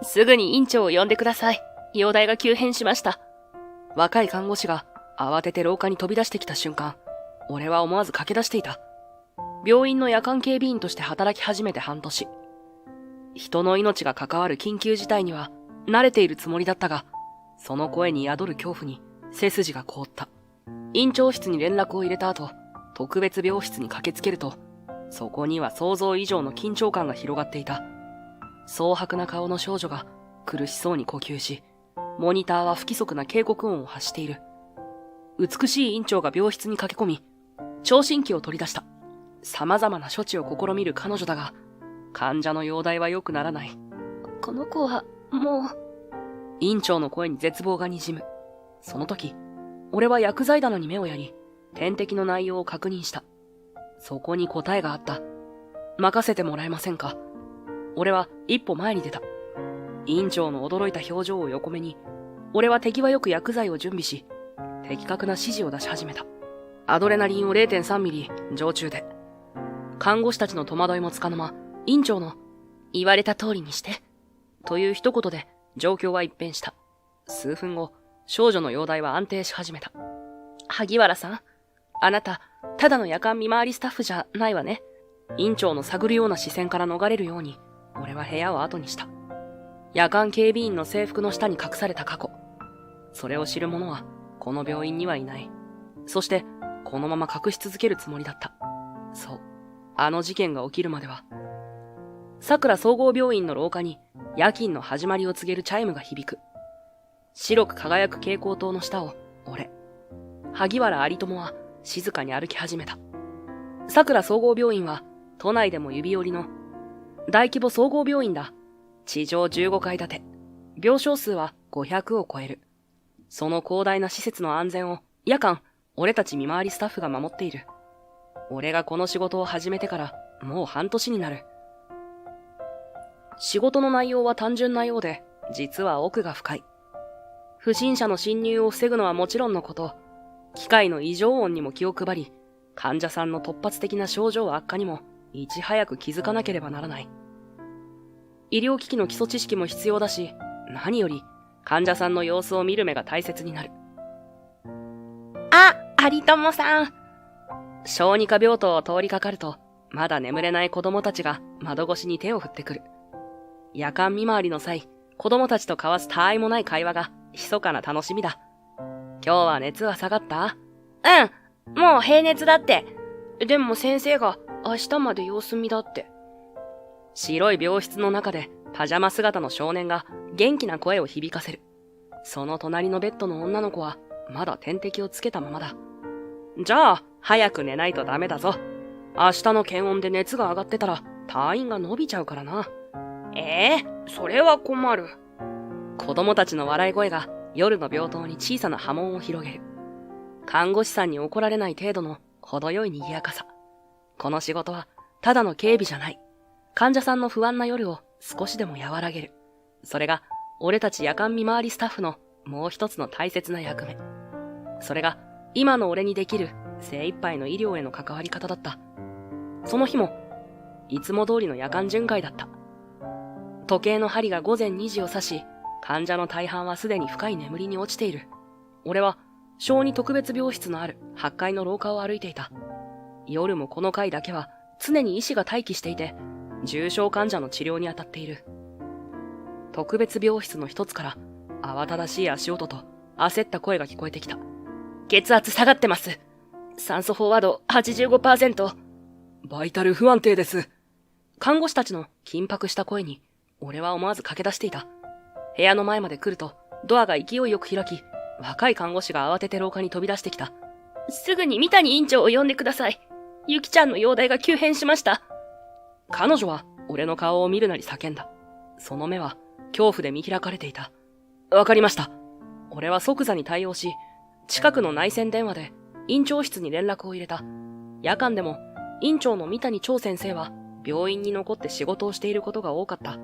すぐに院長を呼んでください。容体が急変しました。若い看護師が慌てて廊下に飛び出してきた瞬間、俺は思わず駆け出していた。病院の夜間警備員として働き始めて半年。人の命が関わる緊急事態には慣れているつもりだったが、その声に宿る恐怖に背筋が凍った。院長室に連絡を入れた後、特別病室に駆けつけると、そこには想像以上の緊張感が広がっていた。蒼白な顔の少女が苦しそうに呼吸し、モニターは不規則な警告音を発している。美しい院長が病室に駆け込み、聴診器を取り出した。様々な処置を試みる彼女だが、患者の容体は良くならない。この子は、もう。院長の声に絶望が滲む。その時、俺は薬剤棚に目をやり、点滴の内容を確認した。そこに答えがあった。任せてもらえませんか。俺は一歩前に出た。院長の驚いた表情を横目に、俺は手際よく薬剤を準備し、的確な指示を出し始めた。アドレナリンを 0.3 ミリ常駐で。看護師たちの戸惑いもつかの間、院長の言われた通りにしてという一言で状況は一変した。数分後、少女の容体は安定し始めた。萩原さん、あなたただの夜間見回りスタッフじゃないわね。院長の探るような視線から逃れるように、俺は部屋を後にした。夜間警備員の制服の下に隠された過去。それを知る者はこの病院にはいない。そしてこのまま隠し続けるつもりだった。そう、あの事件が起きるまでは。桜総合病院の廊下に夜勤の始まりを告げるチャイムが響く。白く輝く蛍光灯の下を俺、萩原有友は静かに歩き始めた。桜総合病院は都内でも指折りの大規模総合病院だ。地上15階建て。病床数は500を超える。その広大な施設の安全を夜間、俺たち見回りスタッフが守っている。俺がこの仕事を始めてからもう半年になる。仕事の内容は単純なようで、実は奥が深い。不審者の侵入を防ぐのはもちろんのこと、機械の異常音にも気を配り、患者さんの突発的な症状悪化にもいち早く気づかなければならない。医療機器の基礎知識も必要だし、何より患者さんの様子を見る目が大切になる。あ、有友さん。小児科病棟を通りかかると、まだ眠れない子供たちが窓越しに手を振ってくる。夜間見回りの際、子供たちと交わす他愛もない会話が密かな楽しみだ。今日は熱は下がった？うん、もう平熱だって。でも先生が明日まで様子見だって。白い病室の中でパジャマ姿の少年が元気な声を響かせる。その隣のベッドの女の子はまだ点滴をつけたままだ。じゃあ、早く寝ないとダメだぞ。明日の検温で熱が上がってたら退院が伸びちゃうからな。それは困る。子供たちの笑い声が夜の病棟に小さな波紋を広げる。看護師さんに怒られない程度の程よい賑やかさ。この仕事はただの警備じゃない。患者さんの不安な夜を少しでも和らげる。それが俺たち夜間見回りスタッフのもう一つの大切な役目。それが今の俺にできる精一杯の医療への関わり方だった。その日もいつも通りの夜間巡回だった。時計の針が午前2時を指し、患者の大半はすでに深い眠りに落ちている。俺は小児特別病室のある8階の廊下を歩いていた。夜もこの階だけは常に医師が待機していて、重症患者の治療に当たっている。特別病室の一つから慌ただしい足音と焦った声が聞こえてきた。血圧下がってます。酸素飽和度 85%。バイタル不安定です。看護師たちの緊迫した声に俺は思わず駆け出していた。部屋の前まで来るとドアが勢いよく開き、若い看護師が慌てて廊下に飛び出してきた。すぐに三谷院長を呼んでください。ゆきちゃんの容体が急変しました。彼女は俺の顔を見るなり叫んだ。その目は恐怖で見開かれていた。わかりました。俺は即座に対応し、近くの内線電話で院長室に連絡を入れた。夜間でも院長の三谷長先生は病院に残って仕事をしていることが多かった。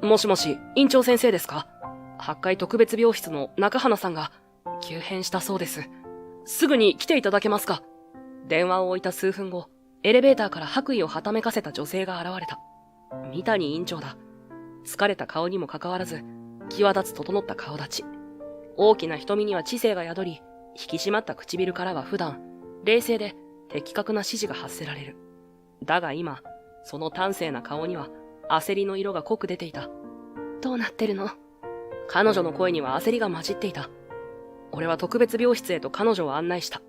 もしもし、院長先生ですか？8階特別病室の中花さんが急変したそうです。すぐに来ていただけますか？電話を置いた数分後、エレベーターから白衣をはためかせた女性が現れた。三谷院長だ。疲れた顔にもかかわらず、際立つ整った顔立ち。大きな瞳には知性が宿り、引き締まった唇からは普段、冷静で的確な指示が発せられる。だが今、その端正な顔には焦りの色が濃く出ていた。どうなってるの？彼女の声には焦りが混じっていた。俺は特別病室へと彼女を案内した。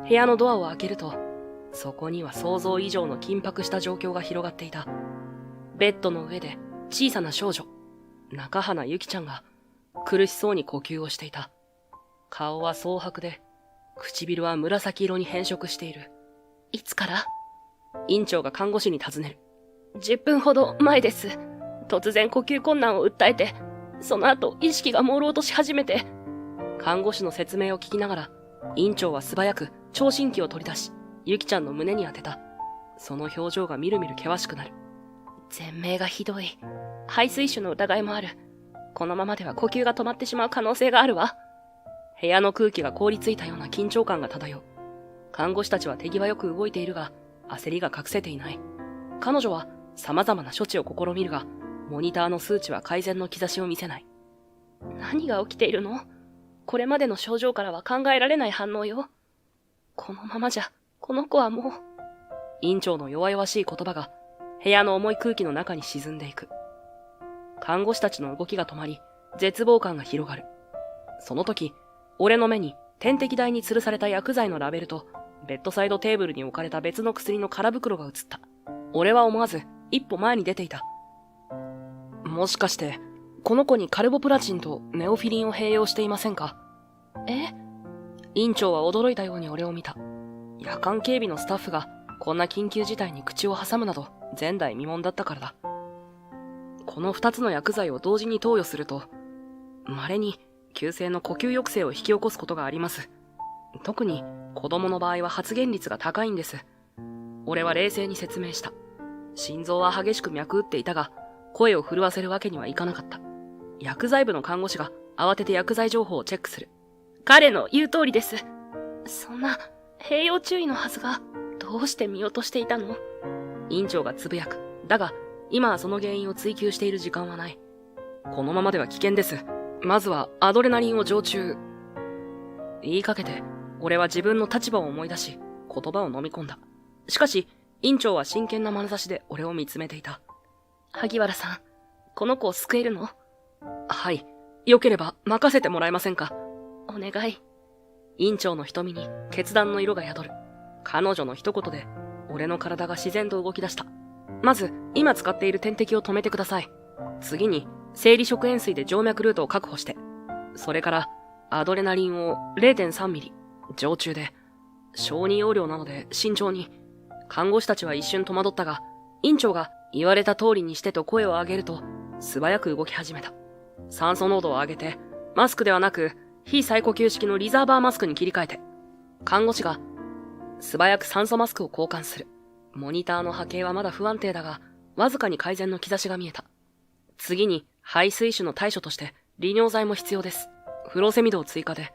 部屋のドアを開けると、そこには想像以上の緊迫した状況が広がっていた。ベッドの上で小さな少女、中花ゆきちゃんが苦しそうに呼吸をしていた。顔は蒼白で、唇は紫色に変色している。いつから？院長が看護師に尋ねる。10分ほど前です。突然呼吸困難を訴えて、その後意識が朦朧とし始めて。看護師の説明を聞きながら、院長は素早く聴診器を取り出し、ゆきちゃんの胸に当てた。その表情がみるみる険しくなる。全命がひどい。肺水腫の疑いもある。このままでは呼吸が止まってしまう可能性があるわ。部屋の空気が凍りついたような緊張感が漂う。看護師たちは手際よく動いているが、焦りが隠せていない。彼女は様々な処置を試みるが、モニターの数値は改善の兆しを見せない。何が起きているの？これまでの症状からは考えられない反応よ。このままじゃ、この子はもう。院長の弱々しい言葉が、部屋の重い空気の中に沈んでいく。看護師たちの動きが止まり、絶望感が広がる。その時、俺の目に点滴台に吊るされた薬剤のラベルと、ベッドサイドテーブルに置かれた別の薬の空袋が映った。俺は思わず一歩前に出ていた。もしかして、この子にカルボプラチンとネオフィリンを併用していませんか？え？院長は驚いたように俺を見た。夜間警備のスタッフがこんな緊急事態に口を挟むなど前代未聞だったからだ。この2つの薬剤を同時に投与すると、稀に急性の呼吸抑制を引き起こすことがあります。特に子供の場合は発現率が高いんです。俺は冷静に説明した。心臓は激しく脈打っていたが、声を震わせるわけにはいかなかった。薬剤部の看護師が慌てて薬剤情報をチェックする。彼の言う通りです。そんな、併用注意のはずが、どうして見落としていたの？院長がつぶやく。だが、今はその原因を追求している時間はない。このままでは危険です。まずはアドレナリンを常駐。言いかけて、俺は自分の立場を思い出し、言葉を飲み込んだ。しかし、院長は真剣な眼差しで俺を見つめていた。萩原さん、この子を救えるの？はい。よければ任せてもらえませんか？お願い。院長の瞳に決断の色が宿る。彼女の一言で、俺の体が自然と動き出した。まず、今使っている点滴を止めてください。次に、生理食塩水で静脈ルートを確保して。それから、アドレナリンを 0.3 ミリ、常駐で。小児容量なので慎重に。看護師たちは一瞬戸惑ったが、院長が言われた通りにしてと声を上げると、素早く動き始めた。酸素濃度を上げて、マスクではなく、非再呼吸式のリザーバーマスクに切り替えて。看護師が、素早く酸素マスクを交換する。モニターの波形はまだ不安定だが、わずかに改善の兆しが見えた。次に、肺水腫の対処として、利尿剤も必要です。フロセミドを追加で。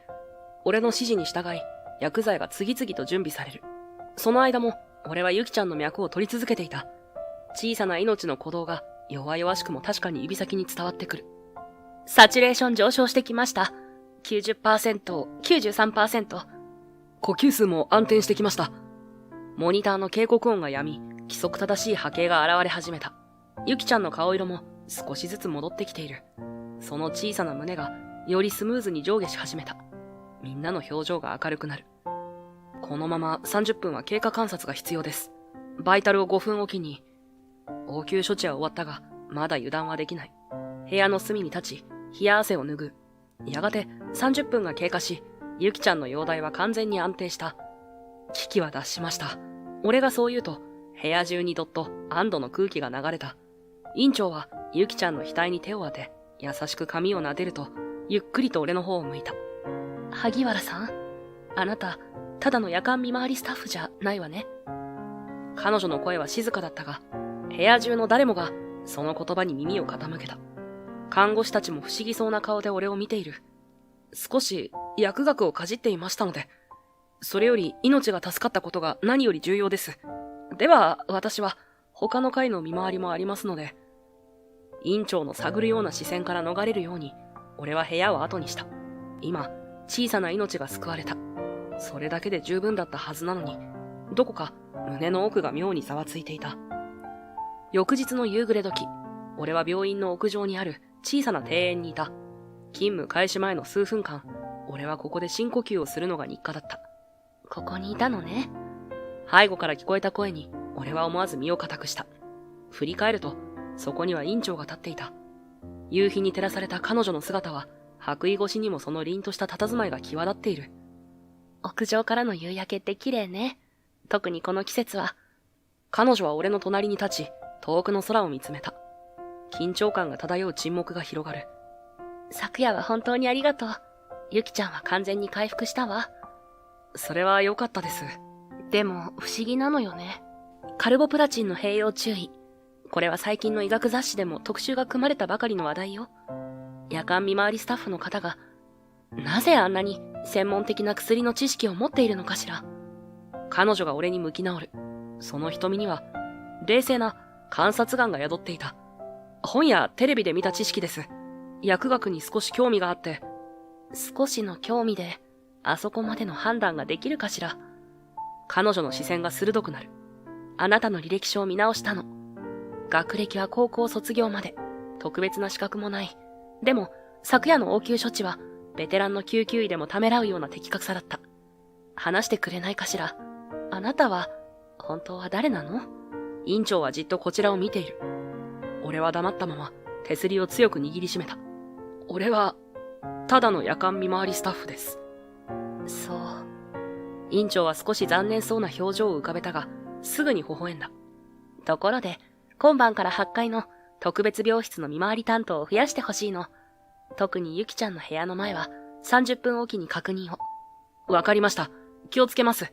俺の指示に従い、薬剤が次々と準備される。その間も、俺はゆきちゃんの脈を取り続けていた。小さな命の鼓動が、弱々しくも確かに指先に伝わってくる。サチュレーション上昇してきました。90%、93%。呼吸数も安定してきました。モニターの警告音が止み、規則正しい波形が現れ始めた。ゆきちゃんの顔色も少しずつ戻ってきている。その小さな胸がよりスムーズに上下し始めた。みんなの表情が明るくなる。このまま30分は経過観察が必要です。バイタルを5分おきに。応急処置は終わったが、まだ油断はできない。部屋の隅に立ち、冷や汗を拭う。やがて30分が経過し、ゆきちゃんの容体は完全に安定した。危機は脱しました。俺がそう言うと、部屋中にどっと安堵の空気が流れた。院長はゆきちゃんの額に手を当て、優しく髪を撫でると、ゆっくりと俺の方を向いた。萩原さん、あなた、ただの夜間見回りスタッフじゃないわね。彼女の声は静かだったが、部屋中の誰もがその言葉に耳を傾けた。看護師たちも不思議そうな顔で俺を見ている。少し薬学をかじっていましたので、それより命が助かったことが何より重要です。では私は他の階の見回りもありますので。院長の探るような視線から逃れるように、俺は部屋を後にした。今、小さな命が救われた。それだけで十分だったはずなのに、どこか胸の奥が妙にざわついていた。翌日の夕暮れ時、俺は病院の屋上にある小さな庭園にいた。勤務開始前の数分間、俺はここで深呼吸をするのが日課だった。ここにいたのね。背後から聞こえた声に、俺は思わず身を固くした。振り返ると、そこには院長が立っていた。夕日に照らされた彼女の姿は、白衣越しにもその凛とした佇まいが際立っている。屋上からの夕焼けって綺麗ね。特にこの季節は。彼女は俺の隣に立ち、遠くの空を見つめた。緊張感が漂う沈黙が広がる。昨夜は本当にありがとう。ゆきちゃんは完全に回復したわ。それは良かったです。でも不思議なのよね。カルボプラチンの併用注意。これは最近の医学雑誌でも特集が組まれたばかりの話題よ。夜間見回りスタッフの方が、なぜあんなに専門的な薬の知識を持っているのかしら。彼女が俺に向き直る。その瞳には、冷静な観察眼が宿っていた。本やテレビで見た知識です。薬学に少し興味があって。少しの興味で、あそこまでの判断ができるかしら。彼女の視線が鋭くなる。あなたの履歴書を見直したの。学歴は高校卒業まで。特別な資格もない。でも、昨夜の応急処置は、ベテランの救急医でもためらうような的確さだった。話してくれないかしら。あなたは、本当は誰なの？院長はじっとこちらを見ている。俺は黙ったまま、手すりを強く握りしめた。俺は、ただの夜間見回りスタッフです。そう。院長は少し残念そうな表情を浮かべたが、すぐに微笑んだ。ところで、今晩から8階の特別病室の見回り担当を増やしてほしいの。特にゆきちゃんの部屋の前は30分おきに確認を。わかりました。気をつけます。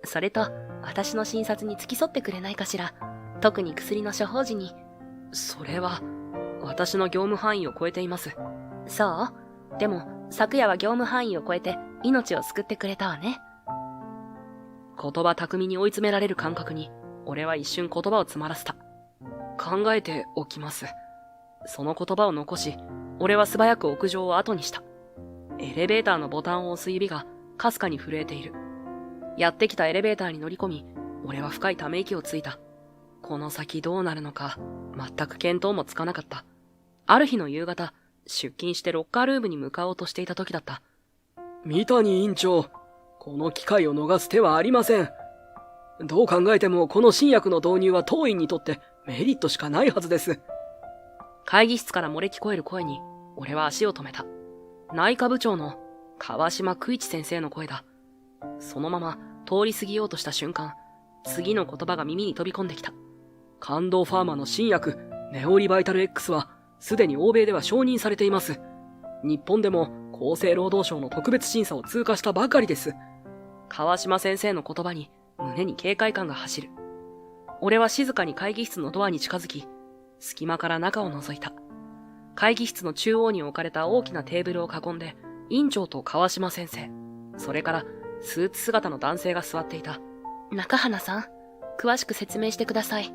それと、私の診察に付き添ってくれないかしら。特に薬の処方時に。それは、私の業務範囲を超えています。そう？でも、昨夜は業務範囲を超えて命を救ってくれたわね。言葉巧みに追い詰められる感覚に、俺は一瞬言葉を詰まらせた。考えておきます。その言葉を残し、俺は素早く屋上を後にした。エレベーターのボタンを押す指がかすかに震えている。やってきたエレベーターに乗り込み、俺は深いため息をついた。この先どうなるのか、全く見当もつかなかった。ある日の夕方、出勤してロッカールームに向かおうとしていた時だった。三谷院長、この機会を逃す手はありません。どう考えてもこの新薬の導入は当院にとってメリットしかないはずです。会議室から漏れ聞こえる声に、俺は足を止めた。内科部長の川島久一先生の声だ。そのまま通り過ぎようとした瞬間、次の言葉が耳に飛び込んできた。感動ファーマの新薬、ネオリバイタル X は、すでに欧米では承認されています。日本でも厚生労働省の特別審査を通過したばかりです。川島先生の言葉に胸に警戒感が走る。俺は静かに会議室のドアに近づき、隙間から中を覗いた。会議室の中央に置かれた大きなテーブルを囲んで、院長と川島先生、それからスーツ姿の男性が座っていた。中花さん、詳しく説明してください。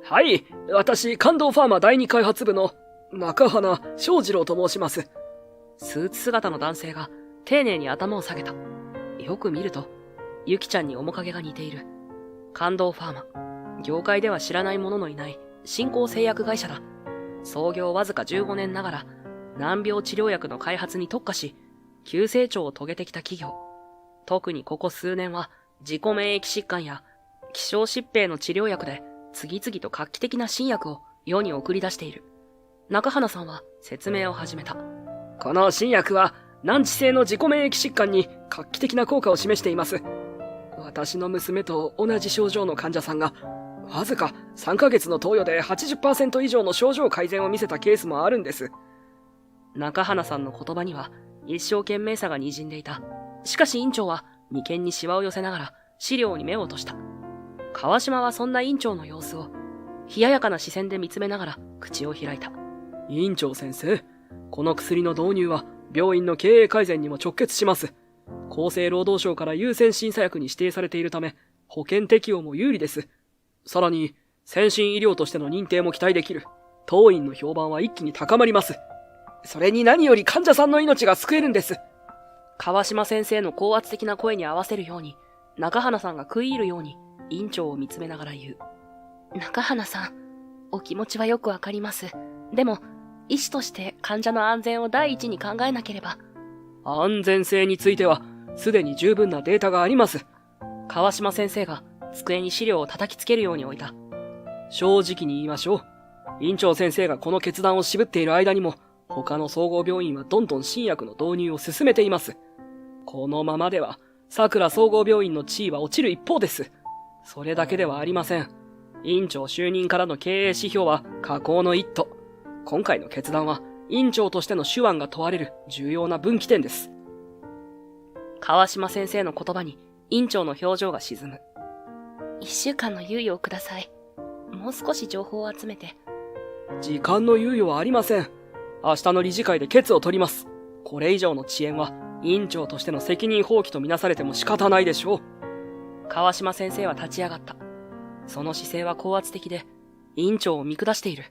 はい、私、感動ファーマ第二開発部の中花翔二郎と申します。スーツ姿の男性が丁寧に頭を下げた。よく見ると、ゆきちゃんに面影が似ている。感動ファーマ。業界では知らない者のいない新興製薬会社だ。創業わずか15年ながら、難病治療薬の開発に特化し、急成長を遂げてきた企業。特にここ数年は、自己免疫疾患や希少疾病の治療薬で、次々と画期的な新薬を世に送り出している。中花さんは説明を始めた。この新薬は、難治性の自己免疫疾患に画期的な効果を示しています。私の娘と同じ症状の患者さんが、わずか3ヶ月の投与で 80% 以上の症状改善を見せたケースもあるんです。中花さんの言葉には一生懸命さが滲んでいた。しかし院長は眉間にシワを寄せながら資料に目を落とした。川島はそんな院長の様子を冷ややかな視線で見つめながら口を開いた。院長先生、この薬の導入は病院の経営改善にも直結します。厚生労働省から優先審査薬に指定されているため、保険適用も有利です。さらに、先進医療としての認定も期待できる。当院の評判は一気に高まります。それに何より患者さんの命が救えるんです。川島先生の高圧的な声に合わせるように、中花さんが食い入るように院長を見つめながら言う。中花さん、お気持ちはよくわかります。でも、医師として患者の安全を第一に考えなければ。安全性については、すでに十分なデータがあります。川島先生が机に資料を叩きつけるように置いた。正直に言いましょう。院長先生がこの決断を渋っている間にも、他の総合病院はどんどん新薬の導入を進めています。このままでは、桜総合病院の地位は落ちる一方です。それだけではありません。院長就任からの経営指標は下降の一途。今回の決断は、院長としての手腕が問われる重要な分岐点です。川島先生の言葉に院長の表情が沈む。1週間の猶予をください。もう少し情報を集めて。時間の猶予はありません。明日の理事会で決を取ります。これ以上の遅延は、院長としての責任放棄とみなされても仕方ないでしょう。川島先生は立ち上がった。その姿勢は高圧的で、院長を見下している。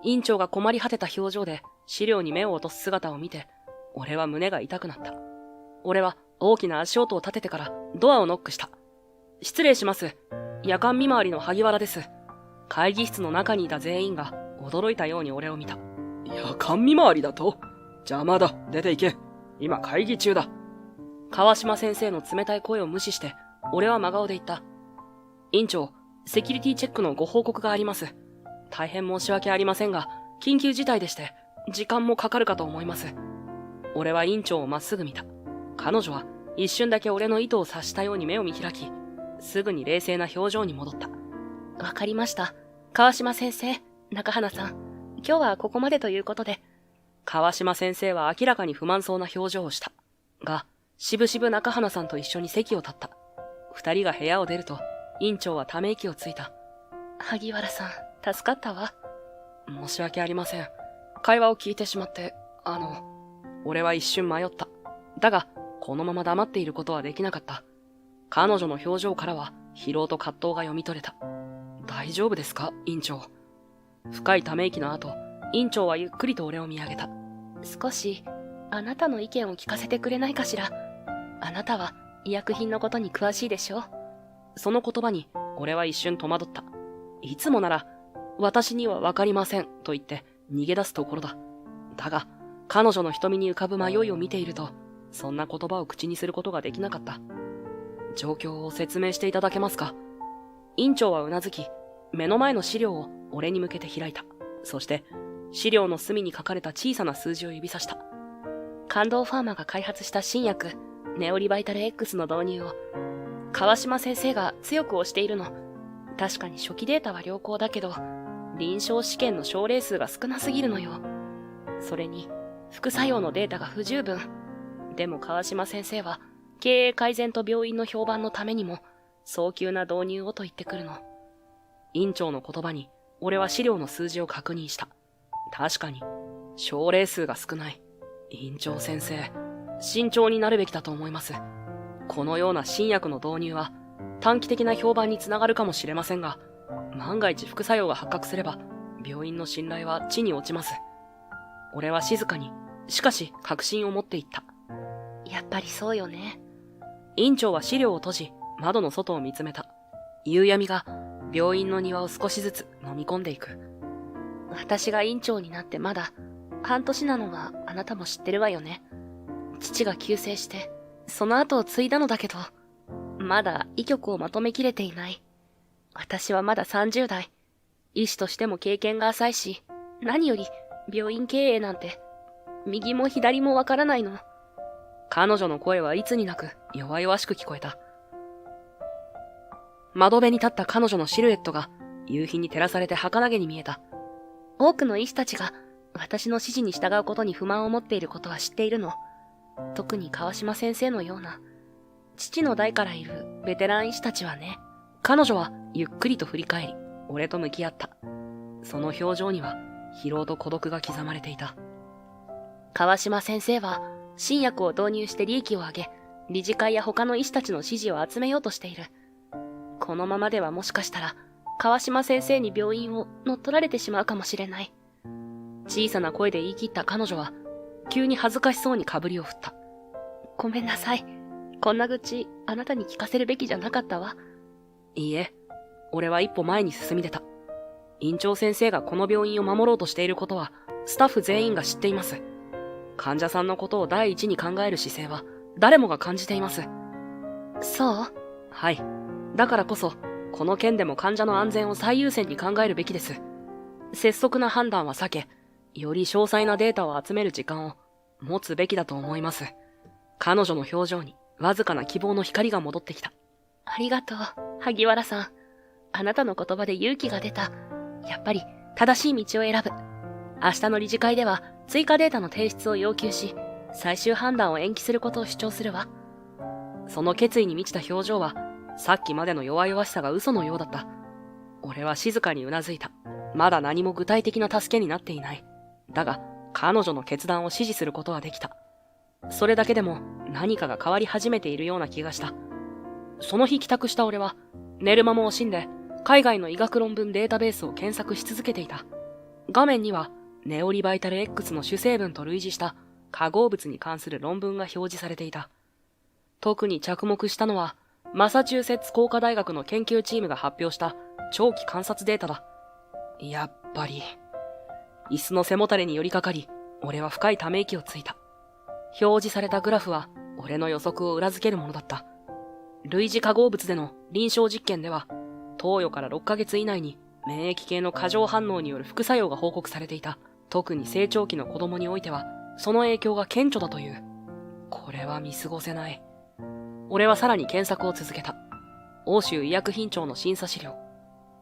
院長が困り果てた表情で資料に目を落とす姿を見て、俺は胸が痛くなった。俺は大きな足音を立ててからドアをノックした。失礼します。夜間見回りの萩原です。会議室の中にいた全員が驚いたように俺を見た。夜間見回りだと？邪魔だ、出て行け。今会議中だ。川島先生の冷たい声を無視して、俺は真顔で言った。院長、セキュリティチェックのご報告があります。大変申し訳ありませんが、緊急事態でして、時間もかかるかと思います。俺は院長をまっすぐ見た。彼女は一瞬だけ俺の意図を察したように目を見開き、すぐに冷静な表情に戻った。わかりました。川島先生、中花さん、今日はここまでということで。川島先生は明らかに不満そうな表情をした。が、しぶしぶ中花さんと一緒に席を立った。二人が部屋を出ると、院長はため息をついた。萩原さん、助かったわ。申し訳ありません。会話を聞いてしまって、俺は一瞬迷った。だが、このまま黙っていることはできなかった。彼女の表情からは、疲労と葛藤が読み取れた。大丈夫ですか、院長。深いため息の後、院長はゆっくりと俺を見上げた。少し、あなたの意見を聞かせてくれないかしら。あなたは医薬品のことに詳しいでしょ。その言葉に、俺は一瞬戸惑った。いつもなら、私にはわかりません、と言って逃げ出すところだ。だが、彼女の瞳に浮かぶ迷いを見ていると、そんな言葉を口にすることができなかった。状況を説明していただけますか。院長はうなずき、目の前の資料を俺に向けて開いた。そして、資料の隅に書かれた小さな数字を指さした。感動ファーマが開発した新薬、ネオリバイタル X の導入を、川島先生が強く推しているの。確かに初期データは良好だけど、臨床試験の症例数が少なすぎるのよ。それに、副作用のデータが不十分。でも川島先生は、経営改善と病院の評判のためにも、早急な導入をと言ってくるの。院長の言葉に、俺は資料の数字を確認した。確かに、症例数が少ない。院長先生、慎重になるべきだと思います。このような新薬の導入は、短期的な評判につながるかもしれませんが、万が一副作用が発覚すれば、病院の信頼は地に落ちます。俺は静かに、しかし確信を持っていった。やっぱりそうよね。院長は資料を閉じ、窓の外を見つめた。夕闇が病院の庭を少しずつ飲み込んでいく。私が院長になってまだ半年なのはあなたも知ってるわよね。父が急逝して、その後を継いだのだけど、まだ医局をまとめきれていない。私はまだ30代。医師としても経験が浅いし、何より病院経営なんて、右も左もわからないの。彼女の声はいつになく弱々しく聞こえた。窓辺に立った彼女のシルエットが夕日に照らされて儚げに見えた。多くの医師たちが私の指示に従うことに不満を持っていることは知っているの。特に川島先生のような、父の代からいるベテラン医師たちはね。彼女はゆっくりと振り返り、俺と向き合った。その表情には疲労と孤独が刻まれていた。川島先生は新薬を導入して利益を上げ、理事会や他の医師たちの支持を集めようとしている。このままではもしかしたら川島先生に病院を乗っ取られてしまうかもしれない。小さな声で言い切った彼女は、急に恥ずかしそうにかぶりを振った。ごめんなさい。こんな愚痴、あなたに聞かせるべきじゃなかったわ。いいえ、俺は一歩前に進み出た。院長先生がこの病院を守ろうとしていることは、スタッフ全員が知っています。患者さんのことを第一に考える姿勢は、誰もが感じています。そう？はい。だからこそ、この件でも患者の安全を最優先に考えるべきです。拙速な判断は避け、より詳細なデータを集める時間を持つべきだと思います。彼女の表情にわずかな希望の光が戻ってきた。ありがとう、萩原さん。あなたの言葉で勇気が出た。やっぱり正しい道を選ぶ。明日の理事会では追加データの提出を要求し、最終判断を延期することを主張するわ。その決意に満ちた表情は、さっきまでの弱々しさが嘘のようだった。俺は静かにうなずいた。まだ何も具体的な助けになっていない。だが、彼女の決断を支持することはできた。それだけでも何かが変わり始めているような気がした。その日帰宅した俺は、寝る間も惜しんで、海外の医学論文データベースを検索し続けていた。画面には、ネオリバイタル X の主成分と類似した化合物に関する論文が表示されていた。特に着目したのは、マサチューセッツ工科大学の研究チームが発表した長期観察データだ。やっぱり。椅子の背もたれに寄りかかり、俺は深いため息をついた。表示されたグラフは、俺の予測を裏付けるものだった。類似化合物での臨床実験では、投与から6ヶ月以内に免疫系の過剰反応による副作用が報告されていた。特に成長期の子供においては、その影響が顕著だという。これは見過ごせない。俺はさらに検索を続けた。欧州医薬品庁の審査資料、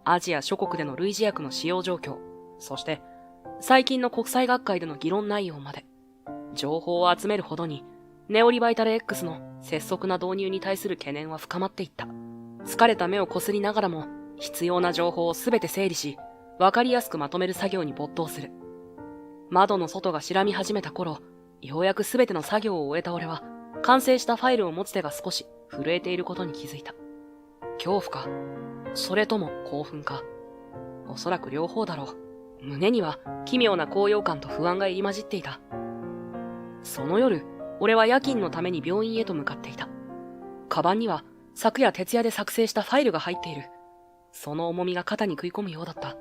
アジア諸国での類似薬の使用状況、そして、最近の国際学会での議論内容まで、情報を集めるほどに、ネオリバイタル X の拙速な導入に対する懸念は深まっていった。疲れた目をこすりながらも、必要な情報をすべて整理し、わかりやすくまとめる作業に没頭する。窓の外が白み始めた頃、ようやくすべての作業を終えた俺は、完成したファイルを持つ手が少し震えていることに気づいた。恐怖か、それとも興奮か。おそらく両方だろう。胸には奇妙な高揚感と不安が入り混じっていた。その夜、俺は夜勤のために病院へと向かっていた。カバンには昨夜徹夜で作成したファイルが入っている。その重みが肩に食い込むようだった。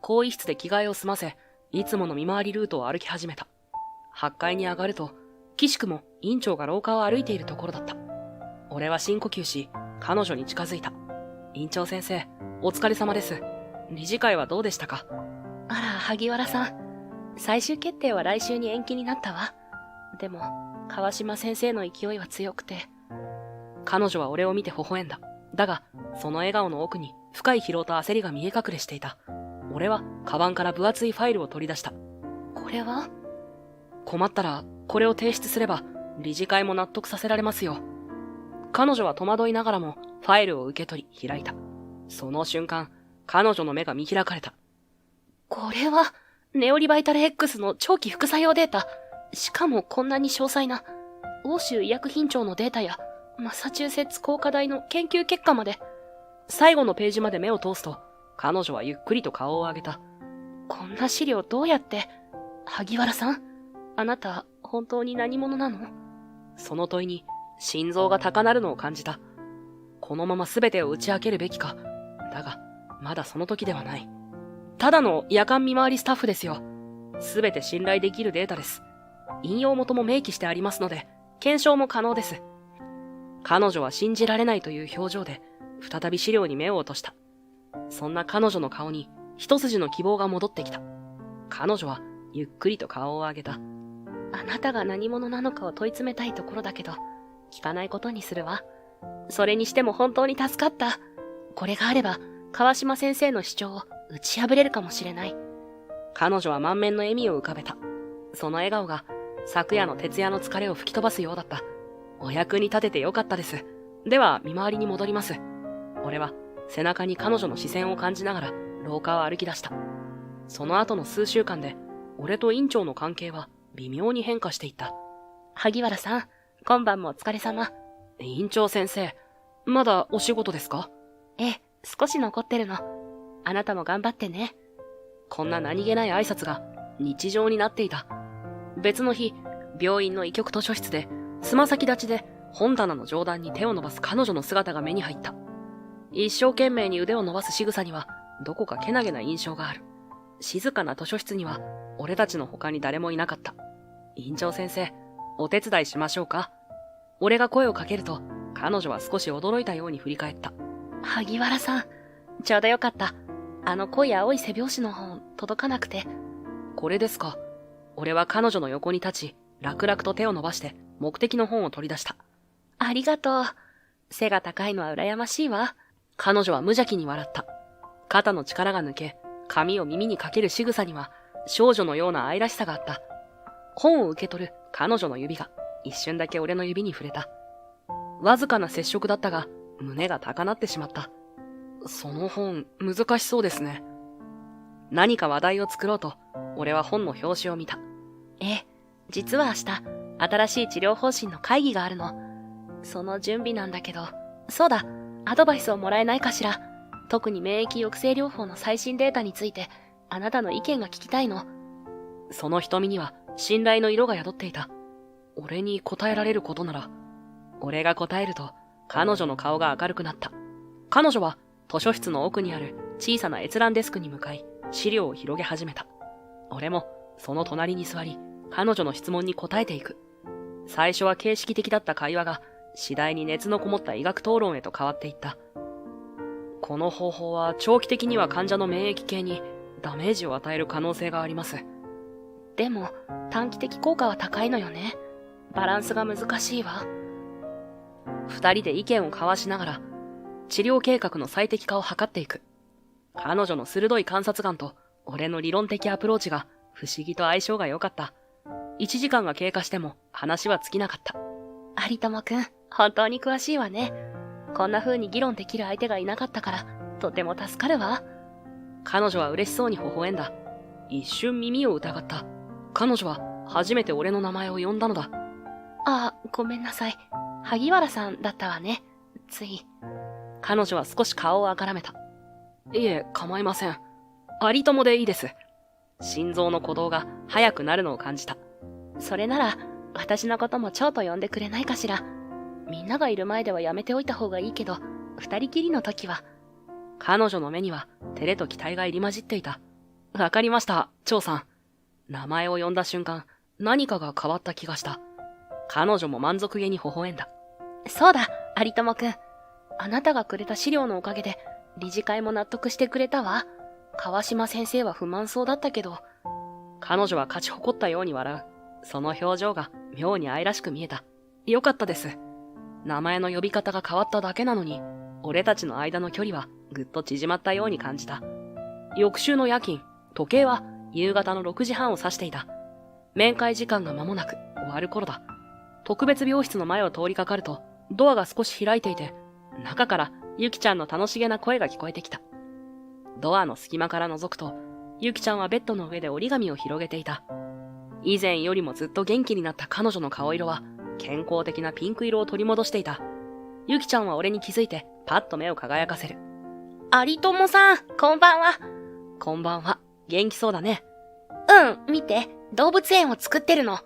更衣室で着替えを済ませ、いつもの見回りルートを歩き始めた。8階に上がると、岸くも院長が廊下を歩いているところだった。俺は深呼吸し、彼女に近づいた。院長先生、お疲れ様です。理事会はどうでしたか？あら、萩原さん。最終決定は来週に延期になったわ。でも、川島先生の勢いは強くて。彼女は俺を見て微笑んだ。だが、その笑顔の奥に深い疲労と焦りが見え隠れしていた。俺は、カバンから分厚いファイルを取り出した。これは？困ったら、これを提出すれば、理事会も納得させられますよ。彼女は戸惑いながらも、ファイルを受け取り、開いた。その瞬間、彼女の目が見開かれた。これは、ネオリバイタル X の長期副作用データ。しかもこんなに詳細な、欧州医薬品庁のデータや、マサチューセッツ工科大の研究結果まで。最後のページまで目を通すと、彼女はゆっくりと顔を上げた。こんな資料どうやって？萩原さん、あなた、本当に何者なの？その問いに、心臓が高鳴るのを感じた。このまま全てを打ち明けるべきか。だが、まだその時ではない。ただの夜間見回りスタッフですよ。全て信頼できるデータです。引用元も明記してありますので、検証も可能です。彼女は信じられないという表情で、再び資料に目を落とした。そんな彼女の顔に、一筋の希望が戻ってきた。彼女は、ゆっくりと顔を上げた。あなたが何者なのかを問い詰めたいところだけど、聞かないことにするわ。それにしても本当に助かった。これがあれば、川島先生の主張を打ち破れるかもしれない。彼女は満面の笑みを浮かべた。その笑顔が、昨夜の徹夜の疲れを吹き飛ばすようだった。お役に立ててよかったです。では、見回りに戻ります。俺は、背中に彼女の視線を感じながら、廊下を歩き出した。その後の数週間で、俺と院長の関係は、微妙に変化していった。萩原さん、今晩もお疲れ様。院長先生、まだお仕事ですか？ええ、少し残ってるの。あなたも頑張ってね。こんな何気ない挨拶が日常になっていた。別の日、病院の医局図書室で、つま先立ちで本棚の上段に手を伸ばす彼女の姿が目に入った。一生懸命に腕を伸ばす仕草には、どこかけなげな印象がある。静かな図書室には、俺たちの他に誰もいなかった。院長先生、お手伝いしましょうか。俺が声をかけると、彼女は少し驚いたように振り返った。萩原さん、ちょうどよかった。あの濃い青い背表紙の本、届かなくて。これですか。俺は彼女の横に立ち、楽々と手を伸ばして、目的の本を取り出した。ありがとう。背が高いのは羨ましいわ。彼女は無邪気に笑った。肩の力が抜け、髪を耳にかける仕草には、少女のような愛らしさがあった。本を受け取る彼女の指が、一瞬だけ俺の指に触れた。わずかな接触だったが、胸が高鳴ってしまった。その本、難しそうですね。何か話題を作ろうと、俺は本の表紙を見た。実は明日、新しい治療方針の会議があるの。その準備なんだけど、そうだ、アドバイスをもらえないかしら。特に免疫抑制療法の最新データについて、あなたの意見が聞きたいの。その瞳には信頼の色が宿っていた。俺に答えられることなら。俺が答えると、彼女の顔が明るくなった。彼女は図書室の奥にある小さな閲覧デスクに向かい、資料を広げ始めた。俺もその隣に座り、彼女の質問に答えていく。最初は形式的だった会話が、次第に熱のこもった医学討論へと変わっていった。この方法は長期的には患者の免疫系にダメージを与える可能性があります。でも短期的効果は高いのよね。バランスが難しいわ。二人で意見を交わしながら治療計画の最適化を図っていく。彼女の鋭い観察眼と俺の理論的アプローチが不思議と相性が良かった。1時間が経過しても話は尽きなかった。有友くん、本当に詳しいわね。こんな風に議論できる相手がいなかったから、とても助かるわ。彼女は嬉しそうに微笑んだ。一瞬耳を疑った。彼女は初めて俺の名前を呼んだのだ。ごめんなさい。萩原さんだったわね。つい。彼女は少し顔をあからめた。いえ、構いません。有友でいいです。心臓の鼓動が速くなるのを感じた。それなら、私のことも蝶と呼んでくれないかしら。みんながいる前ではやめておいた方がいいけど、二人きりの時は。彼女の目には照れと期待が入り混じっていた。わかりました、蝶さん。名前を呼んだ瞬間、何かが変わった気がした。彼女も満足げに微笑んだ。そうだ、有友くん。あなたがくれた資料のおかげで、理事会も納得してくれたわ。川島先生は不満そうだったけど。彼女は勝ち誇ったように笑う。その表情が妙に愛らしく見えた。よかったです。名前の呼び方が変わっただけなのに、俺たちの間の距離はぐっと縮まったように感じた。翌週の夜勤、時計は夕方の6時半を指していた。面会時間が間もなく終わる頃だ。特別病室の前を通りかかると、ドアが少し開いていて、中からゆきちゃんの楽しげな声が聞こえてきた。ドアの隙間から覗くと、ゆきちゃんはベッドの上で折り紙を広げていた。以前よりもずっと元気になった彼女の顔色は、健康的なピンク色を取り戻していた。ゆきちゃんは俺に気づいて、パッと目を輝かせる。有友さん、こんばんは。こんばんは。元気そうだね。見て。動物園を作ってるの。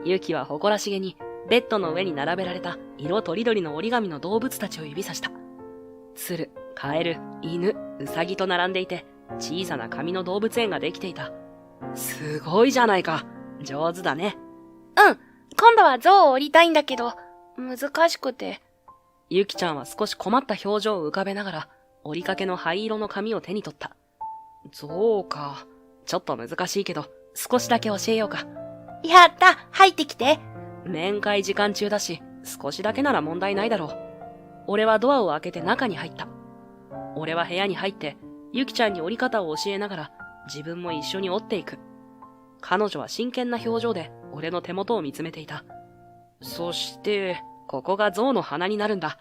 ゆきは誇らしげに、ベッドの上に並べられた色とりどりの折り紙の動物たちを指さした。鶴、カエル、犬、ウサギと並んでいて、小さな紙の動物園ができていた。すごいじゃないか。上手だね。今度は象を折りたいんだけど、難しくて。ゆきちゃんは少し困った表情を浮かべながら、折りかけの灰色の紙を手に取った。象か。ちょっと難しいけど、少しだけ教えようか。やった、入ってきて。面会時間中だし、少しだけなら問題ないだろう。俺はドアを開けて中に入った。俺は部屋に入って、ゆきちゃんに折り方を教えながら、自分も一緒に折っていく。彼女は真剣な表情で俺の手元を見つめていた。そして、ここが象の鼻になるんだ。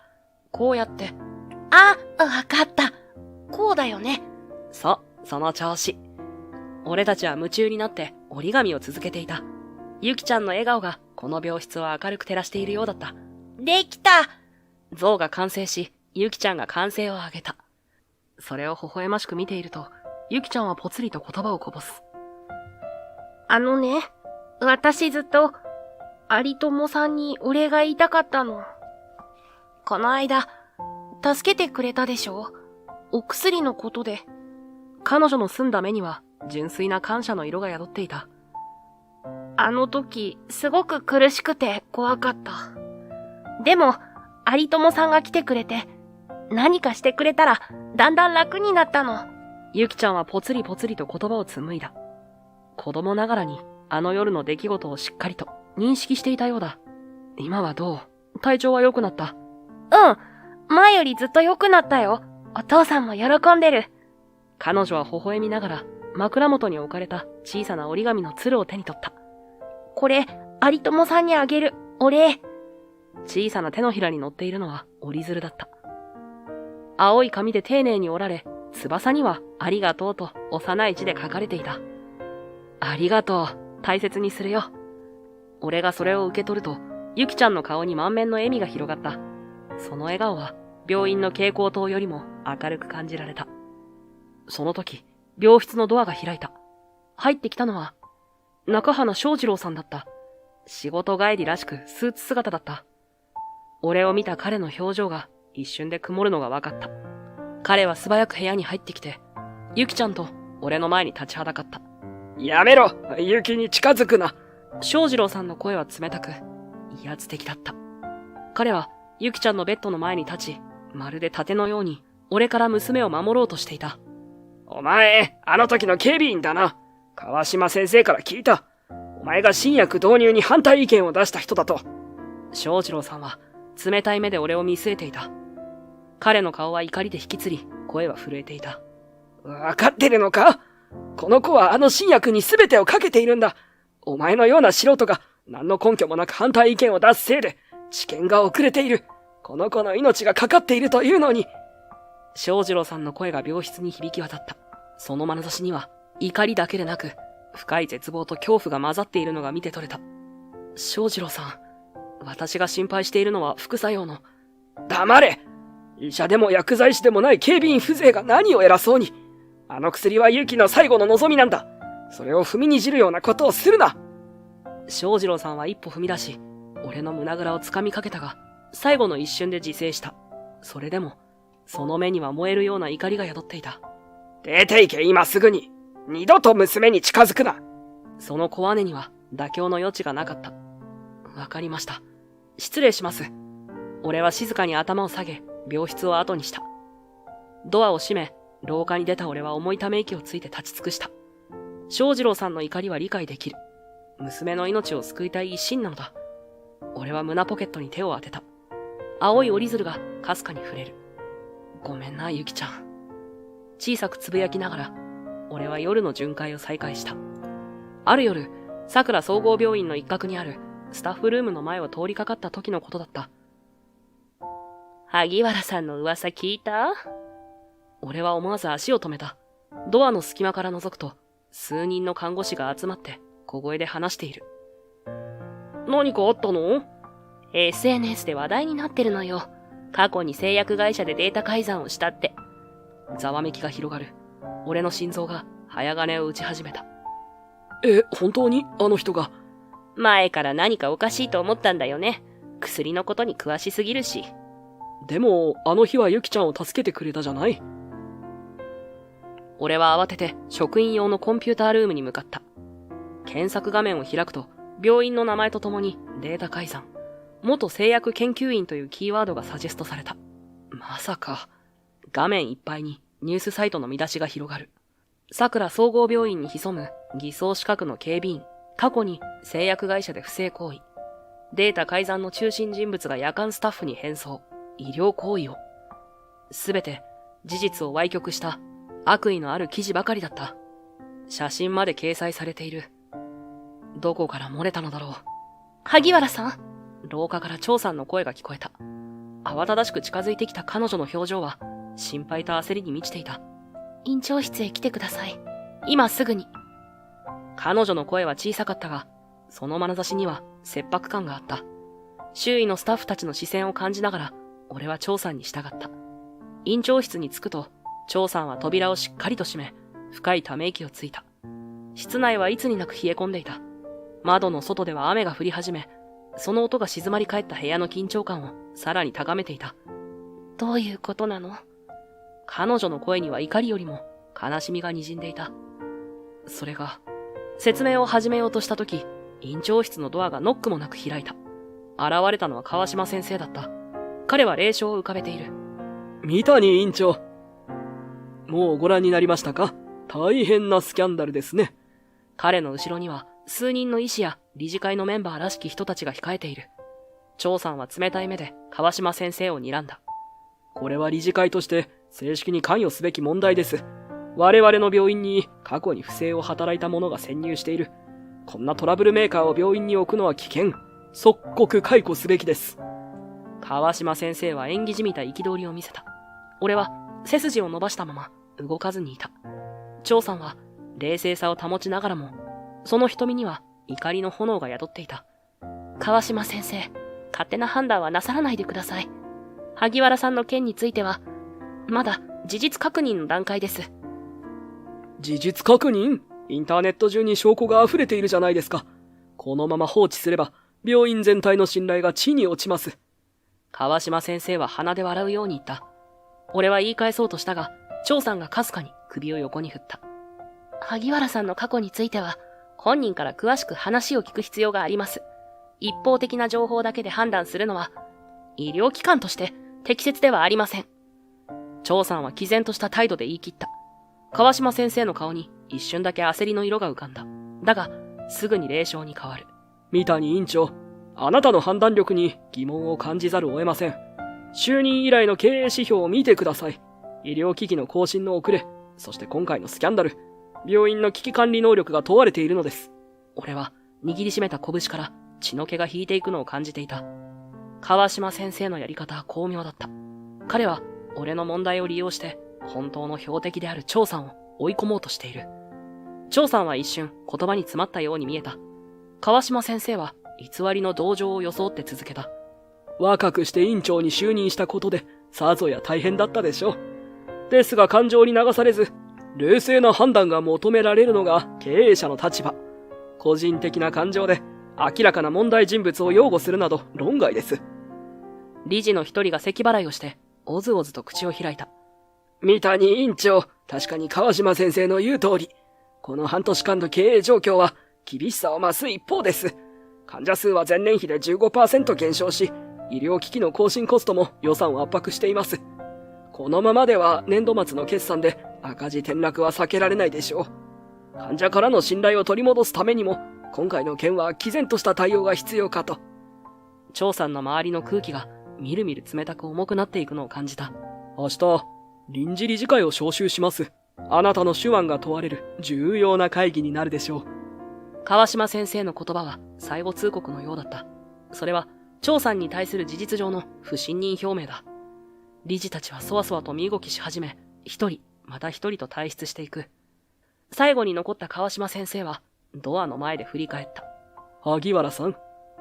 こうやって。わかった。こうだよね。そう、その調子。俺たちは夢中になって折り紙を続けていた。ゆきちゃんの笑顔がこの病室を明るく照らしているようだった。できた。象が完成し、ゆきちゃんが歓声を上げた。それを微笑ましく見ていると、ゆきちゃんはぽつりと言葉をこぼす。私ずっと、有友さんにお礼が言いたかったの。この間、助けてくれたでしょ？お薬のことで。彼女の澄んだ目には、純粋な感謝の色が宿っていた。あの時、すごく苦しくて怖かった。でも、有友さんが来てくれて、何かしてくれたら、だんだん楽になったの。ゆきちゃんはぽつりぽつりと言葉を紡いだ。子供ながらに、あの夜の出来事をしっかりと認識していたようだ。今はどう？体調は良くなった？前よりずっと良くなったよ。お父さんも喜んでる。彼女は微笑みながら、枕元に置かれた小さな折り紙の鶴を手に取った。これ、有友さんにあげる。お礼。小さな手のひらに乗っているのは折り鶴だった。青い紙で丁寧に折られ、翼にはありがとうと幼い字で書かれていた。ありがとう。大切にするよ。俺がそれを受け取ると、ゆきちゃんの顔に満面の笑みが広がった。その笑顔は病院の蛍光灯よりも明るく感じられた。その時、病室のドアが開いた。入ってきたのは、中花正次郎さんだった。仕事帰りらしくスーツ姿だった。俺を見た彼の表情が一瞬で曇るのが分かった。彼は素早く部屋に入ってきて、ゆきちゃんと俺の前に立ちはだかった。やめろ！ゆきに近づくな！正次郎さんの声は冷たく、威圧的だった。彼はゆきちゃんのベッドの前に立ち、まるで盾のように俺から娘を守ろうとしていた。お前、あの時の警備員だな。川島先生から聞いた。お前が新薬導入に反対意見を出した人だと。正次郎さんは冷たい目で俺を見据えていた。彼の顔は怒りで引きつり、声は震えていた。わかってるのか？この子はあの新薬に全てをかけているんだ。お前のような素人が何の根拠もなく反対意見を出すせいで、治験が遅れている。この子の命がかかっているというのに。正次郎さんの声が病室に響き渡った。その眼差しには怒りだけでなく、深い絶望と恐怖が混ざっているのが見て取れた。正次郎さん、私が心配しているのは副作用の。黙れ！医者でも薬剤師でもない警備員風情が何を偉そうに。あの薬はユキの最後の望みなんだ。それを踏みにじるようなことをするな。正次郎さんは一歩踏み出し、俺の胸ぐらを掴みかけたが、最後の一瞬で自制した。それでも、その目には燃えるような怒りが宿っていた。出て行け、今すぐに。二度と娘に近づくな。その小姉には妥協の余地がなかった。わかりました。失礼します。俺は静かに頭を下げ、病室を後にした。ドアを閉め、廊下に出た俺は重いため息をついて立ち尽くした。正次郎さんの怒りは理解できる。娘の命を救いたい一心なのだ。俺は胸ポケットに手を当てた。青い折り鶴がかすかに触れる。ごめんな、ゆきちゃん。小さくつぶやきながら、俺は夜の巡回を再開した。ある夜、桜総合病院の一角にあるスタッフルームの前を通りかかった時のことだった。萩原さんの噂聞いた？俺は思わず足を止めた。ドアの隙間から覗くと、数人の看護師が集まって小声で話している。何かあったの？ SNS で話題になってるのよ。過去に製薬会社でデータ改ざんをしたって。ざわめきが広がる。俺の心臓が早金を打ち始めた。本当にあの人が？前から何かおかしいと思ったんだよね。薬のことに詳しすぎるし。でも、あの日はユキちゃんを助けてくれたじゃない？俺は慌てて職員用のコンピュータールームに向かった。検索画面を開くと、病院の名前とともにデータ改ざん、元製薬研究員というキーワードがサジェストされた。まさか、画面いっぱいにニュースサイトの見出しが広がる。桜総合病院に潜む偽装資格の警備員、過去に製薬会社で不正行為。データ改ざんの中心人物が夜間スタッフに変装、医療行為を。すべて事実を歪曲した悪意のある記事ばかりだった。写真まで掲載されている。どこから漏れたのだろう。萩原さん？廊下から張さんの声が聞こえた。慌ただしく近づいてきた彼女の表情は心配と焦りに満ちていた。院長室へ来てください。今すぐに。彼女の声は小さかったが、その眼差しには切迫感があった。周囲のスタッフたちの視線を感じながら、俺は張さんに従った。院長室に着くと、張さんは扉をしっかりと閉め、深いため息をついた。室内はいつになく冷え込んでいた。窓の外では雨が降り始め、その音が静まり返った部屋の緊張感をさらに高めていた。どういうことなの？彼女の声には怒りよりも悲しみが滲んでいた。それが、説明を始めようとしたとき、院長室のドアがノックもなく開いた。現れたのは川島先生だった。彼は冷笑を浮かべている。三谷院長。もうご覧になりましたか？大変なスキャンダルですね。彼の後ろには数人の医師や理事会のメンバーらしき人たちが控えている。張さんは冷たい目で川島先生を睨んだ。これは理事会として正式に関与すべき問題です。我々の病院に過去に不正を働いた者が潜入している。こんなトラブルメーカーを病院に置くのは危険。即刻解雇すべきです。川島先生は演技じみた憤りを見せた。俺は背筋を伸ばしたまま動かずにいた。張さんは冷静さを保ちながらも、その瞳には怒りの炎が宿っていた。川島先生、勝手な判断はなさらないでください。萩原さんの件については、まだ事実確認の段階です。事実確認？インターネット中に証拠が溢れているじゃないですか。このまま放置すれば、病院全体の信頼が地に落ちます。川島先生は鼻で笑うように言った。俺は言い返そうとしたが、張さんがかすかに首を横に振った。萩原さんの過去については、本人から詳しく話を聞く必要があります。一方的な情報だけで判断するのは、医療機関として適切ではありません。張さんは毅然とした態度で言い切った。川島先生の顔に一瞬だけ焦りの色が浮かんだ。だが、すぐに冷笑に変わる。三谷院長、あなたの判断力に疑問を感じざるを得ません。就任以来の経営指標を見てください。医療機器の更新の遅れ、そして今回のスキャンダル、病院の危機管理能力が問われているのです。俺は握りしめた拳から血の気が引いていくのを感じていた。川島先生のやり方は巧妙だった。彼は俺の問題を利用して本当の標的である張さんを追い込もうとしている。張さんは一瞬言葉に詰まったように見えた。川島先生は偽りの同情を装って続けた。若くして院長に就任したことでさぞや大変だったでしょう。ですが感情に流されず、冷静な判断が求められるのが経営者の立場。個人的な感情で明らかな問題人物を擁護するなど論外です。理事の一人が咳払いをしておずおずと口を開いた。三谷院長、確かに川島先生の言う通り、この半年間の経営状況は厳しさを増す一方です。患者数は前年比で 15% 減少し、医療機器の更新コストも予算を圧迫しています。このままでは年度末の決算で赤字転落は避けられないでしょう。患者からの信頼を取り戻すためにも、今回の件は毅然とした対応が必要かと。張さんの周りの空気がみるみる冷たく重くなっていくのを感じた。明日、臨時理事会を招集します。あなたの手腕が問われる重要な会議になるでしょう。川島先生の言葉は最後通告のようだった。それは張さんに対する事実上の不信任表明だ。理事たちはそわそわと身動きし始め、一人また一人と退出していく。最後に残った川島先生はドアの前で振り返った。萩原さん、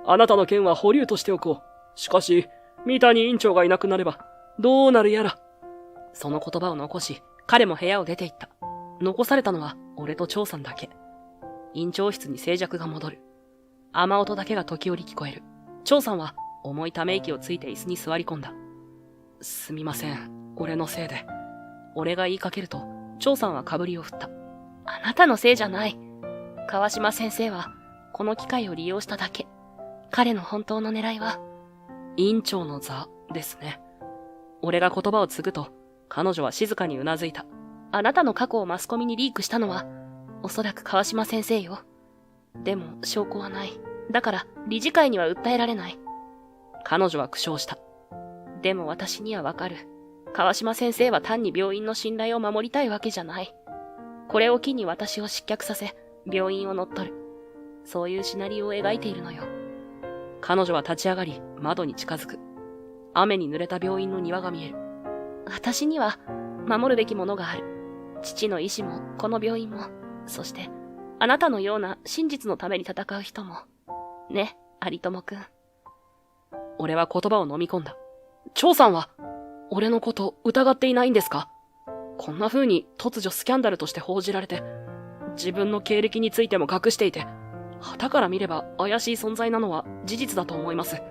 あなたの件は保留としておこう。しかし、三谷院長がいなくなればどうなるやら。その言葉を残し、彼も部屋を出て行った。残されたのは俺と張さんだけ。院長室に静寂が戻る。雨音だけが時折聞こえる。張さんは重いため息をついて椅子に座り込んだ。すみません、俺のせいで。俺が言いかけると、張さんはかぶりを振った。あなたのせいじゃない。川島先生は、この機会を利用しただけ。彼の本当の狙いは、院長の座ですね。俺が言葉を継ぐと、彼女は静かにうなずいた。あなたの過去をマスコミにリークしたのは、おそらく川島先生よ。でも、証拠はない。だから、理事会には訴えられない。彼女は苦笑した。でも私にはわかる。川島先生は単に病院の信頼を守りたいわけじゃない。これを機に私を失脚させ、病院を乗っ取る。そういうシナリオを描いているのよ。彼女は立ち上がり、窓に近づく。雨に濡れた病院の庭が見える。私には、守るべきものがある。父の意志も、この病院も、そして、あなたのような真実のために戦う人も。ね、有友くん。俺は言葉を飲み込んだ。張さんは、俺のこと疑っていないんですか？こんな風に突如スキャンダルとして報じられて、自分の経歴についても隠していて、傍から見れば怪しい存在なのは事実だと思います。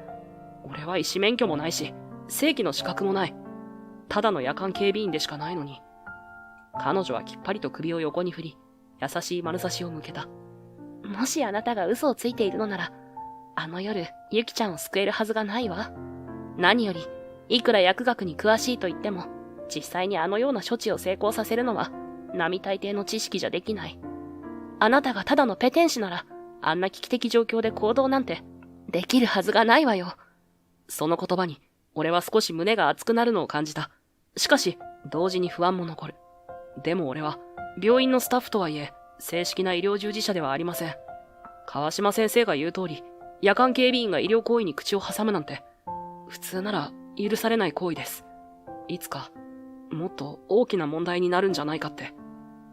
俺は医師免許もないし、正規の資格もない。ただの夜間警備員でしかないのに。彼女はきっぱりと首を横に振り、優しい眼差しを向けた。もしあなたが嘘をついているのなら、あの夜、ユキちゃんを救えるはずがないわ。何より、いくら薬学に詳しいと言っても、実際にあのような処置を成功させるのは、並大抵の知識じゃできない。あなたがただのペテン師なら、あんな危機的状況で行動なんて、できるはずがないわよ。その言葉に、俺は少し胸が熱くなるのを感じた。しかし、同時に不安も残る。でも俺は、病院のスタッフとはいえ、正式な医療従事者ではありません。川島先生が言う通り、夜間警備員が医療行為に口を挟むなんて、普通なら許されない行為です。いつか、もっと大きな問題になるんじゃないかって。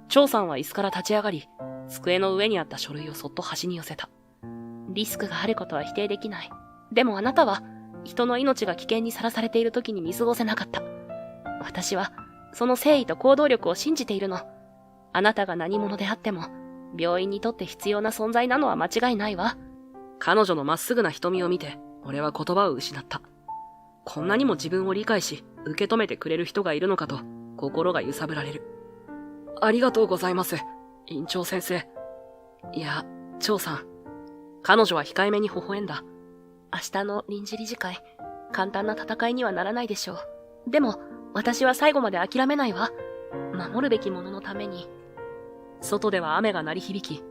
張さんは椅子から立ち上がり、机の上にあった書類をそっと端に寄せた。リスクがあることは否定できない。でもあなたは、人の命が危険にさらされている時に見過ごせなかった。私は、その誠意と行動力を信じているの。あなたが何者であっても、病院にとって必要な存在なのは間違いないわ。彼女のまっすぐな瞳を見て、俺は言葉を失った。こんなにも自分を理解し、受け止めてくれる人がいるのかと、心が揺さぶられる。ありがとうございます、院長先生。いや、張さん。彼女は控えめに微笑んだ。明日の臨時理事会、簡単な戦いにはならないでしょう。でも、私は最後まで諦めないわ。守るべきもののために。外では雨が鳴り響き、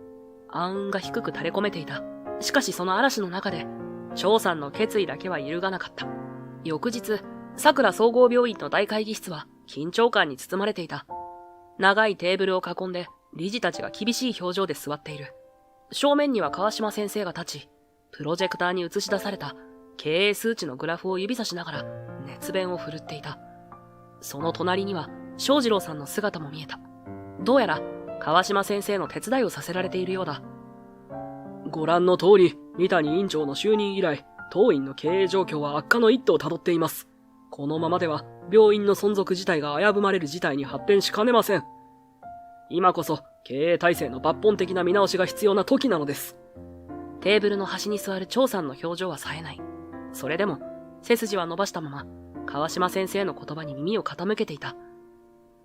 暗雲が低く垂れ込めていた。しかしその嵐の中で、張さんの決意だけは揺るがなかった。翌日、桜総合病院の大会議室は緊張感に包まれていた。長いテーブルを囲んで、理事たちが厳しい表情で座っている。正面には川島先生が立ち、プロジェクターに映し出された経営数値のグラフを指さしながら熱弁を振るっていた。その隣には翔士郎さんの姿も見えた。どうやら川島先生の手伝いをさせられているようだ。ご覧の通り、三谷院長の就任以来、当院の経営状況は悪化の一途をたどっています。このままでは病院の存続自体が危ぶまれる事態に発展しかねません。今こそ経営体制の抜本的な見直しが必要な時なのです。テーブルの端に座る張さんの表情は冴えない。それでも背筋は伸ばしたまま川島先生の言葉に耳を傾けていた。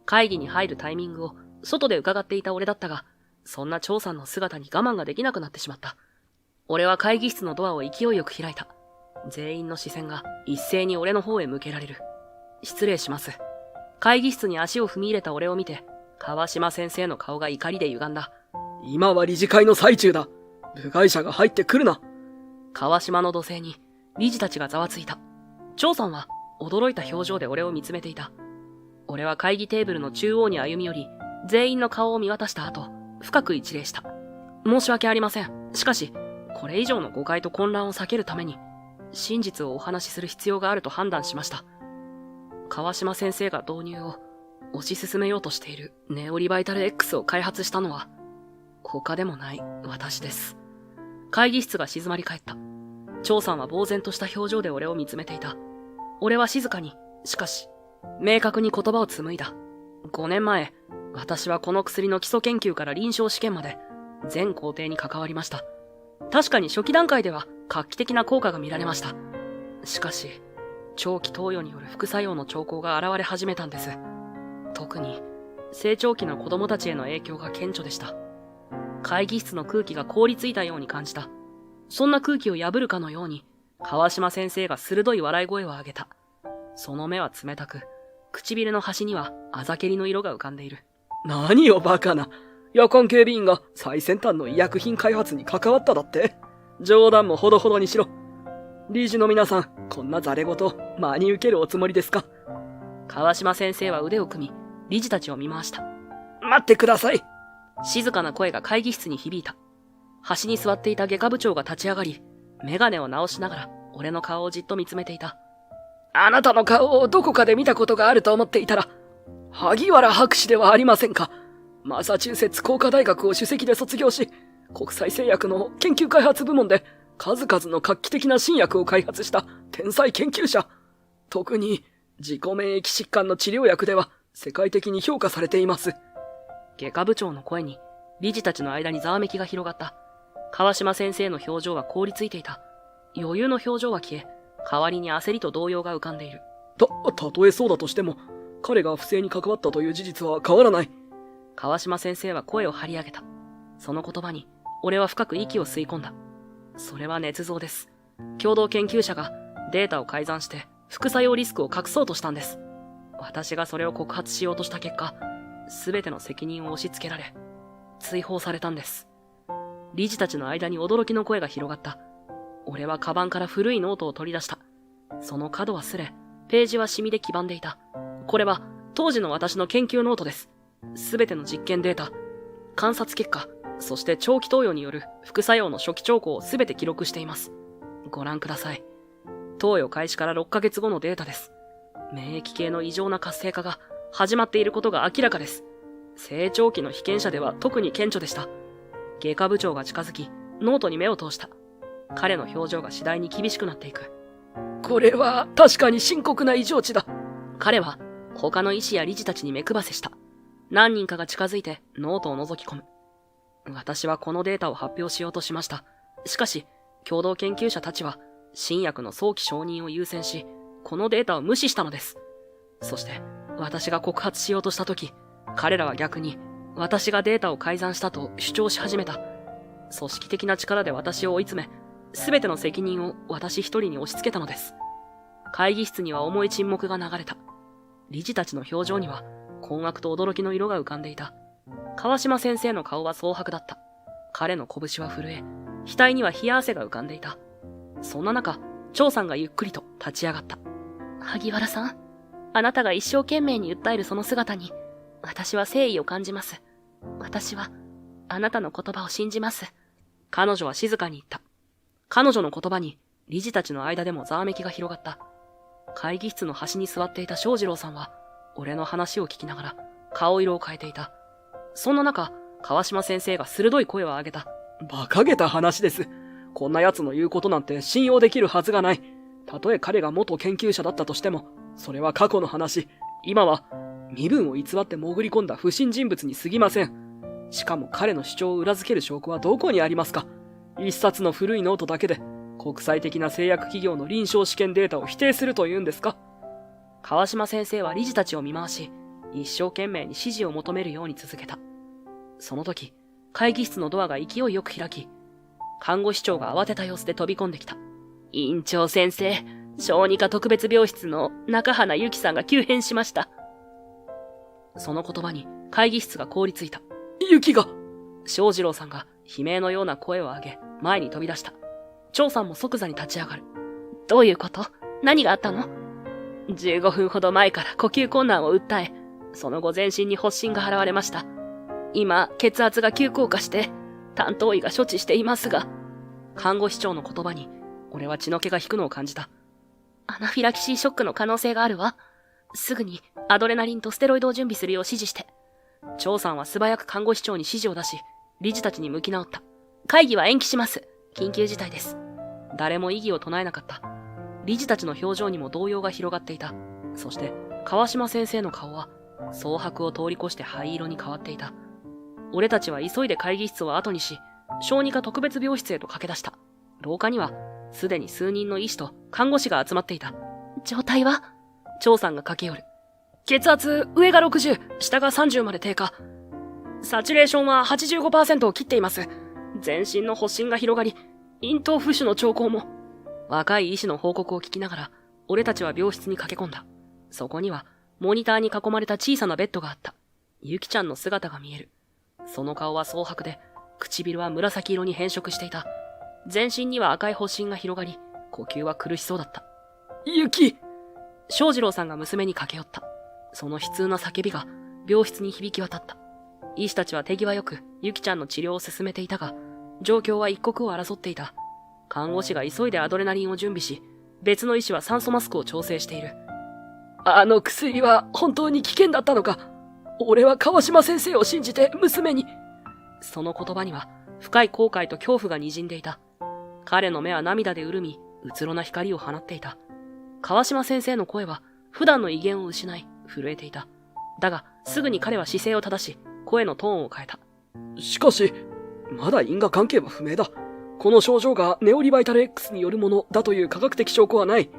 会議に入るタイミングを外で伺っていた俺だったが、そんな張さんの姿に我慢ができなくなってしまった。俺は会議室のドアを勢いよく開いた。全員の視線が一斉に俺の方へ向けられる。失礼します。会議室に足を踏み入れた俺を見て、川島先生の顔が怒りで歪んだ。今は理事会の最中だ。部外者が入ってくるな。川島の土星に理事たちがざわついた。張さんは驚いた表情で俺を見つめていた。俺は会議テーブルの中央に歩み寄り、全員の顔を見渡した後、深く一礼した。申し訳ありません。しかし、これ以上の誤解と混乱を避けるために、真実をお話しする必要があると判断しました。川島先生が導入を推し進めようとしているネオリバイタル X を開発したのは、他でもない私です。会議室が静まり返った。張さんは呆然とした表情で俺を見つめていた。俺は静かに、しかし、明確に言葉を紡いだ。5年前、私はこの薬の基礎研究から臨床試験まで、全工程に関わりました。確かに初期段階では画期的な効果が見られました。しかし、長期投与による副作用の兆候が現れ始めたんです。特に、成長期の子供たちへの影響が顕著でした。会議室の空気が凍りついたように感じた。そんな空気を破るかのように、川島先生が鋭い笑い声を上げた。その目は冷たく、唇の端にはあざけりの色が浮かんでいる。何よバカな。夜間警備員が最先端の医薬品開発に関わっただって。冗談もほどほどにしろ。理事の皆さん、こんなザレ言真に受けるおつもりですか？川島先生は腕を組み、理事たちを見回した。待ってください。静かな声が会議室に響いた。端に座っていた外科部長が立ち上がり、メガネを直しながら俺の顔をじっと見つめていた。あなたの顔をどこかで見たことがあると思っていたら、萩原博士ではありませんか。マサチューセッツ工科大学を首席で卒業し、国際製薬の研究開発部門で数々の画期的な新薬を開発した天才研究者。特に自己免疫疾患の治療薬では世界的に評価されています。外科部長の声に理事たちの間にざわめきが広がった。川島先生の表情は凍りついていた。余裕の表情は消え、代わりに焦りと動揺が浮かんでいる。たとえそうだとしても、彼が不正に関わったという事実は変わらない。川島先生は声を張り上げた。その言葉に、俺は深く息を吸い込んだ。それは捏造です。共同研究者がデータを改ざんして副作用リスクを隠そうとしたんです。私がそれを告発しようとした結果、すべての責任を押し付けられ、追放されたんです。理事たちの間に驚きの声が広がった。俺はカバンから古いノートを取り出した。その角は擦れ、ページはシミで黄ばんでいた。これは当時の私の研究ノートです。すべての実験データ、観察結果、そして長期投与による副作用の初期兆候をすべて記録しています。ご覧ください。投与開始から6ヶ月後のデータです。免疫系の異常な活性化が始まっていることが明らかです。成長期の被験者では特に顕著でした。外科部長が近づき、ノートに目を通した。彼の表情が次第に厳しくなっていく。これは確かに深刻な異常値だ。彼は他の医師や理事たちに目配せした。何人かが近づいてノートを覗き込む。私はこのデータを発表しようとしました。しかし、共同研究者たちは新薬の早期承認を優先し、このデータを無視したのです。そして、私が告発しようとしたとき、彼らは逆に私がデータを改ざんしたと主張し始めた。組織的な力で私を追い詰め、すべての責任を私一人に押し付けたのです。会議室には重い沈黙が流れた。理事たちの表情には困惑と驚きの色が浮かんでいた。川島先生の顔は蒼白だった。彼の拳は震え、額には冷や汗が浮かんでいた。そんな中、張さんがゆっくりと立ち上がった。萩原さん、あなたが一生懸命に訴えるその姿に、私は誠意を感じます。私は、あなたの言葉を信じます。彼女は静かに言った。彼女の言葉に、理事たちの間でもざわめきが広がった。会議室の端に座っていた翔二郎さんは、俺の話を聞きながら、顔色を変えていた。そんな中、川島先生が鋭い声を上げた。馬鹿げた話です。こんな奴の言うことなんて信用できるはずがない。たとえ彼が元研究者だったとしても、それは過去の話。今は、身分を偽って潜り込んだ不審人物に過ぎません。しかも彼の主張を裏付ける証拠はどこにありますか？一冊の古いノートだけで、国際的な製薬企業の臨床試験データを否定するというんですか？川島先生は理事たちを見回し、一生懸命に指示を求めるように続けた。その時、会議室のドアが勢いよく開き、看護師長が慌てた様子で飛び込んできた。院長先生、小児科特別病室の中花由紀さんが急変しました。その言葉に会議室が凍りついた。ユキが！翔二郎さんが悲鳴のような声を上げ、前に飛び出した。張さんも即座に立ち上がる。どういうこと？何があったの？15分ほど前から呼吸困難を訴え、その後全身に発疹が現れました。今、血圧が急降下して、担当医が処置していますが、看護師長の言葉に、俺は血の気が引くのを感じた。アナフィラキシーショックの可能性があるわ。すぐにアドレナリンとステロイドを準備するよう指示して。張さんは素早く看護師長に指示を出し、理事たちに向き直った。会議は延期します。緊急事態です。誰も異議を唱えなかった。理事たちの表情にも動揺が広がっていた。そして、川島先生の顔は、蒼白を通り越して灰色に変わっていた。俺たちは急いで会議室を後にし、小児科特別病室へと駆け出した。廊下には、すでに数人の医師と看護師が集まっていた。状態は？張さんが駆け寄る。血圧、上が60、下が30まで低下。サチュレーションは 85% を切っています。全身の発疹が広がり、咽頭浮腫の兆候も。若い医師の報告を聞きながら、俺たちは病室に駆け込んだ。そこには、モニターに囲まれた小さなベッドがあった。ゆきちゃんの姿が見える。その顔は蒼白で、唇は紫色に変色していた。全身には赤い発疹が広がり、呼吸は苦しそうだった。ユキ！翔二郎さんが娘に駆け寄った。その悲痛な叫びが病室に響き渡った。医師たちは手際よくゆきちゃんの治療を進めていたが、状況は一刻を争っていた。看護師が急いでアドレナリンを準備し、別の医師は酸素マスクを調整している。あの薬は本当に危険だったのか？俺は川島先生を信じて娘に。その言葉には深い後悔と恐怖が滲んでいた。彼の目は涙で潤み、うつろな光を放っていた。川島先生の声は普段の威厳を失い、震えていた。だが、すぐに彼は姿勢を正し、声のトーンを変えた。しかし、まだ因果関係は不明だ。この症状がネオリバイタル X によるものだという科学的証拠はない。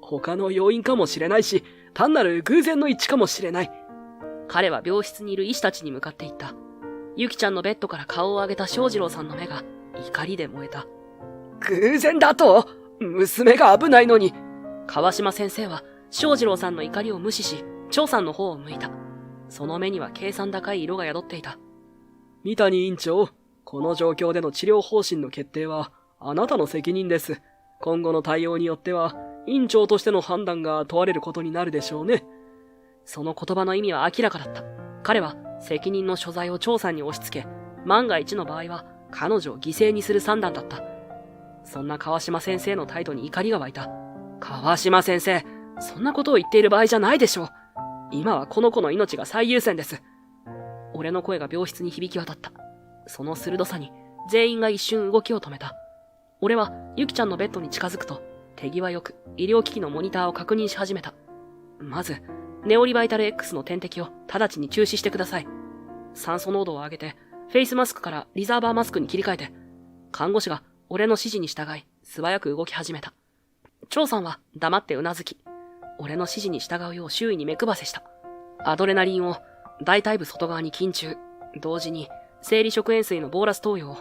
他の要因かもしれないし、単なる偶然の一致かもしれない。彼は病室にいる医師たちに向かって言った。ゆきちゃんのベッドから顔を上げた翔士郎さんの目が怒りで燃えた。偶然だと？娘が危ないのに。川島先生は翔士郎さんの怒りを無視し、張さんの方を向いた。その目には計算高い色が宿っていた。三谷院長、この状況での治療方針の決定はあなたの責任です。今後の対応によっては、院長としての判断が問われることになるでしょうね。その言葉の意味は明らかだった。彼は責任の所在を張さんに押し付け、万が一の場合は彼女を犠牲にする算段だった。そんな川島先生の態度に怒りが湧いた。川島先生、そんなことを言っている場合じゃないでしょう。今はこの子の命が最優先です。俺の声が病室に響き渡った。その鋭さに全員が一瞬動きを止めた。俺はゆきちゃんのベッドに近づくと、手際よく医療機器のモニターを確認し始めた。まず、ネオリバイタル X の点滴を直ちに中止してください。酸素濃度を上げて、フェイスマスクからリザーバーマスクに切り替えて、看護師が俺の指示に従い、素早く動き始めた。張さんは黙ってうなずき、俺の指示に従うよう周囲に目配せした。アドレナリンを大腿部外側に緊注、同時に生理食塩水のボーラス投与を。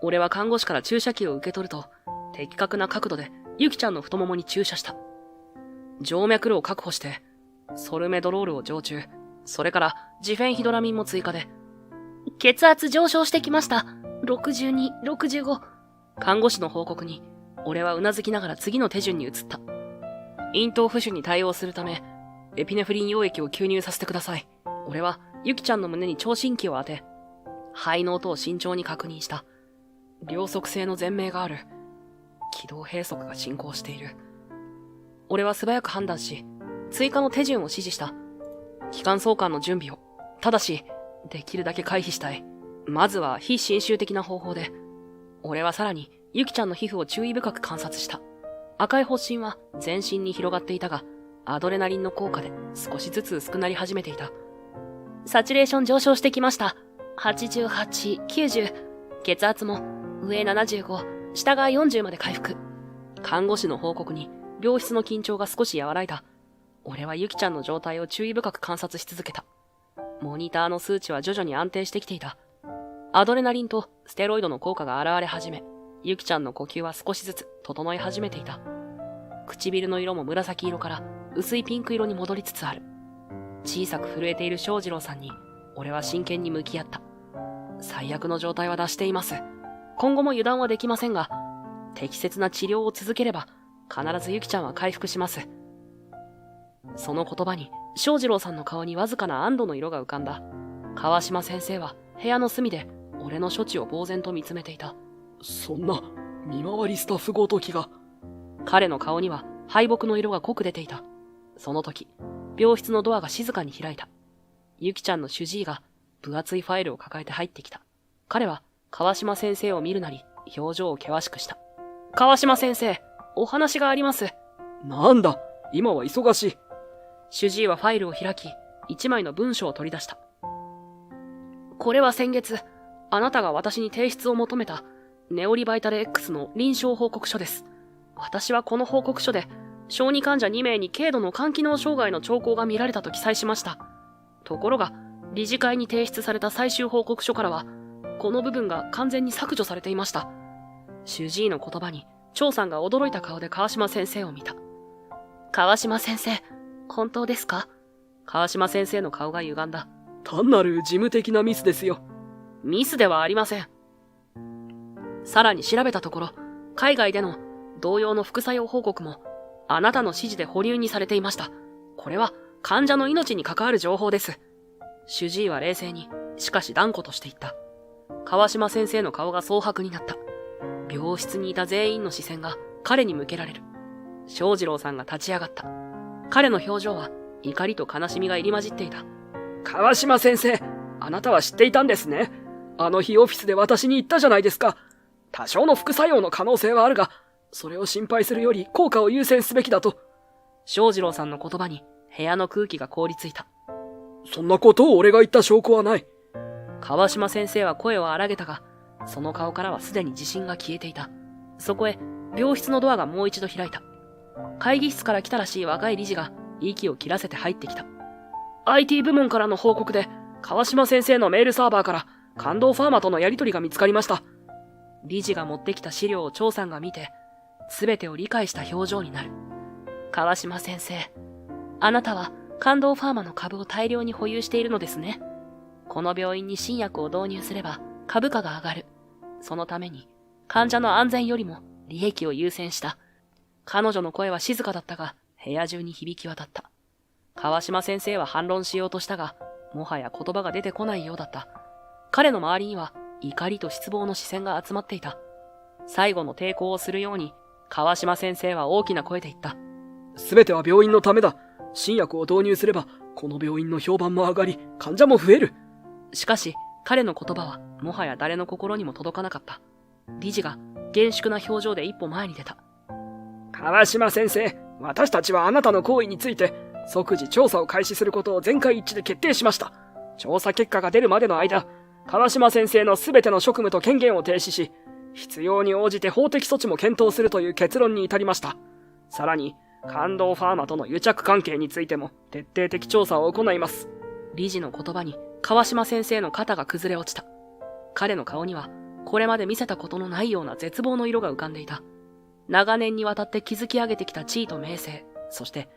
俺は看護師から注射器を受け取ると、的確な角度でゆきちゃんの太ももに注射した。静脈路を確保して、ソルメドロールを常駐、それからジフェンヒドラミンも追加で。血圧上昇してきました。62、65。看護師の報告に、俺はうなずきながら次の手順に移った。咽頭浮腫に対応するため、エピネフリン溶液を吸入させてください。俺はゆきちゃんの胸に聴診器を当て、肺の音を慎重に確認した。両側性の全鳴がある。気道閉塞が進行している。俺は素早く判断し、追加の手順を指示した。気管挿管の準備を。ただし、できるだけ回避したい。まずは非侵襲的な方法で。俺はさらに、ゆきちゃんの皮膚を注意深く観察した。赤い発疹は全身に広がっていたが、アドレナリンの効果で少しずつ薄くなり始めていた。サチュレーション上昇してきました。88、90。血圧も上75、下が40まで回復。看護師の報告に病室の緊張が少し和らいだ。俺はゆきちゃんの状態を注意深く観察し続けた。モニターの数値は徐々に安定してきていた。アドレナリンとステロイドの効果が現れ始め、ゆきちゃんの呼吸は少しずつ整い始めていた。唇の色も紫色から薄いピンク色に戻りつつある。小さく震えている翔士郎さんに、俺は真剣に向き合った。最悪の状態は脱しています。今後も油断はできませんが、適切な治療を続ければ、必ずゆきちゃんは回復します。その言葉に、翔士郎さんの顔にわずかな安堵の色が浮かんだ。川島先生は部屋の隅で俺の処置を呆然と見つめていた。そんな、見回りスタッフごときが。彼の顔には敗北の色が濃く出ていた。その時、病室のドアが静かに開いた。ゆきちゃんの主治医が分厚いファイルを抱えて入ってきた。彼は川島先生を見るなり表情を険しくした。川島先生、お話があります。なんだ、今は忙しい。主治医はファイルを開き、一枚の文書を取り出した。これは先月、あなたが私に提出を求めたネオリバイタル X の臨床報告書です。私はこの報告書で、小児患者2名に軽度の肝機能障害の兆候が見られたと記載しました。ところが、理事会に提出された最終報告書からは、この部分が完全に削除されていました。主治医の言葉に、張さんが驚いた顔で川島先生を見た。川島先生、本当ですか？川島先生の顔が歪んだ。単なる事務的なミスですよ。ミスではありません。さらに調べたところ、海外での同様の副作用報告も、あなたの指示で保留にされていました。これは患者の命に関わる情報です。主治医は冷静に、しかし断固として言った。川島先生の顔が蒼白になった。病室にいた全員の視線が彼に向けられる。翔士郎さんが立ち上がった。彼の表情は怒りと悲しみが入り混じっていた。川島先生、あなたは知っていたんですね。あの日オフィスで私に言ったじゃないですか。多少の副作用の可能性はあるが、それを心配するより効果を優先すべきだと。翔士郎さんの言葉に部屋の空気が凍りついた。そんなことを俺が言った証拠はない。川島先生は声を荒げたが、その顔からはすでに自信が消えていた。そこへ、病室のドアがもう一度開いた。会議室から来たらしい若い理事が息を切らせて入ってきた。IT 部門からの報告で、川島先生のメールサーバーから感動ファーマとのやり取りが見つかりました。理事が持ってきた資料を張さんが見て、すべてを理解した表情になる。川島先生、あなたは感動ファーマの株を大量に保有しているのですね。この病院に新薬を導入すれば株価が上がる。そのために患者の安全よりも利益を優先した。彼女の声は静かだったが、部屋中に響き渡った。川島先生は反論しようとしたが、もはや言葉が出てこないようだった。彼の周りには怒りと失望の視線が集まっていた。最後の抵抗をするように、川島先生は大きな声で言った。すべては病院のためだ。新薬を導入すれば、この病院の評判も上がり、患者も増える。しかし、彼の言葉はもはや誰の心にも届かなかった。理事が厳粛な表情で一歩前に出た。川島先生、私たちはあなたの行為について、即時調査を開始することを全会一致で決定しました。調査結果が出るまでの間、川島先生のすべての職務と権限を停止し、必要に応じて法的措置も検討するという結論に至りました。さらに、感動ファーマとの癒着関係についても徹底的調査を行います。理事の言葉に川島先生の肩が崩れ落ちた。彼の顔にはこれまで見せたことのないような絶望の色が浮かんでいた。長年にわたって築き上げてきた地位と名声、そして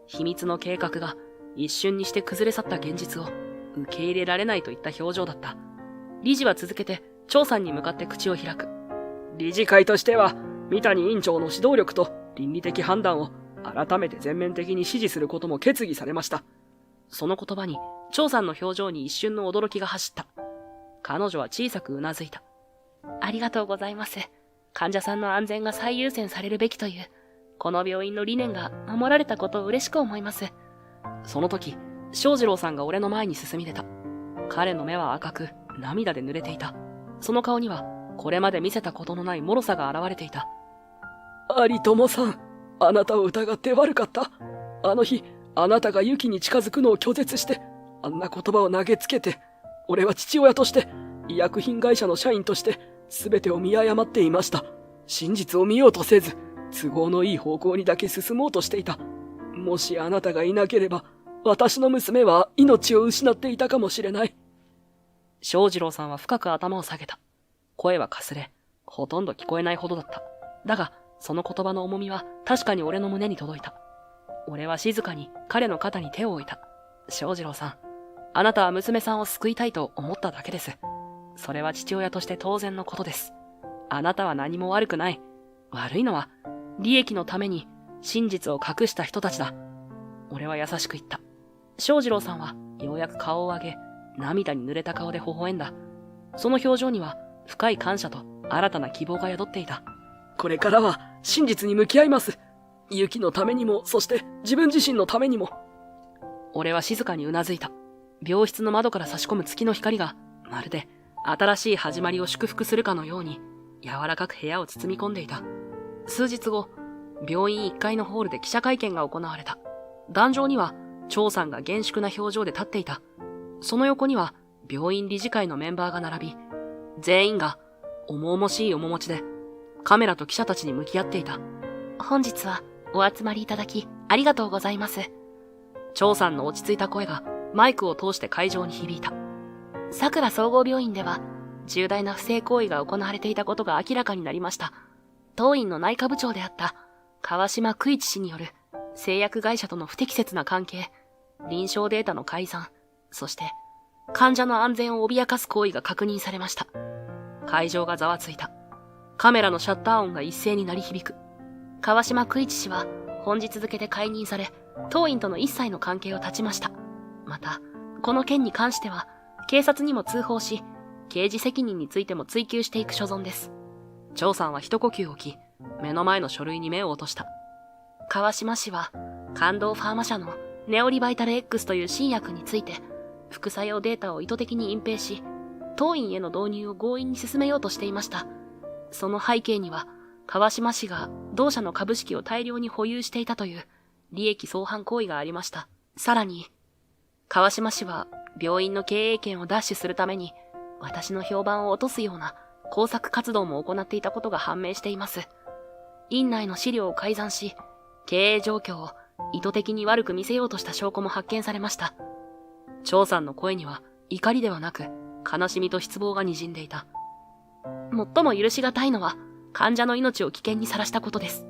秘密の計画が一瞬にして崩れ去った現実を受け入れられないといった表情だった。理事は続けて張さんに向かって口を開く。理事会としては、三谷委員長の指導力と倫理的判断を改めて全面的に支持することも決議されました。その言葉に張さんの表情に一瞬の驚きが走った。彼女は小さくうなずいた。ありがとうございます。患者さんの安全が最優先されるべきという、この病院の理念が守られたことを嬉しく思います。その時、翔二郎さんが俺の前に進み出た。彼の目は赤く、涙で濡れていた。その顔には、これまで見せたことのない脆さが現れていた。有友さん、あなたを疑って悪かった。あの日、あなたがユキに近づくのを拒絶して、あんな言葉を投げつけて、俺は父親として、医薬品会社の社員として、全てを見誤っていました。真実を見ようとせず、都合のいい方向にだけ進もうとしていた。もしあなたがいなければ、私の娘は命を失っていたかもしれない。翔二郎さんは深く頭を下げた。声はかすれ、ほとんど聞こえないほどだった。だが、その言葉の重みは確かに俺の胸に届いた。俺は静かに彼の肩に手を置いた。翔二郎さん、あなたは娘さんを救いたいと思っただけです。それは父親として当然のことです。あなたは何も悪くない。悪いのは、利益のために真実を隠した人たちだ。俺は優しく言った。翔二郎さんはようやく顔を上げ、涙に濡れた顔で微笑んだ。その表情には深い感謝と新たな希望が宿っていた。これからは真実に向き合います。ユキのためにも、そして自分自身のためにも。俺は静かにうなずいた。病室の窓から差し込む月の光が、まるで新しい始まりを祝福するかのように、柔らかく部屋を包み込んでいた。数日後、病院1階のホールで記者会見が行われた。壇上には、張さんが厳粛な表情で立っていた。その横には、病院理事会のメンバーが並び、全員が重々しい面持ちで、カメラと記者たちに向き合っていた。本日はお集まりいただきありがとうございます。張さんの落ち着いた声がマイクを通して会場に響いた。桜総合病院では重大な不正行為が行われていたことが明らかになりました。当院の内科部長であった川島久一氏による製薬会社との不適切な関係、臨床データの改ざん、そして患者の安全を脅かす行為が確認されました。会場がざわついた。カメラのシャッター音が一斉に鳴り響く。川島久一氏は本日付で解任され、当院との一切の関係を断ちました。また、この件に関しては、警察にも通報し、刑事責任についても追及していく所存です。張さんは一呼吸置き、目の前の書類に目を落とした。川島氏は、感動ファーマ社のネオリバイタル X という新薬について、副作用データを意図的に隠蔽し、当院への導入を強引に進めようとしていました。その背景には、川島氏が同社の株式を大量に保有していたという利益相反行為がありました。さらに、川島氏は病院の経営権を奪取するために私の評判を落とすような工作活動も行っていたことが判明しています。院内の資料を改ざんし、経営状況を意図的に悪く見せようとした証拠も発見されました。張さんの声には怒りではなく悲しみと失望が滲んでいた。最も許しがたいのは患者の命を危険にさらしたことです。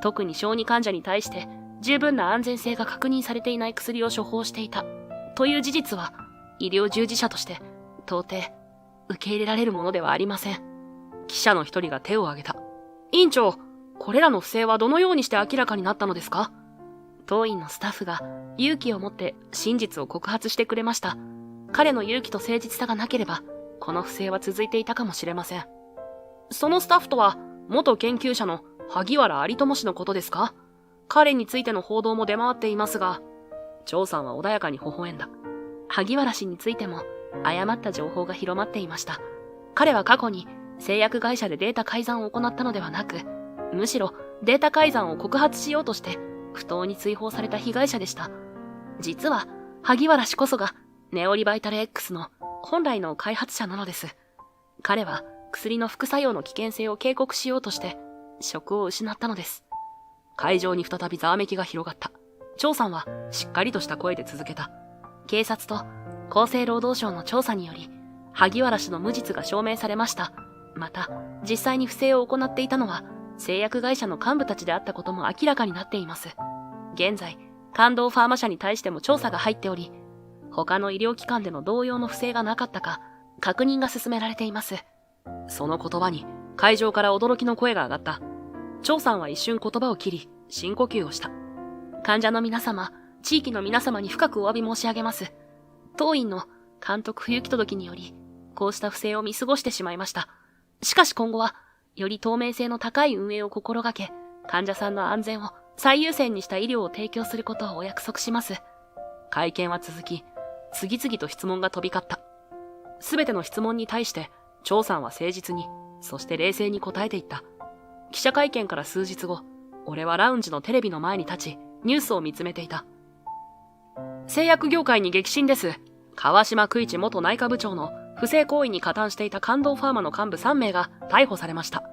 特に小児患者に対して十分な安全性が確認されていない薬を処方していたという事実は医療従事者として到底受け入れられるものではありません。記者の一人が手を挙げた。委員長、これらの不正はどのようにして明らかになったのですか？当院のスタッフが勇気を持って真実を告発してくれました。彼の勇気と誠実さがなければこの不正は続いていたかもしれません。そのスタッフとは元研究者の萩原有朋氏のことですか？彼についての報道も出回っていますが。張さんは穏やかに微笑んだ。萩原氏についても誤った情報が広まっていました。彼は過去に製薬会社でデータ改ざんを行ったのではなく、むしろデータ改ざんを告発しようとして不当に追放された被害者でした。実は萩原氏こそがネオリバイタル X の本来の開発者なのです。彼は薬の副作用の危険性を警告しようとして職を失ったのです。会場に再びざわめきが広がった。張さんはしっかりとした声で続けた。警察と厚生労働省の調査により萩原氏の無実が証明されました。また実際に不正を行っていたのは製薬会社の幹部たちであったことも明らかになっています。現在感動ファーマ社に対しても調査が入っており、他の医療機関での同様の不正がなかったか確認が進められています。その言葉に会場から驚きの声が上がった。張さんは一瞬言葉を切り深呼吸をした。患者の皆様、地域の皆様に深くお詫び申し上げます。当院の監督不行き届きによりこうした不正を見過ごしてしまいました。しかし今後はより透明性の高い運営を心がけ、患者さんの安全を最優先にした医療を提供することをお約束します。会見は続き、次々と質問が飛び交った。すべての質問に対して張さんは誠実に、そして冷静に答えていった。記者会見から数日後、俺はラウンジのテレビの前に立ち、ニュースを見つめていた。製薬業界に激震です。川島久一元内科部長の不正行為に加担していた感動ファーマの幹部3名が逮捕されました。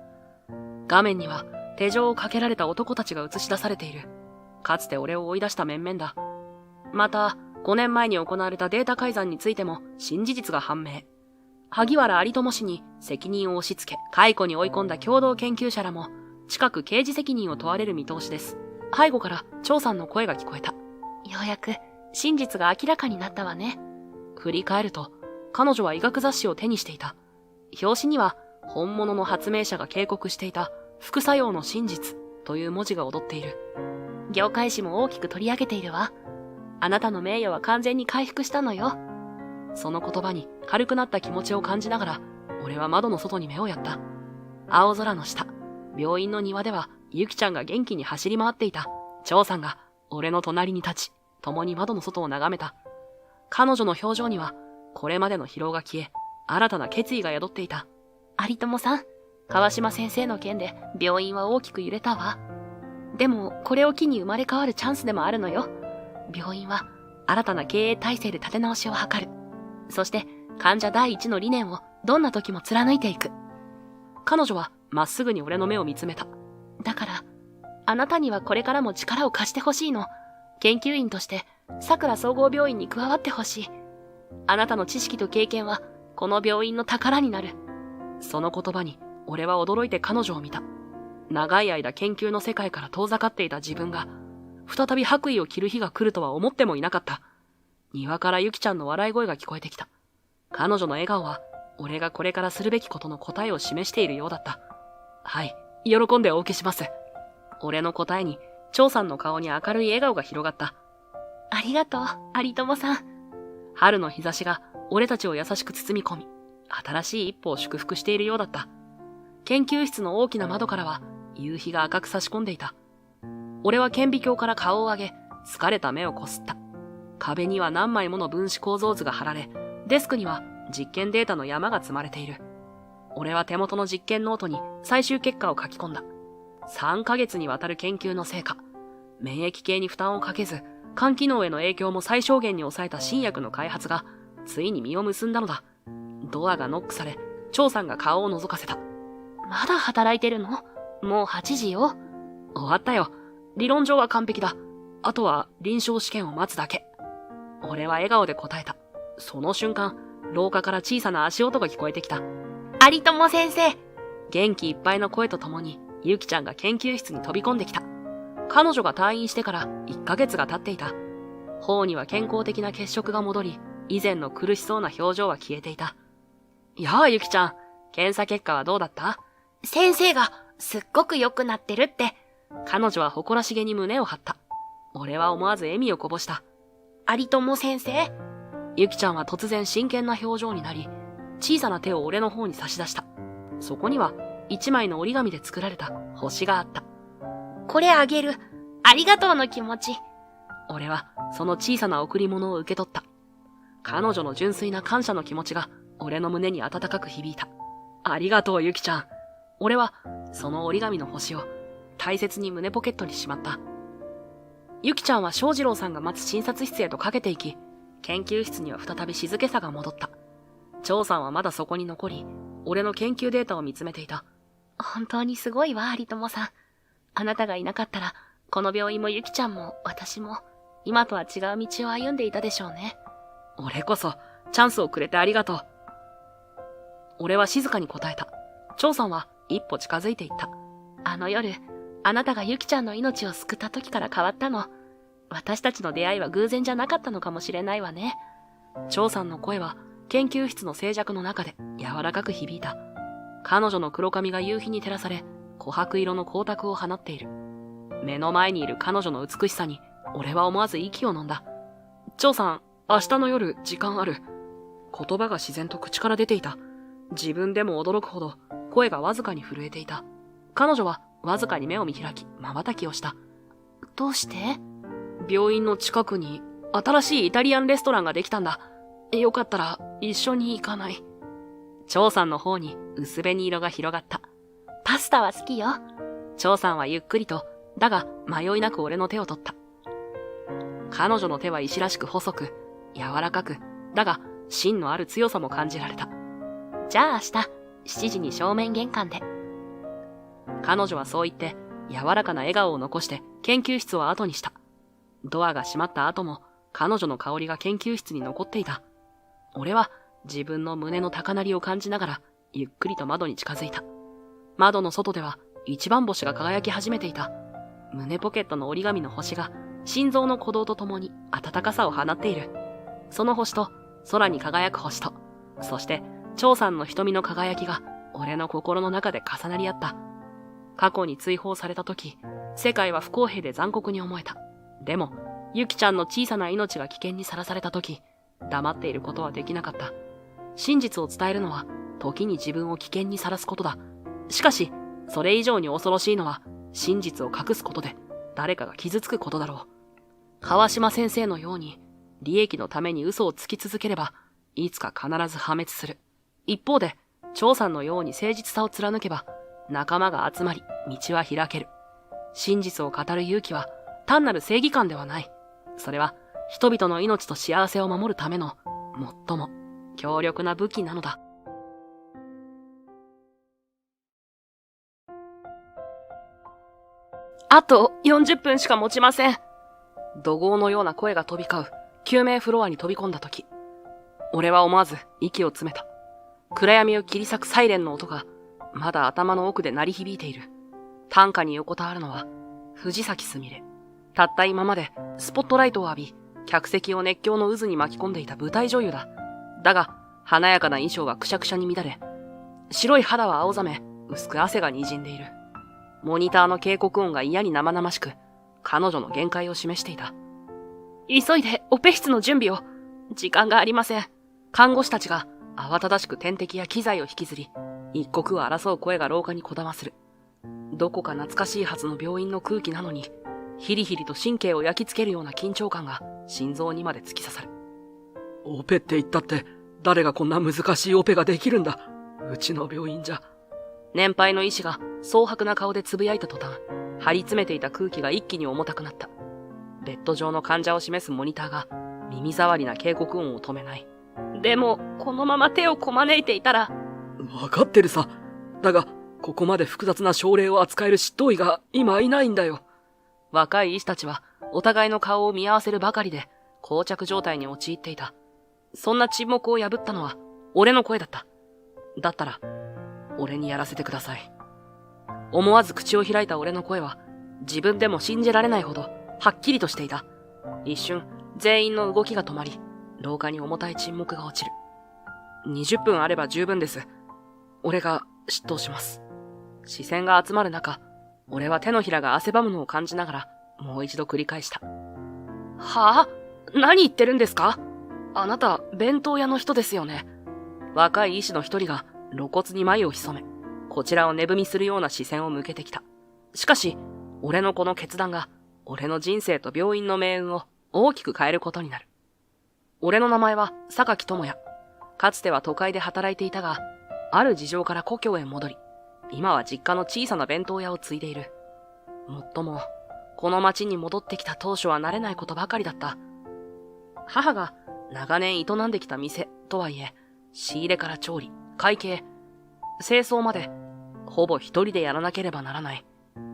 画面には手錠をかけられた男たちが映し出されている。かつて俺を追い出した面々だ。また、5年前に行われたデータ改ざんについても新事実が判明。萩原有朋氏に責任を押し付け、解雇に追い込んだ共同研究者らも近く刑事責任を問われる見通しです。背後から張さんの声が聞こえた。ようやく真実が明らかになったわね。振り返ると、彼女は医学雑誌を手にしていた。表紙には本物の発明者が警告していた副作用の真実という文字が躍っている。業界誌も大きく取り上げているわ。あなたの名誉は完全に回復したのよ。その言葉に軽くなった気持ちを感じながら、俺は窓の外に目をやった。青空の下、病院の庭ではゆきちゃんが元気に走り回っていた。張さんが俺の隣に立ち、共に窓の外を眺めた。彼女の表情にはこれまでの疲労が消え、新たな決意が宿っていた。有友さん、川島先生の件で病院は大きく揺れたわ。でもこれを機に生まれ変わるチャンスでもあるのよ。病院は新たな経営体制で立て直しを図る。そして患者第一の理念をどんな時も貫いていく。彼女はまっすぐに俺の目を見つめた。だからあなたにはこれからも力を貸してほしいの。研究員として桜総合病院に加わってほしい。あなたの知識と経験はこの病院の宝になる。その言葉に俺は驚いて彼女を見た。長い間研究の世界から遠ざかっていた自分が再び白衣を着る日が来るとは思ってもいなかった。庭からゆきちゃんの笑い声が聞こえてきた。彼女の笑顔は俺がこれからするべきことの答えを示しているようだった。はい、喜んでお受けします。俺の答えに張さんの顔に明るい笑顔が広がった。ありがとう、有友さん。春の日差しが俺たちを優しく包み込み、新しい一歩を祝福しているようだった。研究室の大きな窓からは夕日が赤く差し込んでいた。俺は顕微鏡から顔を上げ、疲れた目をこすった。壁には何枚もの分子構造図が貼られ、デスクには実験データの山が積まれている。俺は手元の実験ノートに最終結果を書き込んだ。3ヶ月にわたる研究の成果。免疫系に負担をかけず、肝機能への影響も最小限に抑えた新薬の開発がついに実を結んだのだ。ドアがノックされ、張さんが顔を覗かせた。まだ働いてるの？もう8時よ。終わったよ。理論上は完璧だ。あとは臨床試験を待つだけ。俺は笑顔で答えた。その瞬間、廊下から小さな足音が聞こえてきた。有友先生。元気いっぱいの声とともに、ゆきちゃんが研究室に飛び込んできた。彼女が退院してから1ヶ月が経っていた。頬には健康的な血色が戻り、以前の苦しそうな表情は消えていた。やあ、ゆきちゃん。検査結果はどうだった？先生がすっごく良くなってるって。彼女は誇らしげに胸を張った。俺は思わず笑みをこぼした。有友先生。ゆきちゃんは突然真剣な表情になり、小さな手を俺の方に差し出した。そこには一枚の折り紙で作られた星があった。これあげる。ありがとうの気持ち。俺はその小さな贈り物を受け取った。彼女の純粋な感謝の気持ちが俺の胸に温かく響いた。ありがとう、ゆきちゃん。俺はその折り紙の星を大切に胸ポケットにしまった。ゆきちゃんは正次郎さんが待つ診察室へとかけていき、研究室には再び静けさが戻った。張さんはまだそこに残り、俺の研究データを見つめていた。本当にすごいわ、有友さん。あなたがいなかったら、この病院もゆきちゃんも私も、今とは違う道を歩んでいたでしょうね。俺こそ、チャンスをくれてありがとう。俺は静かに答えた。張さんは一歩近づいていった。あの夜、あなたがゆきちゃんの命を救った時から変わったの。私たちの出会いは偶然じゃなかったのかもしれないわね。張さんの声は研究室の静寂の中で柔らかく響いた。彼女の黒髪が夕日に照らされ、琥珀色の光沢を放っている。目の前にいる彼女の美しさに、俺は思わず息を飲んだ。張さん、明日の夜時間ある。言葉が自然と口から出ていた。自分でも驚くほど声がわずかに震えていた。彼女はわずかに目を見開き、瞬きをした。どうして？病院の近くに新しいイタリアンレストランができたんだ。よかったら一緒に行かない？張さんの方に薄紅色が広がった。パスタは好きよ。張さんはゆっくりと、だが迷いなく俺の手を取った。彼女の手は石らしく細く、柔らかく、だが芯のある強さも感じられた。じゃあ明日、7時に正面玄関で。彼女はそう言って、柔らかな笑顔を残して研究室を後にした。ドアが閉まった後も、彼女の香りが研究室に残っていた。俺は自分の胸の高鳴りを感じながら、ゆっくりと窓に近づいた。窓の外では一番星が輝き始めていた。胸ポケットの折り紙の星が心臓の鼓動とともに暖かさを放っている。その星と空に輝く星と、そして張さんの瞳の輝きが俺の心の中で重なり合った。過去に追放された時、世界は不公平で残酷に思えた。でも、ゆきちゃんの小さな命が危険にさらされた時、黙っていることはできなかった。真実を伝えるのは、時に自分を危険にさらすことだ。しかし、それ以上に恐ろしいのは、真実を隠すことで、誰かが傷つくことだろう。川島先生のように、利益のために嘘をつき続ければ、いつか必ず破滅する。一方で、張さんのように誠実さを貫けば、仲間が集まり、道は開ける。真実を語る勇気は、単なる正義感ではない。それは、人々の命と幸せを守るための、最も強力な武器なのだ。あと40分しか持ちません。怒号のような声が飛び交う救命フロアに飛び込んだ時、俺は思わず息を詰めた。暗闇を切り裂くサイレンの音がまだ頭の奥で鳴り響いている。担架に横たわるのは藤崎すみれ。たった今までスポットライトを浴び、客席を熱狂の渦に巻き込んでいた舞台女優だ。だが華やかな衣装はくしゃくしゃに乱れ、白い肌は青ざめ、薄く汗が滲んでいる。モニターの警告音が嫌に生々しく、彼女の限界を示していた。急いでオペ室の準備を。時間がありません。看護師たちが慌ただしく点滴や機材を引きずり、一刻を争う声が廊下にこだまする。どこか懐かしいはずの病院の空気なのに、ヒリヒリと神経を焼き付けるような緊張感が心臓にまで突き刺さる。オペって言ったって、誰がこんな難しいオペができるんだ。うちの病院じゃ。年配の医師が蒼白な顔でつぶやいた途端、張り詰めていた空気が一気に重たくなった。ベッド上の患者を示すモニターが耳障りな警告音を止めない。でも、このまま手をこまねいていたら。わかってるさ。だが、ここまで複雑な症例を扱える執刀医が今いないんだよ。若い医師たちはお互いの顔を見合わせるばかりで膠着状態に陥っていた。そんな沈黙を破ったのは俺の声だった。だったら、俺にやらせてください。思わず口を開いた俺の声は自分でも信じられないほどはっきりとしていた。一瞬、全員の動きが止まり、廊下に重たい沈黙が落ちる。20分あれば十分です。俺が執刀します。視線が集まる中、俺は手のひらが汗ばむのを感じながら、もう一度繰り返した。はぁ？何言ってるんですか？あなた、弁当屋の人ですよね。若い医師の一人が露骨に眉を潜め、こちらを値踏みするような視線を向けてきた。しかし、俺のこの決断が、俺の人生と病院の命運を大きく変えることになる。俺の名前は榊智也。かつては都会で働いていたが、ある事情から故郷へ戻り、今は実家の小さな弁当屋を継いでいる。もっとも、この町に戻ってきた当初は慣れないことばかりだった。母が長年営んできた店とはいえ、仕入れから調理、会計、清掃まで、ほぼ一人でやらなければならない。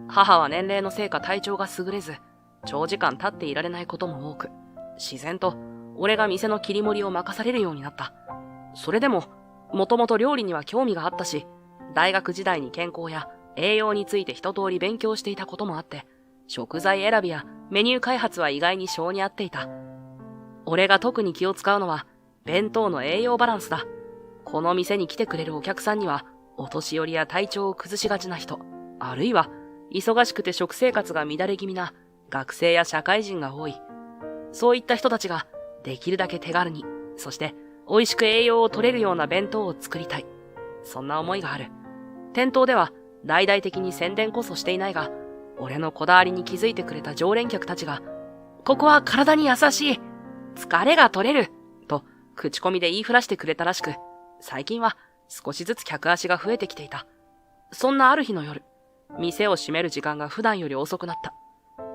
母は年齢のせいか体調が優れず、長時間立っていられないことも多く、自然と俺が店の切り盛りを任されるようになった。それでも、もともと料理には興味があったし、大学時代に健康や栄養について一通り勉強していたこともあって、食材選びやメニュー開発は意外に性に合っていた。俺が特に気を使うのは、弁当の栄養バランスだ。この店に来てくれるお客さんには、お年寄りや体調を崩しがちな人、あるいは、忙しくて食生活が乱れ気味な学生や社会人が多い。そういった人たちが、できるだけ手軽に、そして美味しく栄養を取れるような弁当を作りたい。そんな思いがある。店頭では大々的に宣伝こそしていないが、俺のこだわりに気づいてくれた常連客たちが、ここは体に優しい、疲れが取れる、と口コミで言いふらしてくれたらしく、最近は少しずつ客足が増えてきていた。そんなある日の夜、店を閉める時間が普段より遅くなった。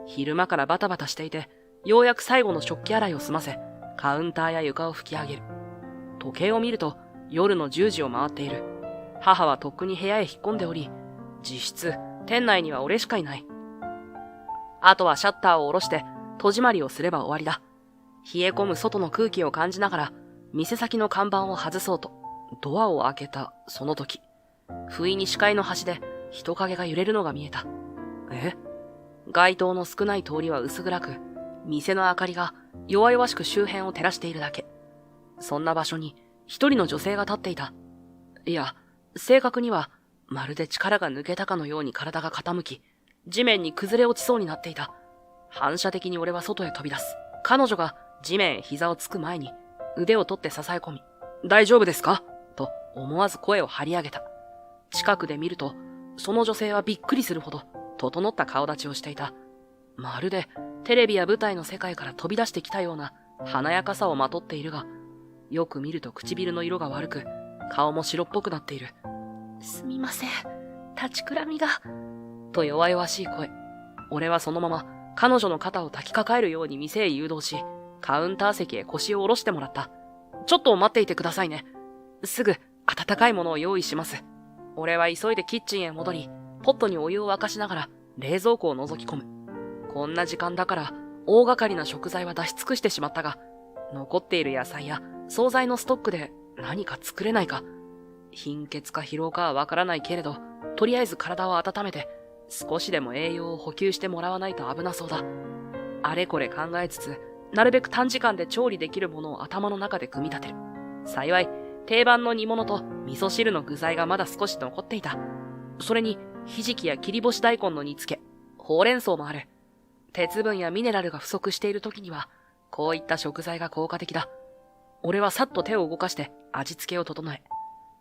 昼間からバタバタしていて、ようやく最後の食器洗いを済ませ、カウンターや床を拭き上げる。時計を見ると夜の10時を回っている。母はとっくに部屋へ引っ込んでおり、実質店内には俺しかいない。あとはシャッターを下ろして戸締まりをすれば終わりだ。冷え込む外の空気を感じながら店先の看板を外そうとドアを開けたその時、不意に視界の端で人影が揺れるのが見えた。街灯の少ない通りは薄暗く、店の明かりが弱々しく周辺を照らしているだけ。そんな場所に一人の女性が立っていた。いや、正確にはまるで力が抜けたかのように体が傾き、地面に崩れ落ちそうになっていた。反射的に俺は外へ飛び出す。彼女が地面へ膝をつく前に腕を取って支え込み、大丈夫ですか？と思わず声を張り上げた。近くで見ると、その女性はびっくりするほど整った顔立ちをしていた。まるでテレビや舞台の世界から飛び出してきたような華やかさをまとっているが、よく見ると唇の色が悪く、顔も白っぽくなっている。すみません。立ちくらみが。と弱々しい声。俺はそのまま彼女の肩を抱きかかえるように店へ誘導し、カウンター席へ腰を下ろしてもらった。ちょっと待っていてくださいね。すぐ温かいものを用意します。俺は急いでキッチンへ戻り、ポットにお湯を沸かしながら冷蔵庫を覗き込む。こんな時間だから大掛かりな食材は出し尽くしてしまったが、残っている野菜や惣菜のストックで何か作れないか。貧血か疲労かはわからないけれど、とりあえず体を温めて少しでも栄養を補給してもらわないと危なそうだ。あれこれ考えつつ、なるべく短時間で調理できるものを頭の中で組み立てる。幸い、定番の煮物と味噌汁の具材がまだ少し残っていた。それに、ひじきや切り干し大根の煮付け、ほうれん草もある。鉄分やミネラルが不足している時には、こういった食材が効果的だ。俺はさっと手を動かして味付けを整え、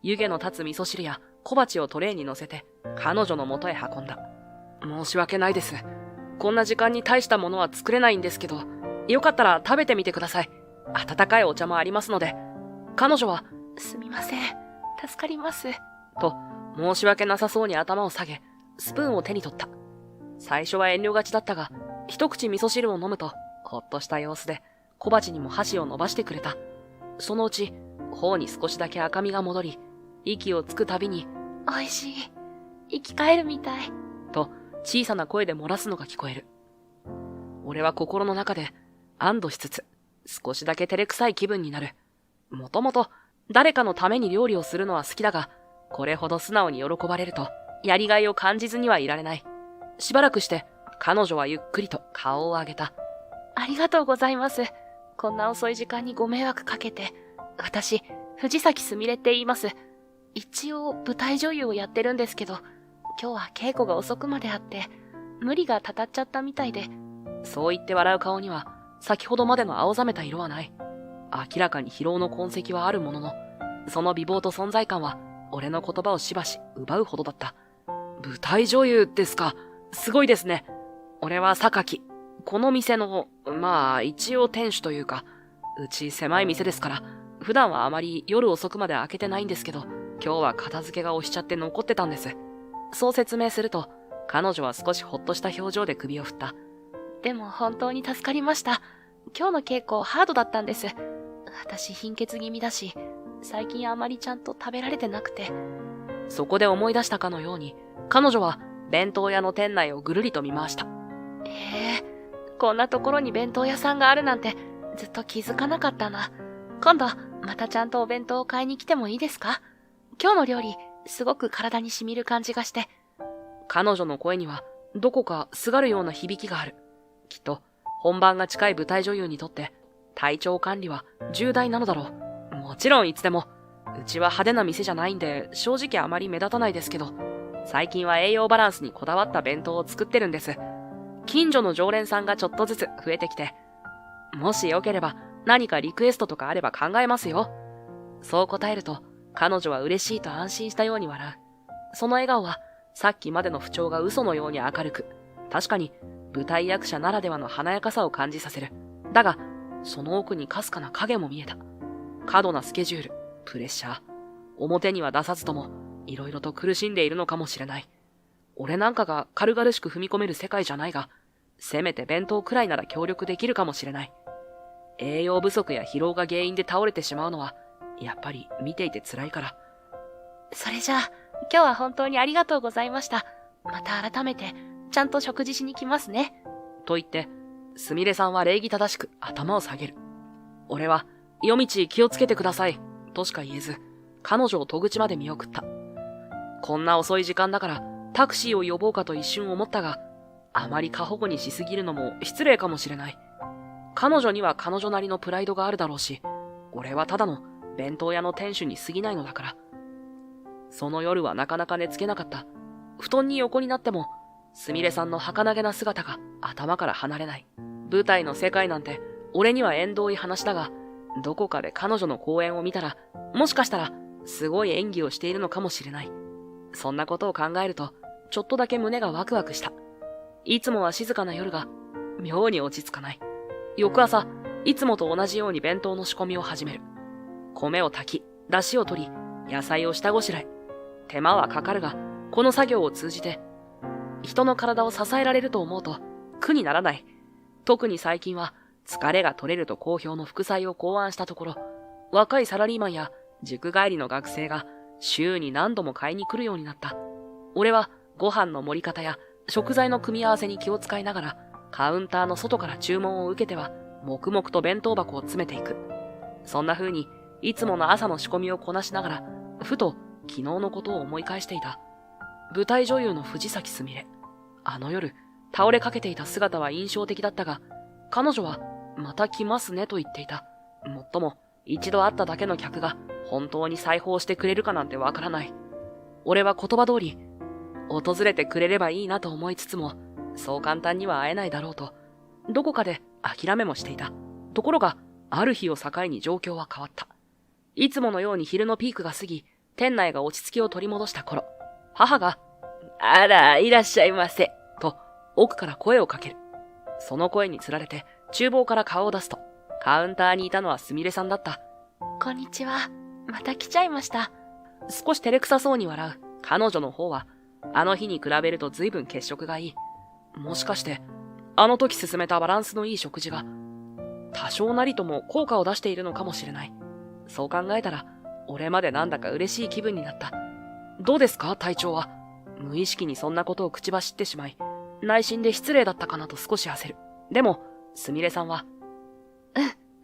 湯気の立つ味噌汁や小鉢をトレーに乗せて、彼女の元へ運んだ。申し訳ないです。こんな時間に大したものは作れないんですけど、よかったら食べてみてください。温かいお茶もありますので。彼女は、すみません。助かります。と、申し訳なさそうに頭を下げ、スプーンを手に取った。最初は遠慮がちだったが、一口味噌汁を飲むと、ほっとした様子で小鉢にも箸を伸ばしてくれた。そのうち、頬に少しだけ赤みが戻り、息をつくたびに、おいしい。生き返るみたい。と小さな声で漏らすのが聞こえる。俺は心の中で安堵しつつ、少しだけ照れくさい気分になる。もともと誰かのために料理をするのは好きだが、これほど素直に喜ばれると、やりがいを感じずにはいられない。しばらくして、彼女はゆっくりと顔を上げた。ありがとうございます。こんな遅い時間にご迷惑かけて。私、藤崎すみれって言います。一応舞台女優をやってるんですけど、今日は稽古が遅くまであって、無理がたたっちゃったみたいで。そう言って笑う顔には、先ほどまでの青ざめた色はない。明らかに疲労の痕跡はあるものの、その美貌と存在感は、俺の言葉をしばし奪うほどだった。舞台女優ですか。すごいですね。俺は榊。この店の、一応店主というか、うち狭い店ですから、普段はあまり夜遅くまで開けてないんですけど、今日は片付けが押しちゃって残ってたんです。そう説明すると、彼女は少しほっとした表情で首を振った。でも本当に助かりました。今日の稽古ハードだったんです。私貧血気味だし、最近あまりちゃんと食べられてなくて。そこで思い出したかのように、彼女は弁当屋の店内をぐるりと見回した。こんなところに弁当屋さんがあるなんてずっと気づかなかったな。今度またちゃんとお弁当を買いに来てもいいですか？今日の料理すごく体に染みる感じがして。彼女の声にはどこかすがるような響きがある。きっと本番が近い舞台女優にとって体調管理は重大なのだろう。もちろんいつでも。うちは派手な店じゃないんで正直あまり目立たないですけど、最近は栄養バランスにこだわった弁当を作ってるんです。近所の常連さんがちょっとずつ増えてきて、もしよければ何かリクエストとかあれば考えますよ。そう答えると、彼女は嬉しいと安心したように笑う。その笑顔は、さっきまでの不調が嘘のように明るく、確かに舞台役者ならではの華やかさを感じさせる。だが、その奥にかすかな影も見えた。過度なスケジュール、プレッシャー、表には出さずとも、いろいろと苦しんでいるのかもしれない。俺なんかが軽々しく踏み込める世界じゃないが、せめて弁当くらいなら協力できるかもしれない。栄養不足や疲労が原因で倒れてしまうのは、やっぱり見ていて辛いから。それじゃあ、今日は本当にありがとうございました。また改めて、ちゃんと食事しに来ますね。と言って、すみれさんは礼儀正しく頭を下げる。俺は、夜道気をつけてください、としか言えず、彼女を戸口まで見送った。こんな遅い時間だから、タクシーを呼ぼうかと一瞬思ったが、あまり過保護にしすぎるのも失礼かもしれない。彼女には彼女なりのプライドがあるだろうし、俺はただの弁当屋の店主に過ぎないのだから。その夜はなかなか寝つけなかった。布団に横になっても、すみれさんの儚げな姿が頭から離れない。舞台の世界なんて俺には縁遠い話だが、どこかで彼女の公演を見たら、もしかしたらすごい演技をしているのかもしれない。そんなことを考えると、ちょっとだけ胸がワクワクした。いつもは静かな夜が、妙に落ち着かない。翌朝、いつもと同じように弁当の仕込みを始める。米を炊き、出汁を取り、野菜を下ごしらえ。手間はかかるが、この作業を通じて、人の体を支えられると思うと、苦にならない。特に最近は、疲れが取れると好評の副菜を考案したところ、若いサラリーマンや塾帰りの学生が週に何度も買いに来るようになった。俺はご飯の盛り方や食材の組み合わせに気を使いながら、カウンターの外から注文を受けては、黙々と弁当箱を詰めていく。そんな風に、いつもの朝の仕込みをこなしながら、ふと昨日のことを思い返していた。舞台女優の藤崎すみれ。あの夜、倒れかけていた姿は印象的だったが、彼女は、また来ますねと言っていた。もっとも、一度会っただけの客が、本当に裁縫してくれるかなんてわからない。俺は言葉通り、訪れてくれればいいなと思いつつも、そう簡単には会えないだろうと、どこかで諦めもしていた。ところが、ある日を境に状況は変わった。いつものように昼のピークが過ぎ、店内が落ち着きを取り戻した頃、母が、あら、いらっしゃいませ、と奥から声をかける。その声につられて、厨房から顔を出すと、カウンターにいたのはすみれさんだった。こんにちは。また来ちゃいました。少し照れくさそうに笑う彼女の方は、あの日に比べると随分血色がいい。もしかして、あの時勧めたバランスのいい食事が、多少なりとも効果を出しているのかもしれない。そう考えたら、俺までなんだか嬉しい気分になった。どうですか、隊長は。無意識にそんなことを口走ってしまい、内心で失礼だったかなと少し焦る。でも、すみれさんは、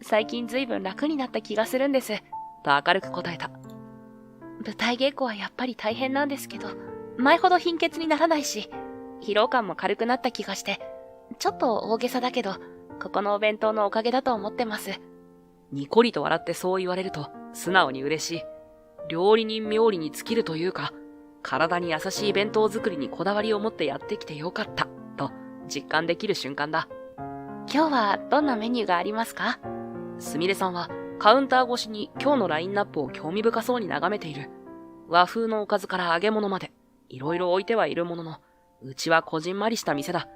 最近ずいぶん楽になった気がするんです。と明るく答えた。舞台稽古はやっぱり大変なんですけど、前ほど貧血にならないし、疲労感も軽くなった気がして、ちょっと大げさだけど、ここのお弁当のおかげだと思ってます。にこりと笑ってそう言われると、素直に嬉しい。料理人冥利に尽きるというか、体に優しい弁当作りにこだわりを持ってやってきてよかった、と実感できる瞬間だ。今日はどんなメニューがありますか？すみれさんはカウンター越しに今日のラインナップを興味深そうに眺めている。和風のおかずから揚げ物まで、いろいろ置いてはいるものの、うちはこじんまりした店だ。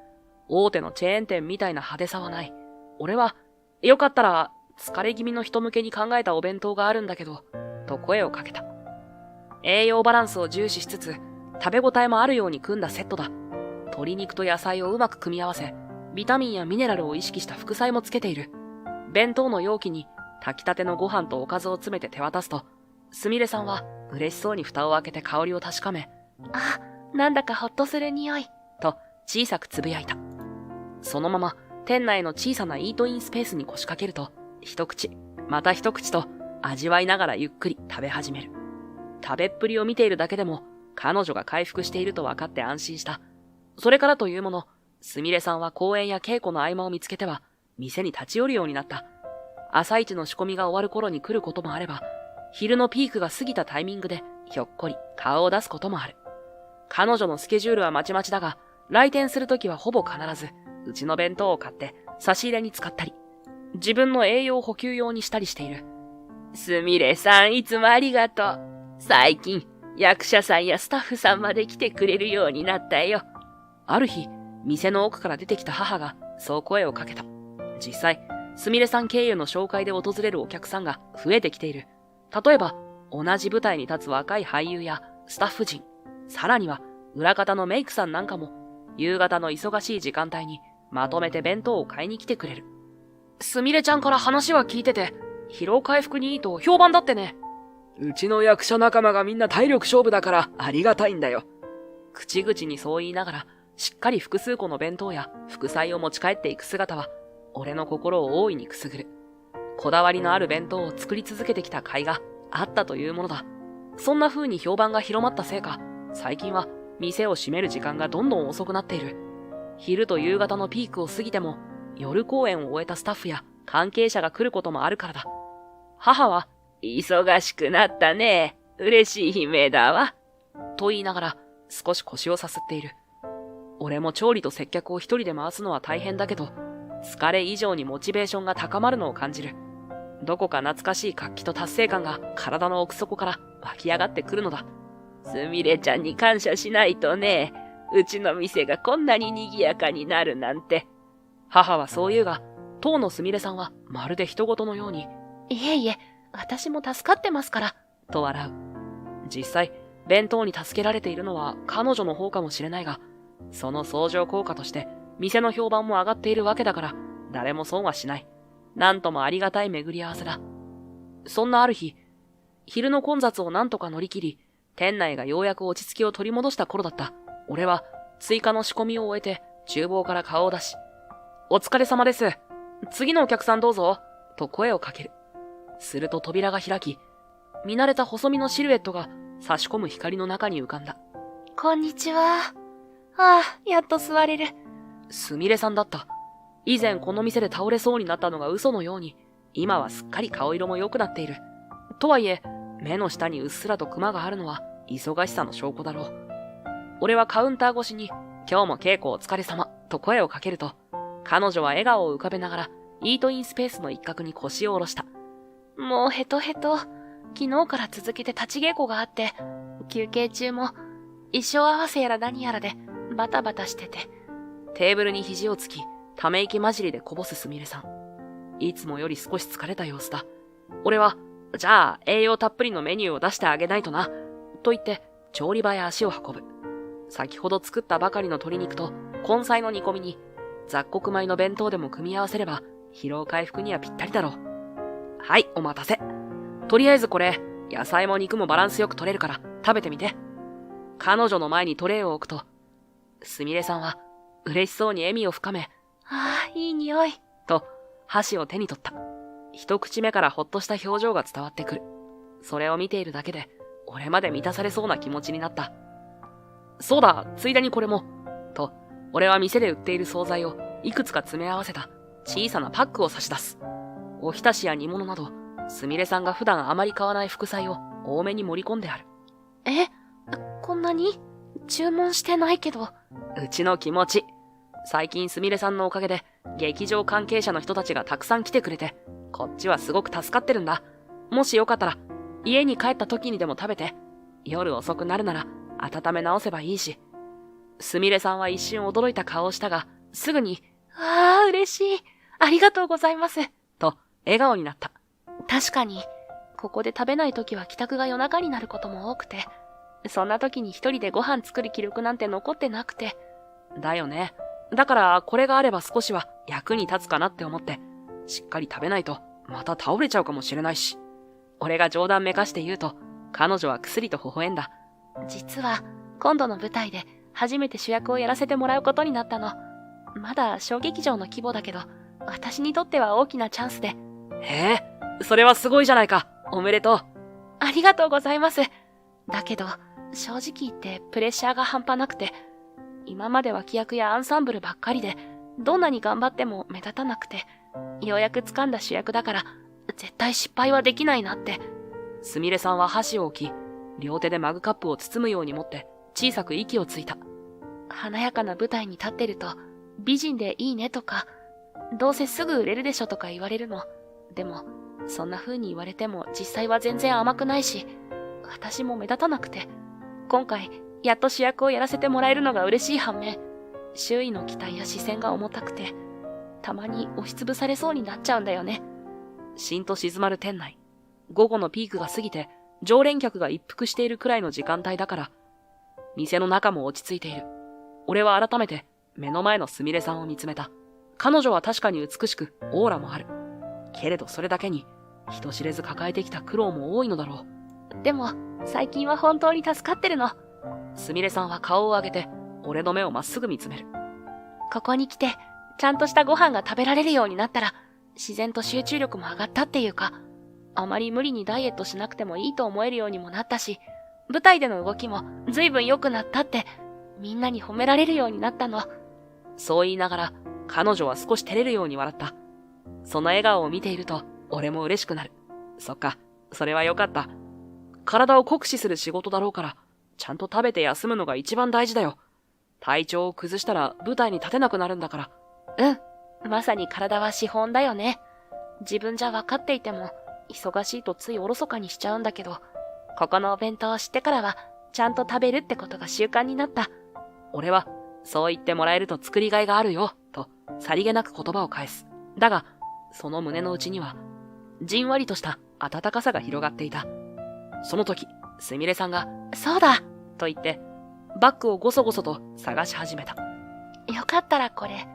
大手のチェーン店みたいな派手さはない。俺は、よかったら、疲れ気味の人向けに考えたお弁当があるんだけど、と声をかけた。栄養バランスを重視しつつ、食べ応えもあるように組んだセットだ。鶏肉と野菜をうまく組み合わせ、ビタミンやミネラルを意識した副菜もつけている。弁当の容器に炊きたてのご飯とおかずを詰めて手渡すと、すみれさんは嬉しそうに蓋を開けて香りを確かめ、あ、なんだかほっとする匂い、と小さくつぶやいた。そのまま店内の小さなイートインスペースに腰掛けると、一口、また一口と味わいながらゆっくり食べ始める。食べっぷりを見ているだけでも彼女が回復していると分かって安心した。それからというもの、すみれさんは公演や稽古の合間を見つけては店に立ち寄るようになった。朝一の仕込みが終わる頃に来ることもあれば、昼のピークが過ぎたタイミングでひょっこり顔を出すこともある。彼女のスケジュールはまちまちだが、来店するときはほぼ必ずうちの弁当を買って差し入れに使ったり、自分の栄養補給用にしたりしている。すみれさん、いつもありがとう。最近役者さんやスタッフさんまで来てくれるようになったよ。ある日、店の奥から出てきた母がそう声をかけた。実際、すみれさん経由の紹介で訪れるお客さんが増えてきている。例えば、同じ舞台に立つ若い俳優やスタッフ陣、さらには裏方のメイクさんなんかも、夕方の忙しい時間帯にまとめて弁当を買いに来てくれる。すみれちゃんから話は聞いてて、疲労回復にいいと評判だってね。うちの役者仲間がみんな体力勝負だからありがたいんだよ。口々にそう言いながら、しっかり複数個の弁当や副菜を持ち帰っていく姿は、俺の心を大いにくすぐる。こだわりのある弁当を作り続けてきた甲斐があったというものだ。そんな風に評判が広まったせいか、最近は店を閉める時間がどんどん遅くなっている。昼と夕方のピークを過ぎても、夜公演を終えたスタッフや関係者が来ることもあるからだ。母は、忙しくなったね。嬉しい悲鳴だわ。と言いながら少し腰をさすっている。俺も調理と接客を一人で回すのは大変だけど、疲れ以上にモチベーションが高まるのを感じる。どこか懐かしい活気と達成感が体の奥底から湧き上がってくるのだ。すみれちゃんに感謝しないとね。うちの店がこんなに賑やかになるなんて。母はそう言うが、当のすみれさんはまるで人事のように、いえいえ、私も助かってますから、と笑う。実際、弁当に助けられているのは彼女の方かもしれないが、その相乗効果として店の評判も上がっているわけだから、誰も損はしない。なんともありがたい巡り合わせだ。そんなある日、昼の混雑をなんとか乗り切り、店内がようやく落ち着きを取り戻した頃だった。俺は追加の仕込みを終えて厨房から顔を出し、お疲れ様です。次のお客さんどうぞ、と声をかける。すると扉が開き、見慣れた細身のシルエットが差し込む光の中に浮かんだ。こんにちは。ああ、やっと座れる。すみれさんだった。以前この店で倒れそうになったのが嘘のように、今はすっかり顔色も良くなっている。とはいえ、目の下にうっすらとクマがあるのは忙しさの証拠だろう。俺はカウンター越しに、今日も稽古お疲れ様、と声をかけると、彼女は笑顔を浮かべながら、イートインスペースの一角に腰を下ろした。もうヘトヘト。昨日から続けて立ち稽古があって、休憩中も衣装合わせやら何やらでバタバタしてて。テーブルに肘をつき、ため息混じりでこぼすすみれさん。いつもより少し疲れた様子だ。俺は、じゃあ栄養たっぷりのメニューを出してあげないとな、と言って調理場へ足を運ぶ。先ほど作ったばかりの鶏肉と根菜の煮込みに、雑穀米の弁当でも組み合わせれば、疲労回復にはぴったりだろう。はい、お待たせ。とりあえずこれ、野菜も肉もバランスよく取れるから食べてみて。彼女の前にトレイを置くと、すみれさんは嬉しそうに笑みを深め、ああ、いい匂い。と箸を手に取った。一口目からほっとした表情が伝わってくる。それを見ているだけで、俺まで満たされそうな気持ちになった。そうだ、ついでにこれも。と、俺は店で売っている惣菜をいくつか詰め合わせた小さなパックを差し出す。おひたしや煮物など、すみれさんが普段あまり買わない副菜を多めに盛り込んである。え、こんなに？注文してないけど。うちの気持ち。最近すみれさんのおかげで、劇場関係者の人たちがたくさん来てくれて、こっちはすごく助かってるんだ。もしよかったら、家に帰った時にでも食べて。夜遅くなるなら、温め直せばいいし。すみれさんは一瞬驚いた顔をしたが、すぐに、ああ、嬉しい。ありがとうございます。と、笑顔になった。確かに、ここで食べない時は帰宅が夜中になることも多くて、そんな時に一人でご飯作る気力なんて残ってなくて。だよね。だから、これがあれば少しは役に立つかなって思って、しっかり食べないと、また倒れちゃうかもしれないし。俺が冗談めかして言うと、彼女はくすりと微笑んだ。実は、今度の舞台で初めて主役をやらせてもらうことになったの。まだ小劇場の規模だけど、私にとっては大きなチャンスで。へえ、それはすごいじゃないか。おめでとう。ありがとうございます。だけど、正直言ってプレッシャーが半端なくて、今まで脇役やアンサンブルばっかりで、どんなに頑張っても目立たなくて、ようやく掴んだ主役だから、絶対失敗はできないなって。すみれさんは箸を置き、両手でマグカップを包むように持って小さく息をついた。華やかな舞台に立ってると、美人でいいねとか、どうせすぐ売れるでしょとか言われるの。でも、そんな風に言われても実際は全然甘くないし、私も目立たなくて、今回、やっと主役をやらせてもらえるのが嬉しい反面、周囲の期待や視線が重たくて、たまに押しつぶされそうになっちゃうんだよね。しんと静まる店内。午後のピークが過ぎて、常連客が一服しているくらいの時間帯だから、店の中も落ち着いている。俺は改めて目の前のすみれさんを見つめた。彼女は確かに美しくオーラもある。けれどそれだけに人知れず抱えてきた苦労も多いのだろう。でも最近は本当に助かってるの。すみれさんは顔を上げて俺の目をまっすぐ見つめる。ここに来てちゃんとしたご飯が食べられるようになったら自然と集中力も上がったっていうか、あまり無理にダイエットしなくてもいいと思えるようにもなったし、舞台での動きも随分良くなったってみんなに褒められるようになったの。そう言いながら彼女は少し照れるように笑った。その笑顔を見ていると俺も嬉しくなる。そっか、それはよかった。体を酷使する仕事だろうから、ちゃんと食べて休むのが一番大事だよ。体調を崩したら舞台に立てなくなるんだから。うん、まさに体は資本だよね。自分じゃ分かっていても、忙しいとついおろそかにしちゃうんだけど、ここのお弁当を知ってからは、ちゃんと食べるってことが習慣になった。俺は、そう言ってもらえると作りがいがあるよ、と、さりげなく言葉を返す。だが、その胸の内には、じんわりとした温かさが広がっていた。その時、すみれさんが、そうだと言って、バッグをごそごそと探し始めた。よかったらこれ。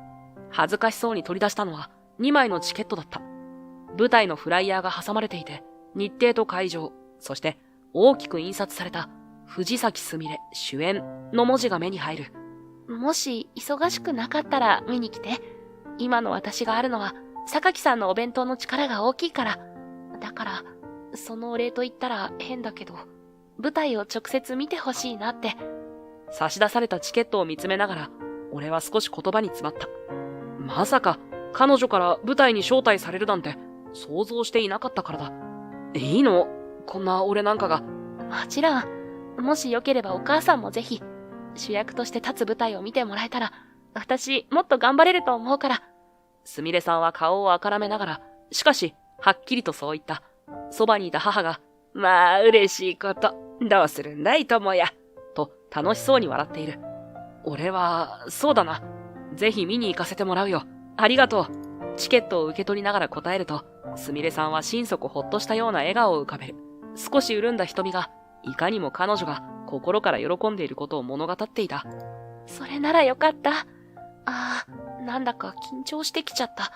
恥ずかしそうに取り出したのは2枚のチケットだった。舞台のフライヤーが挟まれていて、日程と会場、そして大きく印刷された藤崎すみれ主演の文字が目に入る。もし忙しくなかったら見に来て。今の私があるのは榊さんのお弁当の力が大きいから。だから、そのお礼と言ったら変だけど、舞台を直接見てほしいなって。差し出されたチケットを見つめながら、俺は少し言葉に詰まった。まさか彼女から舞台に招待されるなんて想像していなかったからだ。いいの？こんな俺なんかが。もちろん。もしよければお母さんもぜひ、主役として立つ舞台を見てもらえたら、私もっと頑張れると思うから。すみれさんは顔をあからめながら、しかし、はっきりとそう言った。そばにいた母が、まあ嬉しいこと。どうするんだい、友也。と楽しそうに笑っている。俺は、そうだな。ぜひ見に行かせてもらうよ。ありがとう。チケットを受け取りながら答えると、すみれさんは心底ほっとしたような笑顔を浮かべる。少し潤んだ瞳が、いかにも彼女が心から喜んでいることを物語っていた。それならよかった。なんだか緊張してきちゃった。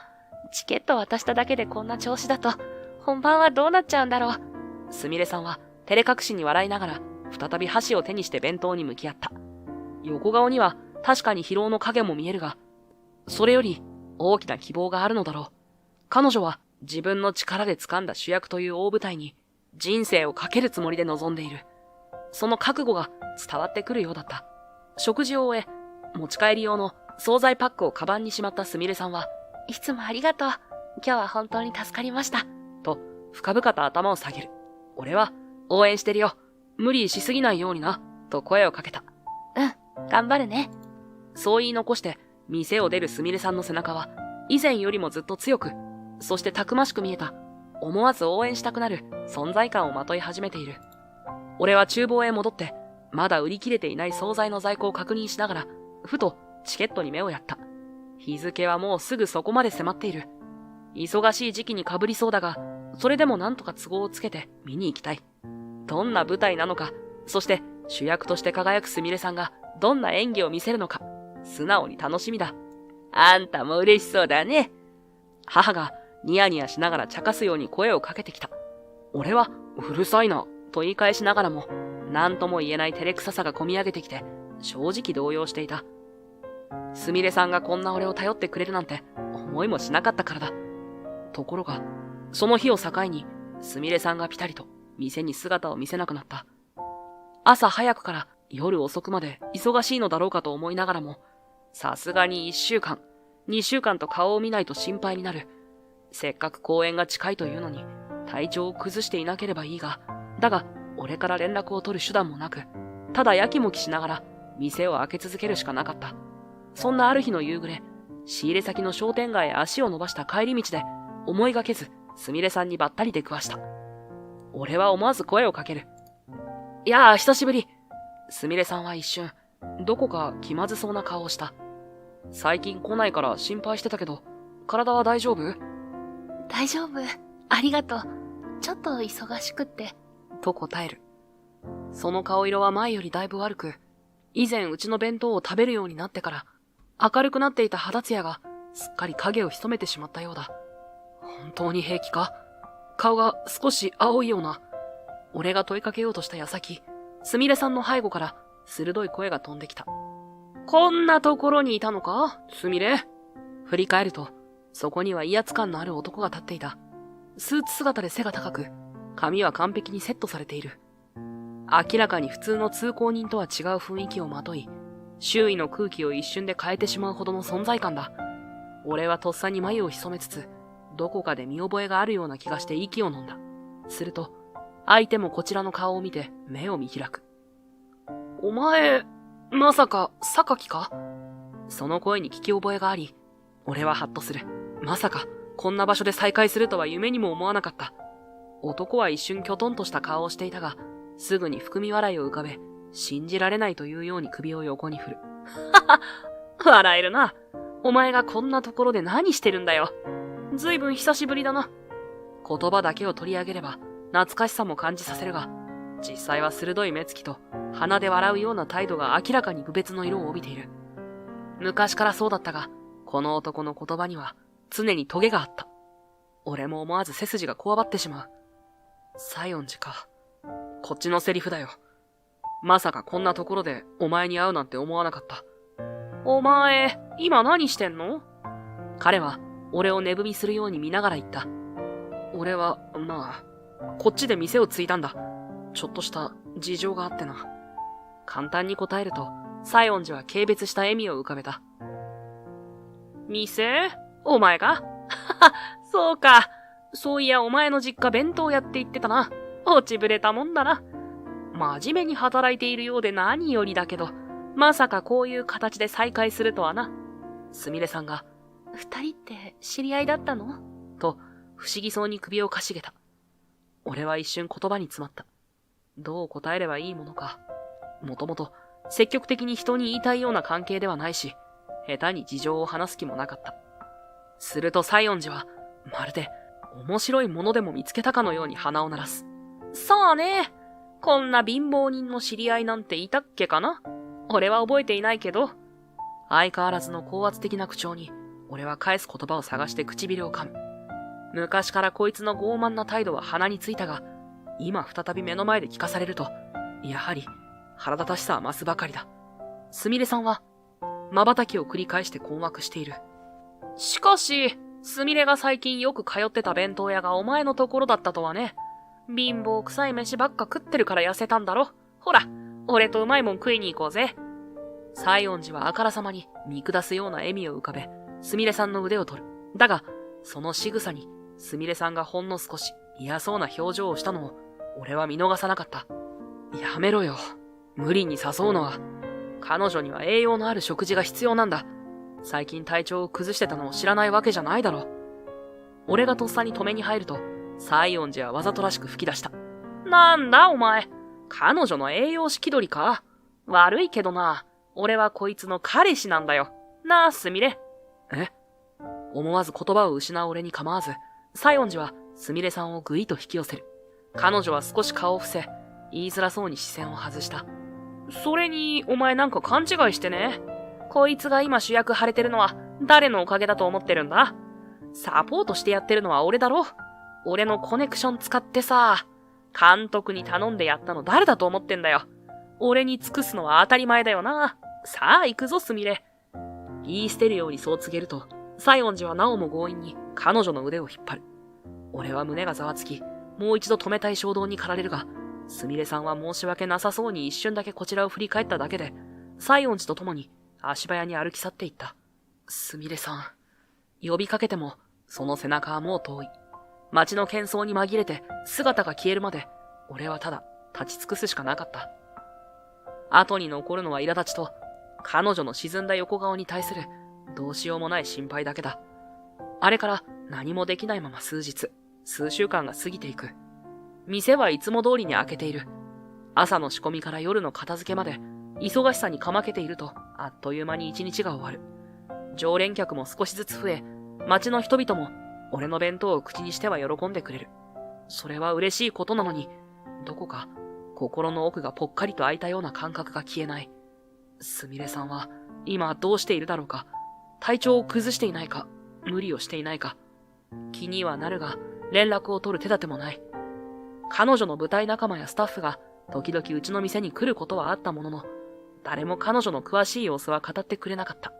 チケット渡しただけでこんな調子だと、本番はどうなっちゃうんだろう。すみれさんは照れ隠しに笑いながら、再び箸を手にして弁当に向き合った。横顔には確かに疲労の影も見えるが、それより大きな希望があるのだろう。彼女は自分の力で掴んだ主役という大舞台に人生をかけるつもりで臨んでいる。その覚悟が伝わってくるようだった。食事を終え、持ち帰り用の惣菜パックをカバンにしまったすみれさんは、いつもありがとう。今日は本当に助かりました。と深々と頭を下げる。俺は応援してるよ。無理しすぎないようにな。と声をかけた。頑張るね。そう言い残して店を出るすみれさんの背中は以前よりもずっと強く、そしてたくましく見えた。思わず応援したくなる存在感をまとい始めている。俺は厨房へ戻って、まだ売り切れていない惣菜の在庫を確認しながら、ふとチケットに目をやった。日付はもうすぐそこまで迫っている。忙しい時期に被りそうだが、それでもなんとか都合をつけて見に行きたい。どんな舞台なのか、そして主役として輝くすみれさんがどんな演技を見せるのか、素直に楽しみだ。あんたも嬉しそうだね。母がニヤニヤしながら茶化すように声をかけてきた。俺はうるさいなと言い返しながらも、何とも言えない照れくささがこみ上げてきて、正直動揺していた。すみれさんがこんな俺を頼ってくれるなんて思いもしなかったからだ。ところが、その日を境に、すみれさんがピタリと店に姿を見せなくなった。朝早くから夜遅くまで忙しいのだろうかと思いながらも、さすがに1週間、2週間と顔を見ないと心配になる。せっかく公演が近いというのに、体調を崩していなければいいが、だが、俺から連絡を取る手段もなく、ただやきもきしながら店を開け続けるしかなかった。そんなある日の夕暮れ、仕入れ先の商店街へ足を伸ばした帰り道で、思いがけず、すみれさんにばったり出くわした。俺は思わず声をかける。いやあ、久しぶり。すみれさんは一瞬、どこか気まずそうな顔をした。最近来ないから心配してたけど、体は大丈夫？大丈夫。ありがとう。ちょっと忙しくって。と答える。その顔色は前よりだいぶ悪く、以前うちの弁当を食べるようになってから、明るくなっていた肌ツヤがすっかり影を潜めてしまったようだ。本当に平気か？顔が少し青いような。俺が問いかけようとした矢先、すみれさんの背後から鋭い声が飛んできた。こんなところにいたのか、すみれ。振り返ると、そこには威圧感のある男が立っていた。スーツ姿で背が高く、髪は完璧にセットされている。明らかに普通の通行人とは違う雰囲気をまとい、周囲の空気を一瞬で変えてしまうほどの存在感だ。俺はとっさに眉を潜めつつ、どこかで見覚えがあるような気がして息を飲んだ。すると、相手もこちらの顔を見て目を見開く。お前、まさか、榊か？その声に聞き覚えがあり、俺はハッとする。まさか、こんな場所で再会するとは夢にも思わなかった。男は一瞬きょとんとした顔をしていたが、すぐに含み笑いを浮かべ、信じられないというように首を横に振る。はは、笑えるな。お前がこんなところで何してるんだよ。ずいぶん久しぶりだな。言葉だけを取り上げれば、懐かしさも感じさせるが、実際は鋭い目つきと、鼻で笑うような態度が明らかに無別の色を帯びている。昔からそうだったが、この男の言葉には常にトゲがあった。俺も思わず背筋がこわばってしまう。西園寺か。こっちのセリフだよ。まさかこんなところでお前に会うなんて思わなかった。お前、今何してんの？彼は俺を寝踏みするように見ながら言った。俺は、まあ、こっちで店を継いだんだ。ちょっとした事情があってな。簡単に答えると、西園寺は軽蔑した笑みを浮かべた。店？お前が？はは、そうか。そういやお前の実家弁当屋って言ってたな。落ちぶれたもんだな。真面目に働いているようで何よりだけど、まさかこういう形で再会するとはな。すみれさんが、二人って知り合いだったの？と、不思議そうに首をかしげた。俺は一瞬言葉に詰まった。どう答えればいいものか。もともと、積極的に人に言いたいような関係ではないし、下手に事情を話す気もなかった。すると西園寺は、まるで、面白いものでも見つけたかのように鼻を鳴らす。さあね、こんな貧乏人の知り合いなんていたっけかな？俺は覚えていないけど、相変わらずの高圧的な口調に、俺は返す言葉を探して唇を噛む。昔からこいつの傲慢な態度は鼻についたが、今再び目の前で聞かされると、やはり腹立たしさは増すばかりだ。すみれさんは、瞬きを繰り返して困惑している。しかし、すみれが最近よく通ってた弁当屋がお前のところだったとはね。貧乏臭い飯ばっか食ってるから痩せたんだろ。ほら、俺とうまいもん食いに行こうぜ。西園寺はあからさまに見下すような笑みを浮かべ、すみれさんの腕を取る。だが、その仕草に、すみれさんがほんの少し嫌そうな表情をしたのを、俺は見逃さなかった。やめろよ。無理に誘うのは。彼女には栄養のある食事が必要なんだ。最近体調を崩してたのを知らないわけじゃないだろ。俺がとっさに止めに入ると、西園寺はわざとらしく吹き出した。なんだお前。彼女の栄養士気取りか。悪いけどな。俺はこいつの彼氏なんだよ。なあ、すみれ。え？思わず言葉を失う俺に構わず、西園寺はすみれさんをぐいと引き寄せる。彼女は少し顔を伏せ、言いづらそうに視線を外した。それに、お前なんか勘違いしてね。こいつが今主役張れてるのは誰のおかげだと思ってるんだ？サポートしてやってるのは俺だろ。俺のコネクション使ってさ、監督に頼んでやったの誰だと思ってんだよ。俺に尽くすのは当たり前だよな。さあ行くぞすみれ。言い捨てるようにそう告げると、西園寺はなおも強引に彼女の腕を引っ張る。俺は胸がざわつき、もう一度止めたい衝動に駆られるが、すみれさんは申し訳なさそうに一瞬だけこちらを振り返っただけで、西園寺と共に足早に歩き去っていった。すみれさん。呼びかけても、その背中はもう遠い。街の喧騒に紛れて姿が消えるまで、俺はただ立ち尽くすしかなかった。後に残るのは苛立ちと、彼女の沈んだ横顔に対するどうしようもない心配だけだ。あれから何もできないまま数日、数週間が過ぎていく。店はいつも通りに開けている。朝の仕込みから夜の片付けまで、忙しさにかまけていると、あっという間に一日が終わる。常連客も少しずつ増え、街の人々も俺の弁当を口にしては喜んでくれる。それは嬉しいことなのに、どこか心の奥がぽっかりと開いたような感覚が消えない。すみれさんは今どうしているだろうか。体調を崩していないか、無理をしていないか。気にはなるが、連絡を取る手立てもない。彼女の舞台仲間やスタッフが時々うちの店に来ることはあったものの、誰も彼女の詳しい様子は語ってくれなかった。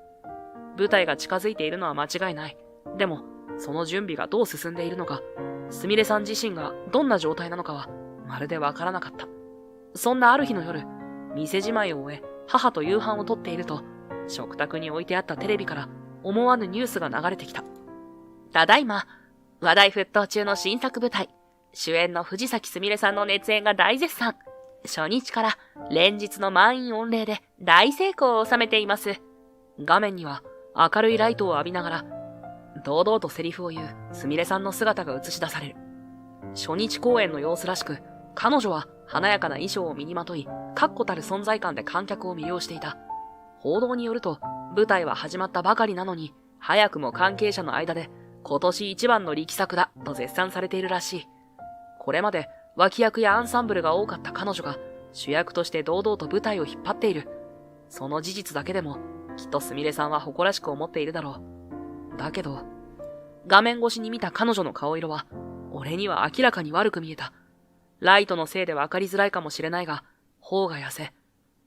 舞台が近づいているのは間違いない。でも、その準備がどう進んでいるのか、すみれさん自身がどんな状態なのかは、まるでわからなかった。そんなある日の夜、店じまいを終え、母と夕飯をとっていると、食卓に置いてあったテレビから思わぬニュースが流れてきた。ただいま、話題沸騰中の新作舞台、主演の藤崎すみれさんの熱演が大絶賛。初日から連日の満員御礼で大成功を収めています。画面には明るいライトを浴びながら、堂々とセリフを言うすみれさんの姿が映し出される。初日公演の様子らしく、彼女は華やかな衣装を身にまとい、確固たる存在感で観客を魅了していた。報道によると、舞台は始まったばかりなのに、早くも関係者の間で今年一番の力作だと絶賛されているらしい。これまで脇役やアンサンブルが多かった彼女が主役として堂々と舞台を引っ張っている。その事実だけでも、きっとすみれさんは誇らしく思っているだろう。だけど、画面越しに見た彼女の顔色は、俺には明らかに悪く見えた。ライトのせいで分かりづらいかもしれないが、頬が痩せ、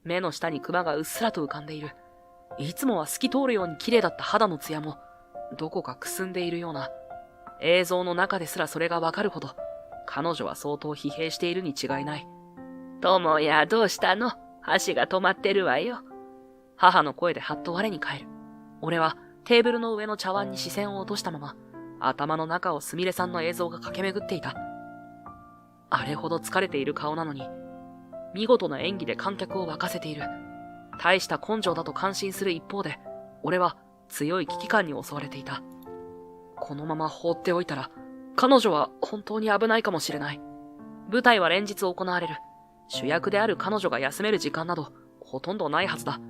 目の下にクマがうっすらと浮かんでいる。いつもは透き通るように綺麗だった肌のツヤも、どこかくすんでいるような。映像の中ですらそれがわかるほど、彼女は相当疲弊しているに違いない。友やどうしたの？箸が止まってるわよ。母の声ではっと我に返る。俺はテーブルの上の茶碗に視線を落としたまま、頭の中をすみれさんの映像が駆け巡っていた。あれほど疲れている顔なのに、見事な演技で観客を沸かせている。大した根性だと感心する一方で、俺は強い危機感に襲われていた。このまま放っておいたら、彼女は本当に危ないかもしれない。舞台は連日行われる。主役である彼女が休める時間などほとんどないはずだ。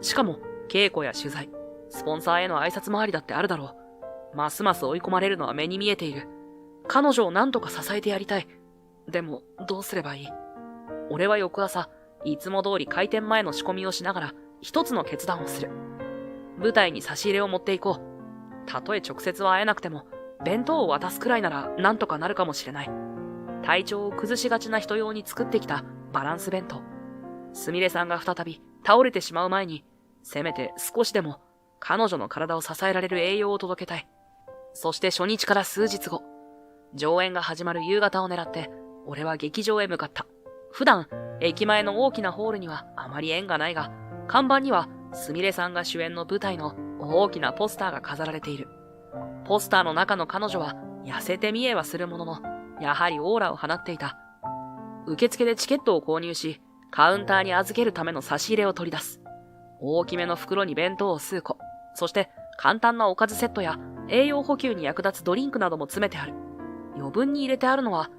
しかも稽古や取材、スポンサーへの挨拶回りだってあるだろう。ますます追い込まれるのは目に見えている。彼女を何とか支えてやりたい。でもどうすればいい？俺は翌朝、いつも通り開店前の仕込みをしながら一つの決断をする。舞台に差し入れを持っていこう。たとえ直接は会えなくても、弁当を渡すくらいならなんとかなるかもしれない。体調を崩しがちな人用に作ってきたバランス弁当。すみれさんが再び倒れてしまう前に、せめて少しでも彼女の体を支えられる栄養を届けたい。そして初日から数日後、上演が始まる夕方を狙って、俺は劇場へ向かった。普段、駅前の大きなホールにはあまり縁がないが、看板にはすみれさんが主演の舞台の大きなポスターが飾られている。ポスターの中の彼女は痩せて見えはするものの、やはりオーラを放っていた。受付でチケットを購入し、カウンターに預けるための差し入れを取り出す。大きめの袋に弁当を数個、そして簡単なおかずセットや栄養補給に役立つドリンクなども詰めてある。余分に入れてあるのは、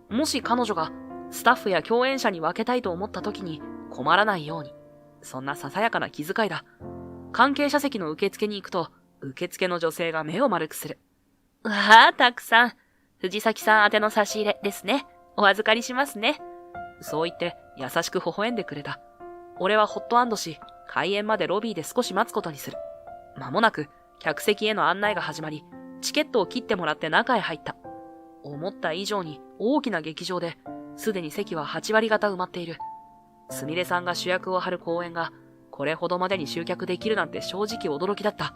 もし彼女がスタッフや共演者に分けたいと思った時に困らないように。そんなささやかな気遣いだ。関係者席の受付に行くと、受付の女性が目を丸くする。わあ、たくさん。藤崎さん宛ての差し入れですね。お預かりしますね。そう言って優しく微笑んでくれた。俺はホットアンドし、開演までロビーで少し待つことにする。間もなく客席への案内が始まり、チケットを切ってもらって中へ入った。思った以上に大きな劇場で、すでに席は8割方埋まっている。すみれさんが主役を張る公演が、これほどまでに集客できるなんて正直驚きだった。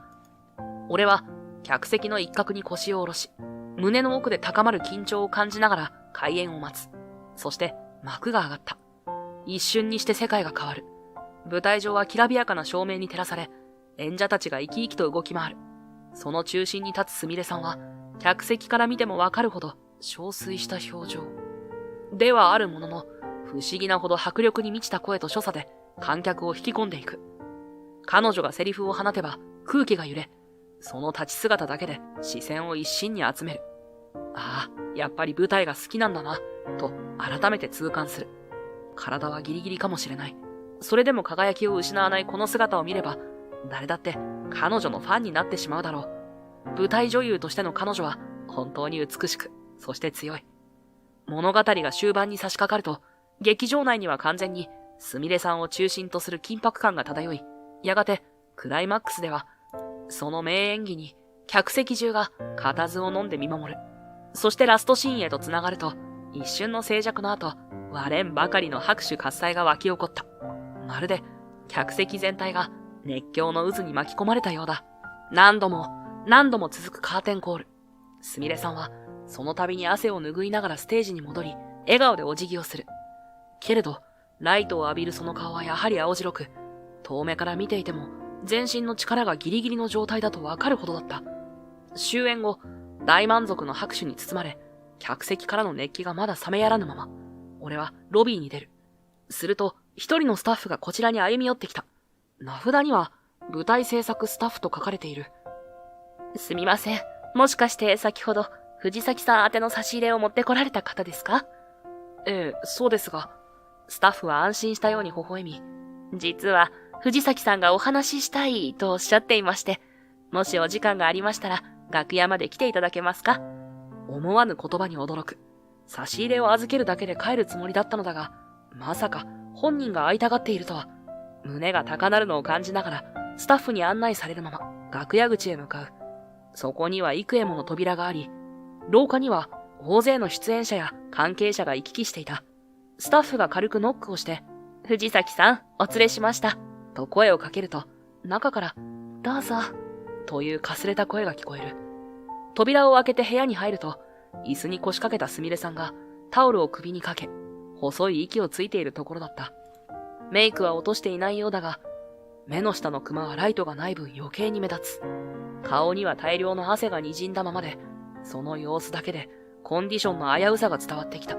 俺は客席の一角に腰を下ろし、胸の奥で高まる緊張を感じながら開演を待つ。そして幕が上がった。一瞬にして世界が変わる。舞台上はきらびやかな照明に照らされ、演者たちが生き生きと動き回る。その中心に立つすみれさんは、客席から見てもわかるほど憔悴した表情。ではあるものの、不思議なほど迫力に満ちた声と所作で観客を引き込んでいく。彼女がセリフを放てば空気が揺れ、その立ち姿だけで視線を一身に集める。ああ、やっぱり舞台が好きなんだな、と改めて痛感する。体はギリギリかもしれない。それでも輝きを失わないこの姿を見れば、誰だって彼女のファンになってしまうだろう。舞台女優としての彼女は本当に美しく、そして強い。物語が終盤に差し掛かると、劇場内には完全にすみれさんを中心とする緊迫感が漂い、やがてクライマックスでは、その名演技に客席中が固唾を飲んで見守る。そしてラストシーンへと繋がると、一瞬の静寂の後、割れんばかりの拍手喝采が湧き起こった。まるで客席全体が熱狂の渦に巻き込まれたようだ。何度も続くカーテンコール。すみれさんはその度に汗を拭いながらステージに戻り、笑顔でお辞儀をする。けれど、ライトを浴びるその顔はやはり青白く、遠目から見ていても全身の力がギリギリの状態だとわかるほどだった。終演後、大満足の拍手に包まれ、客席からの熱気がまだ冷めやらぬまま、俺はロビーに出る。すると、一人のスタッフがこちらに歩み寄ってきた。名札には、舞台制作スタッフと書かれている。すみません。もしかして先ほど、藤崎さん宛ての差し入れを持ってこられた方ですか？ええ、そうですが、スタッフは安心したように微笑み、実は、藤崎さんがお話ししたいとおっしゃっていまして、もしお時間がありましたら、楽屋まで来ていただけますか？思わぬ言葉に驚く。差し入れを預けるだけで帰るつもりだったのだが、まさか本人が会いたがっているとは。胸が高鳴るのを感じながら、スタッフに案内されるまま、楽屋口へ向かう。そこには幾重もの扉があり、廊下には大勢の出演者や関係者が行き来していた。スタッフが軽くノックをして、藤崎さん、お連れしました。と声をかけると、中から、どうぞ、というかすれた声が聞こえる。扉を開けて部屋に入ると、椅子に腰掛けたすみれさんがタオルを首にかけ、細い息をついているところだった。メイクは落としていないようだが、目の下のクマはライトがない分余計に目立つ。顔には大量の汗が滲んだままで、その様子だけでコンディションの危うさが伝わってきた。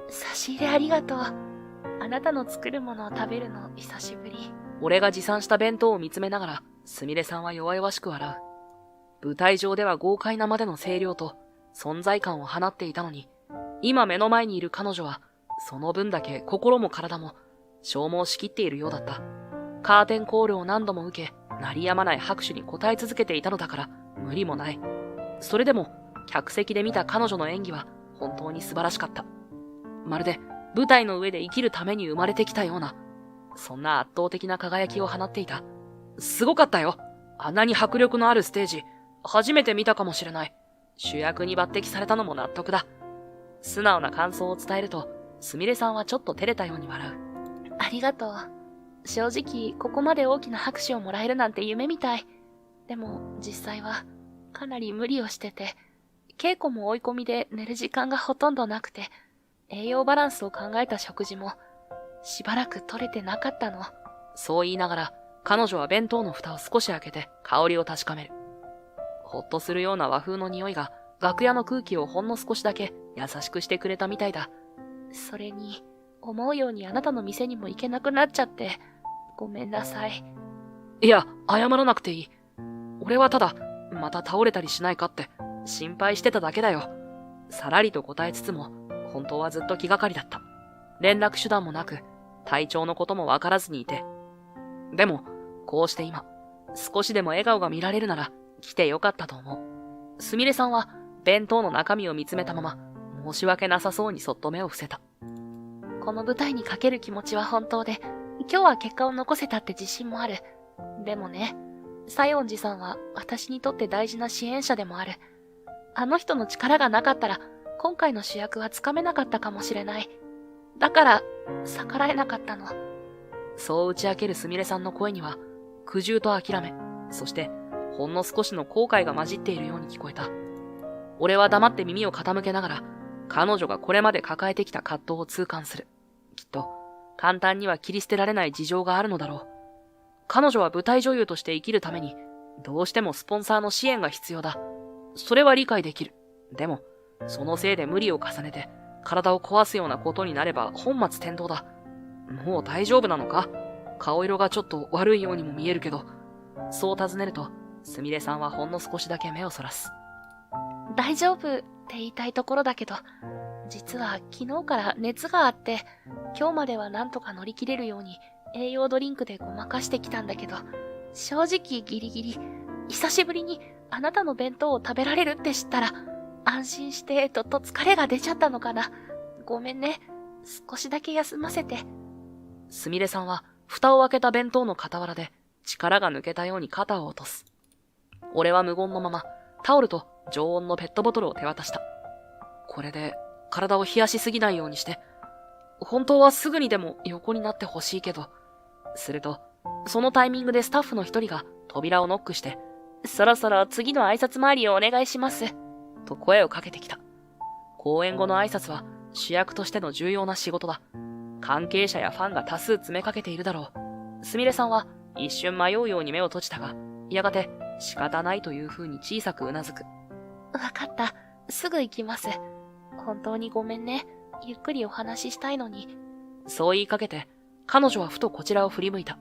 差し入れありがとう。あなたの作るものを食べるの久しぶり。俺が持参した弁当を見つめながら、すみれさんは弱々しく笑う。舞台上では豪快なまでの声量と存在感を放っていたのに、今目の前にいる彼女は、その分だけ心も体も消耗しきっているようだった。カーテンコールを何度も受け、鳴り止まない拍手に応え続けていたのだから、無理もない。それでも、客席で見た彼女の演技は本当に素晴らしかった。まるで舞台の上で生きるために生まれてきたような、そんな圧倒的な輝きを放っていた。すごかったよ。あんなに迫力のあるステージ、初めて見たかもしれない。主役に抜擢されたのも納得だ。素直な感想を伝えると、すみれさんはちょっと照れたように笑う。ありがとう。正直、ここまで大きな拍手をもらえるなんて夢みたい。でも、実際は、かなり無理をしてて、稽古も追い込みで寝る時間がほとんどなくて、栄養バランスを考えた食事も、しばらく取れてなかったの。そう言いながら、彼女は弁当の蓋を少し開けて香りを確かめる。ほっとするような和風の匂いが楽屋の空気をほんの少しだけ優しくしてくれたみたいだ。それに、思うようにあなたの店にも行けなくなっちゃって、ごめんなさい。いや、謝らなくていい。俺はただ、また倒れたりしないかって心配してただけだよ。さらりと答えつつも、本当はずっと気がかりだった。連絡手段もなく、体調のこともわからずにいて。でも、こうして今、少しでも笑顔が見られるなら、来てよかったと思う。すみれさんは、弁当の中身を見つめたまま、申し訳なさそうにそっと目を伏せた。この舞台にかける気持ちは本当で、今日は結果を残せたって自信もある。でもね、西園寺さんは私にとって大事な支援者でもある。あの人の力がなかったら、今回の主役はつかめなかったかもしれない。だから、逆らえなかったの。そう打ち明けるすみれさんの声には、苦渋と諦め、そして、ほんの少しの後悔が混じっているように聞こえた。俺は黙って耳を傾けながら、彼女がこれまで抱えてきた葛藤を痛感する。きっと、簡単には切り捨てられない事情があるのだろう。彼女は舞台女優として生きるために、どうしてもスポンサーの支援が必要だ。それは理解できる。でも、そのせいで無理を重ねて、体を壊すようなことになれば本末転倒だ。もう大丈夫なのか？顔色がちょっと悪いようにも見えるけど。そう尋ねると、すみれさんはほんの少しだけ目をそらす。大丈夫って言いたいところだけど、実は昨日から熱があって、今日まではなんとか乗り切れるように栄養ドリンクでごまかしてきたんだけど、正直ギリギリ、久しぶりにあなたの弁当を食べられるって知ったら、安心してどっと疲れが出ちゃったのかな。ごめんね。少しだけ休ませて。すみれさんは蓋を開けた弁当の傍らで力が抜けたように肩を落とす。俺は無言のままタオルと常温のペットボトルを手渡した。これで体を冷やしすぎないようにして。本当はすぐにでも横になってほしいけど。すると、そのタイミングでスタッフの一人が扉をノックして、そろそろ次の挨拶回りをお願いします。と声をかけてきた。公演後の挨拶は主役としての重要な仕事だ。関係者やファンが多数詰めかけているだろう。すみれさんは一瞬迷うように目を閉じたが、やがて仕方ないという風に小さくうなずく。わかった。すぐ行きます。本当にごめんね。ゆっくりお話ししたいのに。そう言いかけて、彼女はふとこちらを振り向いた。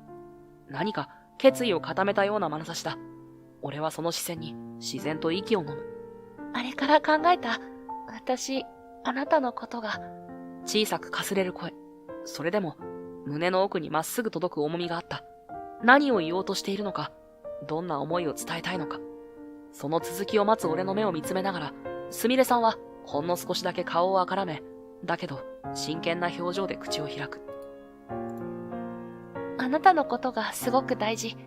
何か決意を固めたような眼差しだ。俺はその視線に自然と息を飲む。あれから考えた。私、あなたのことが。小さくかすれる声。それでも、胸の奥にまっすぐ届く重みがあった。何を言おうとしているのか、どんな思いを伝えたいのか。その続きを待つ俺の目を見つめながら、すみれさんはほんの少しだけ顔をあからめ、だけど真剣な表情で口を開く。あなたのことがすごく大事。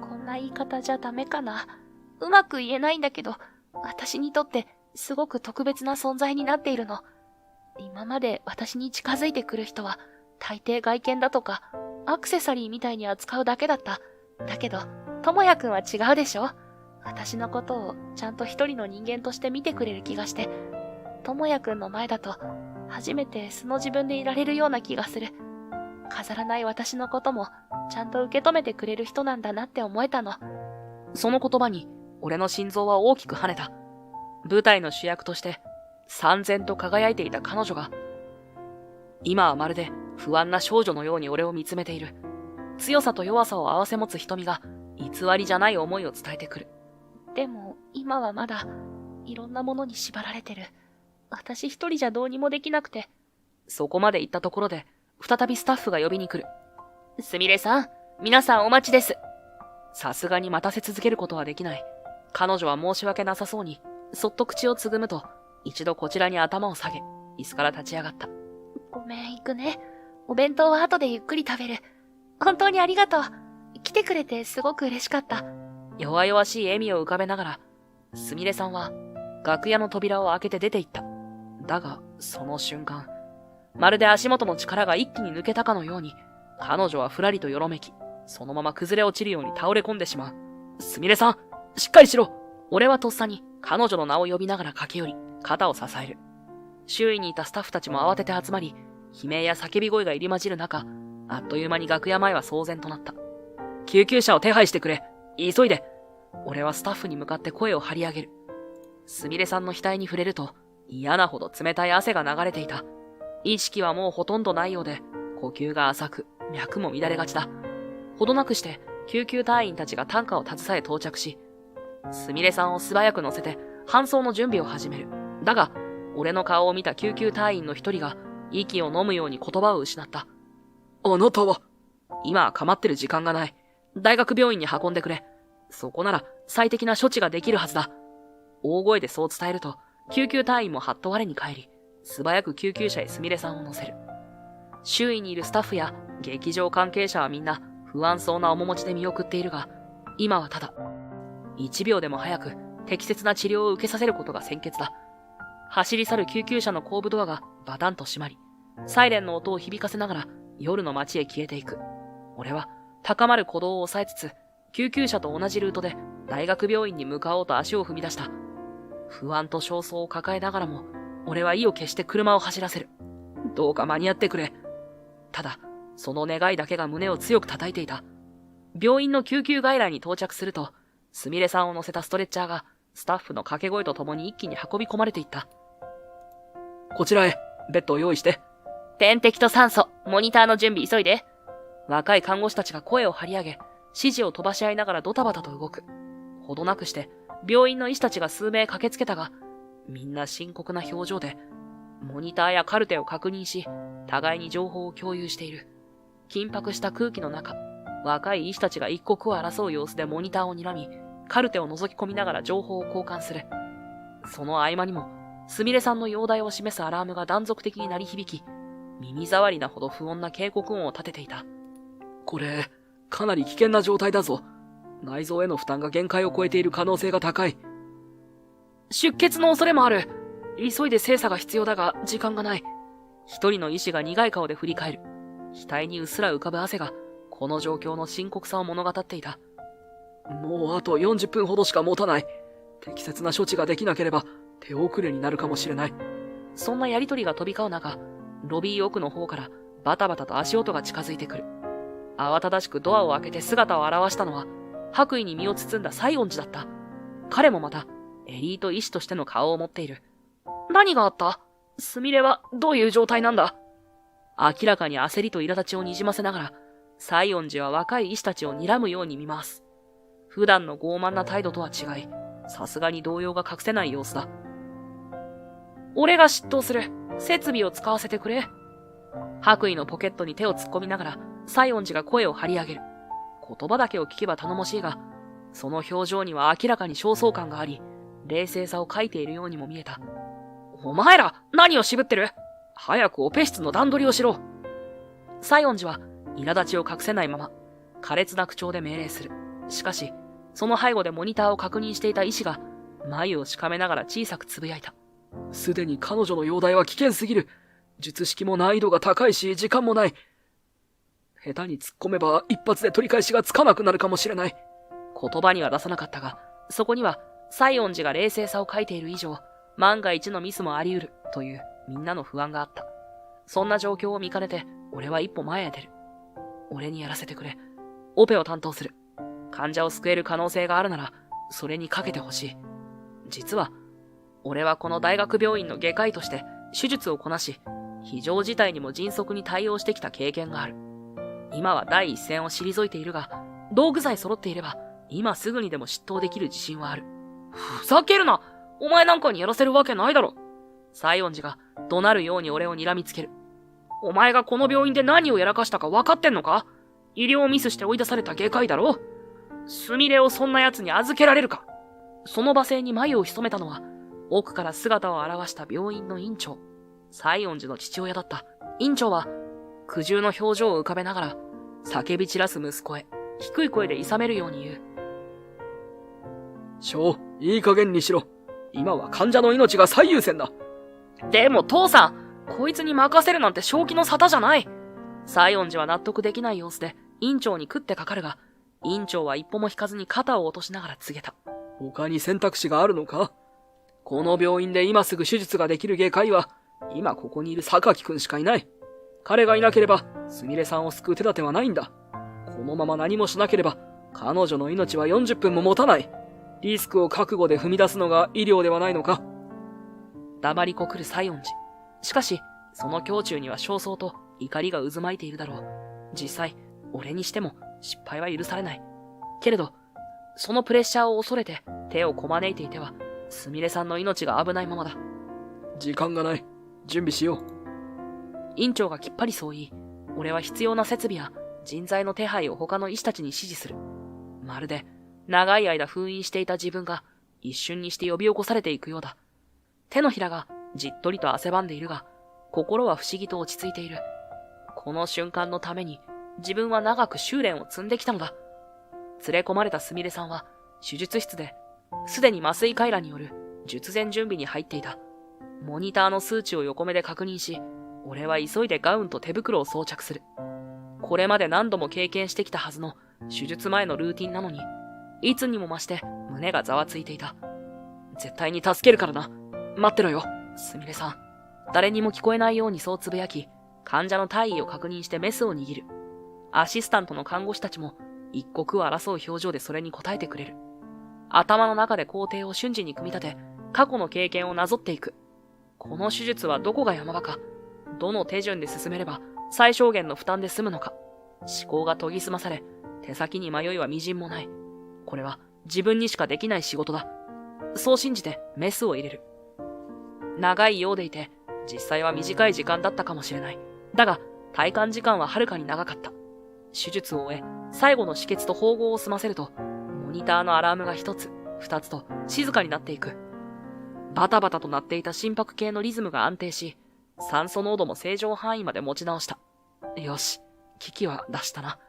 こんな言い方じゃダメかな。うまく言えないんだけど、私にとってすごく特別な存在になっているの。今まで私に近づいてくる人は、大抵外見だとか、アクセサリーみたいに扱うだけだった。だけど、ともやくんは違うでしょ？私のことをちゃんと一人の人間として見てくれる気がして、ともやくんの前だと、初めて素の自分でいられるような気がする。飾らない私のことも、ちゃんと受け止めてくれる人なんだなって思えたの。その言葉に、俺の心臓は大きく跳ねた。舞台の主役として、燦然と輝いていた彼女が、今はまるで不安な少女のように俺を見つめている。強さと弱さを併せ持つ瞳が、偽りじゃない思いを伝えてくる。でも、今はまだ、いろんなものに縛られてる。私一人じゃどうにもできなくて。そこまで行ったところで、再びスタッフが呼びに来る。すみれさん、皆さんお待ちです。さすがに待たせ続けることはできない。彼女は申し訳なさそうに、そっと口をつぐむと、一度こちらに頭を下げ、椅子から立ち上がった。ごめん、行くね。お弁当は後でゆっくり食べる。本当にありがとう。来てくれてすごく嬉しかった。弱々しい笑みを浮かべながら、すみれさんは楽屋の扉を開けて出て行った。だが、その瞬間、まるで足元の力が一気に抜けたかのように、彼女はふらりとよろめき、そのまま崩れ落ちるように倒れ込んでしまう。すみれさん、しっかりしろ。俺はとっさに彼女の名を呼びながら駆け寄り、肩を支える。周囲にいたスタッフたちも慌てて集まり、悲鳴や叫び声が入り混じる中、あっという間に楽屋前は騒然となった。救急車を手配してくれ。急いで。俺はスタッフに向かって声を張り上げる。すみれさんの額に触れると、嫌なほど冷たい汗が流れていた。意識はもうほとんどないようで、呼吸が浅く、脈も乱れがちだ。ほどなくして、救急隊員たちが担架を携え到着し、すみれさんを素早く乗せて、搬送の準備を始める。だが、俺の顔を見た救急隊員の一人が、息を飲むように言葉を失った。あなたは。今は構ってる時間がない。大学病院に運んでくれ。そこなら最適な処置ができるはずだ。大声でそう伝えると、救急隊員もはっと我に返り、素早く救急車へすみれさんを乗せる。周囲にいるスタッフや劇場関係者はみんな不安そうな面持ちで見送っているが、今はただ、1秒でも早く適切な治療を受けさせることが先決だ。走り去る救急車の後部ドアがバタンと閉まり、サイレンの音を響かせながら夜の街へ消えていく。俺は高まる鼓動を抑えつつ、救急車と同じルートで大学病院に向かおうと足を踏み出した。不安と焦燥を抱えながらも、俺は意を決して車を走らせる。どうか間に合ってくれ。ただ、その願いだけが胸を強く叩いていた。病院の救急外来に到着すると、すみれさんを乗せたストレッチャーが、スタッフの掛け声とともに一気に運び込まれていった。こちらへ、ベッドを用意して。点滴と酸素、モニターの準備急いで。若い看護師たちが声を張り上げ、指示を飛ばし合いながらドタバタと動く。ほどなくして、病院の医師たちが数名駆けつけたが、みんな深刻な表情で、モニターやカルテを確認し、互いに情報を共有している。緊迫した空気の中、若い医師たちが一刻を争う様子でモニターを睨み、カルテを覗き込みながら情報を交換する。その合間にも、すみれさんの容体を示すアラームが断続的に鳴り響き、耳障りなほど不穏な警告音を立てていた。これ、かなり危険な状態だぞ。内臓への負担が限界を超えている可能性が高い。出血の恐れもある。急いで精査が必要だが、時間がない。一人の医師が苦い顔で振り返る。額にうっすら浮かぶ汗が、この状況の深刻さを物語っていた。もうあと40分ほどしか持たない。適切な処置ができなければ、手遅れになるかもしれない。そんなやりとりが飛び交う中、ロビー奥の方からバタバタと足音が近づいてくる。慌ただしくドアを開けて姿を現したのは、白衣に身を包んだ西園寺だった。彼もまた、エリート医師としての顔を持っている。何があった？すみれはどういう状態なんだ？明らかに焦りと苛立ちをにじませながら、西園寺は若い医師たちを睨むように見回す。普段の傲慢な態度とは違い、さすがに動揺が隠せない様子だ。俺が執刀する。設備を使わせてくれ。白衣のポケットに手を突っ込みながら、西園寺が声を張り上げる。言葉だけを聞けば頼もしいが、その表情には明らかに焦燥感があり、冷静さを欠いているようにも見えた。お前ら、何を渋ってる？早くオペ室の段取りをしろ。西園寺は、苛立ちを隠せないまま、苛烈な口調で命令する。しかし、その背後でモニターを確認していた医師が、眉をしかめながら小さくつぶやいた。すでに彼女の容体は危険すぎる。術式も難易度が高いし、時間もない。下手に突っ込めば一発で取り返しがつかなくなるかもしれない。言葉には出さなかったが、そこには、西園寺が冷静さを欠いている以上、万が一のミスもあり得る、というみんなの不安があった。そんな状況を見かねて、俺は一歩前へ出る。俺にやらせてくれ。オペを担当する。患者を救える可能性があるなら、それにかけてほしい。実は、俺はこの大学病院の外科医として手術をこなし、非常事態にも迅速に対応してきた経験がある。今は第一線を退いているが、道具さえ揃っていれば、今すぐにでも執刀できる自信はある。ふざけるな！お前なんかにやらせるわけないだろ。西園寺が怒鳴るように俺を睨みつける。お前がこの病院で何をやらかしたか分かってんのか？医療ミスして追い出された外科医だろ？すみれをそんな奴に預けられるか？その罵声に眉を潜めたのは、奥から姿を現した病院の院長、西園寺の父親だった。院長は、苦渋の表情を浮かべながら、叫び散らす息子へ、低い声で諌めるように言う。翔。いい加減にしろ。今は患者の命が最優先だ。でも父さん、こいつに任せるなんて正気の沙汰じゃない。西園寺は納得できない様子で院長に食ってかかるが、院長は一歩も引かずに肩を落としながら告げた。他に選択肢があるのか？この病院で今すぐ手術ができる外科医は、今ここにいる榊くんしかいない。彼がいなければ、すみれさんを救う手立てはないんだ。このまま何もしなければ、彼女の命は40分も持たない。リスクを覚悟で踏み出すのが医療ではないのか？黙りこくる西園寺。しかし、その胸中には焦燥と怒りが渦巻いているだろう。実際、俺にしても失敗は許されない。けれど、そのプレッシャーを恐れて手をこまねいていては、すみれさんの命が危ないままだ。時間がない。準備しよう。院長がきっぱりそう言い、俺は必要な設備や人材の手配を他の医師たちに指示する。まるで、長い間封印していた自分が一瞬にして呼び起こされていくようだ。手のひらがじっとりと汗ばんでいるが、心は不思議と落ち着いている。この瞬間のために自分は長く修練を積んできたのだ。連れ込まれたすみれさんは手術室ですでに麻酔回路による術前準備に入っていた。モニターの数値を横目で確認し、俺は急いでガウンと手袋を装着する。これまで何度も経験してきたはずの手術前のルーティンなのに、いつにも増して胸がざわついていた。絶対に助けるからな。待ってろよ、すみれさん。誰にも聞こえないようにそうつぶやき、患者の体位を確認してメスを握る。アシスタントの看護師たちも一刻を争う表情でそれに応えてくれる。頭の中で工程を瞬時に組み立て、過去の経験をなぞっていく。この手術はどこが山場か、どの手順で進めれば最小限の負担で済むのか。思考が研ぎ澄まされ、手先に迷いはみじんもない。これは自分にしかできない仕事だ。そう信じてメスを入れる。長いようでいて、実際は短い時間だったかもしれない。だが、体感時間ははるかに長かった。手術を終え、最後の止血と縫合を済ませると、モニターのアラームが一つ、二つと静かになっていく。バタバタと鳴っていた心拍計のリズムが安定し、酸素濃度も正常範囲まで持ち直した。よし、危機は脱したな。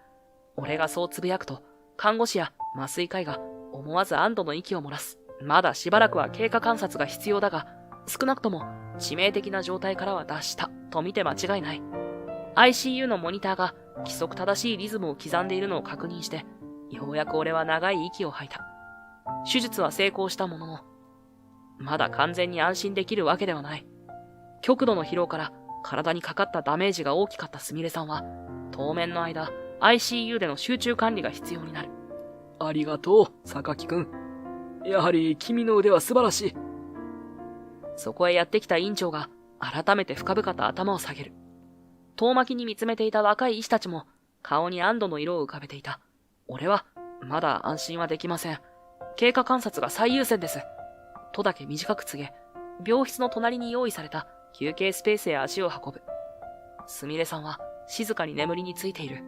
俺がそうつぶやくと、看護師や麻酔科医が思わず安堵の息を漏らす。まだしばらくは経過観察が必要だが、少なくとも致命的な状態からは脱したと見て間違いない。ICU のモニターが規則正しいリズムを刻んでいるのを確認して、ようやく俺は長い息を吐いた。手術は成功したものの、まだ完全に安心できるわけではない。極度の疲労から体にかかったダメージが大きかったすみれさんは、当面の間 ICU での集中管理が必要になる。ありがとう、榊くん。やはり君の腕は素晴らしい。そこへやってきた院長が改めて深々と頭を下げる。遠巻きに見つめていた若い医師たちも顔に安堵の色を浮かべていた。俺はまだ安心はできません。経過観察が最優先です。とだけ短く告げ、病室の隣に用意された休憩スペースへ足を運ぶ。すみれさんは静かに眠りについている。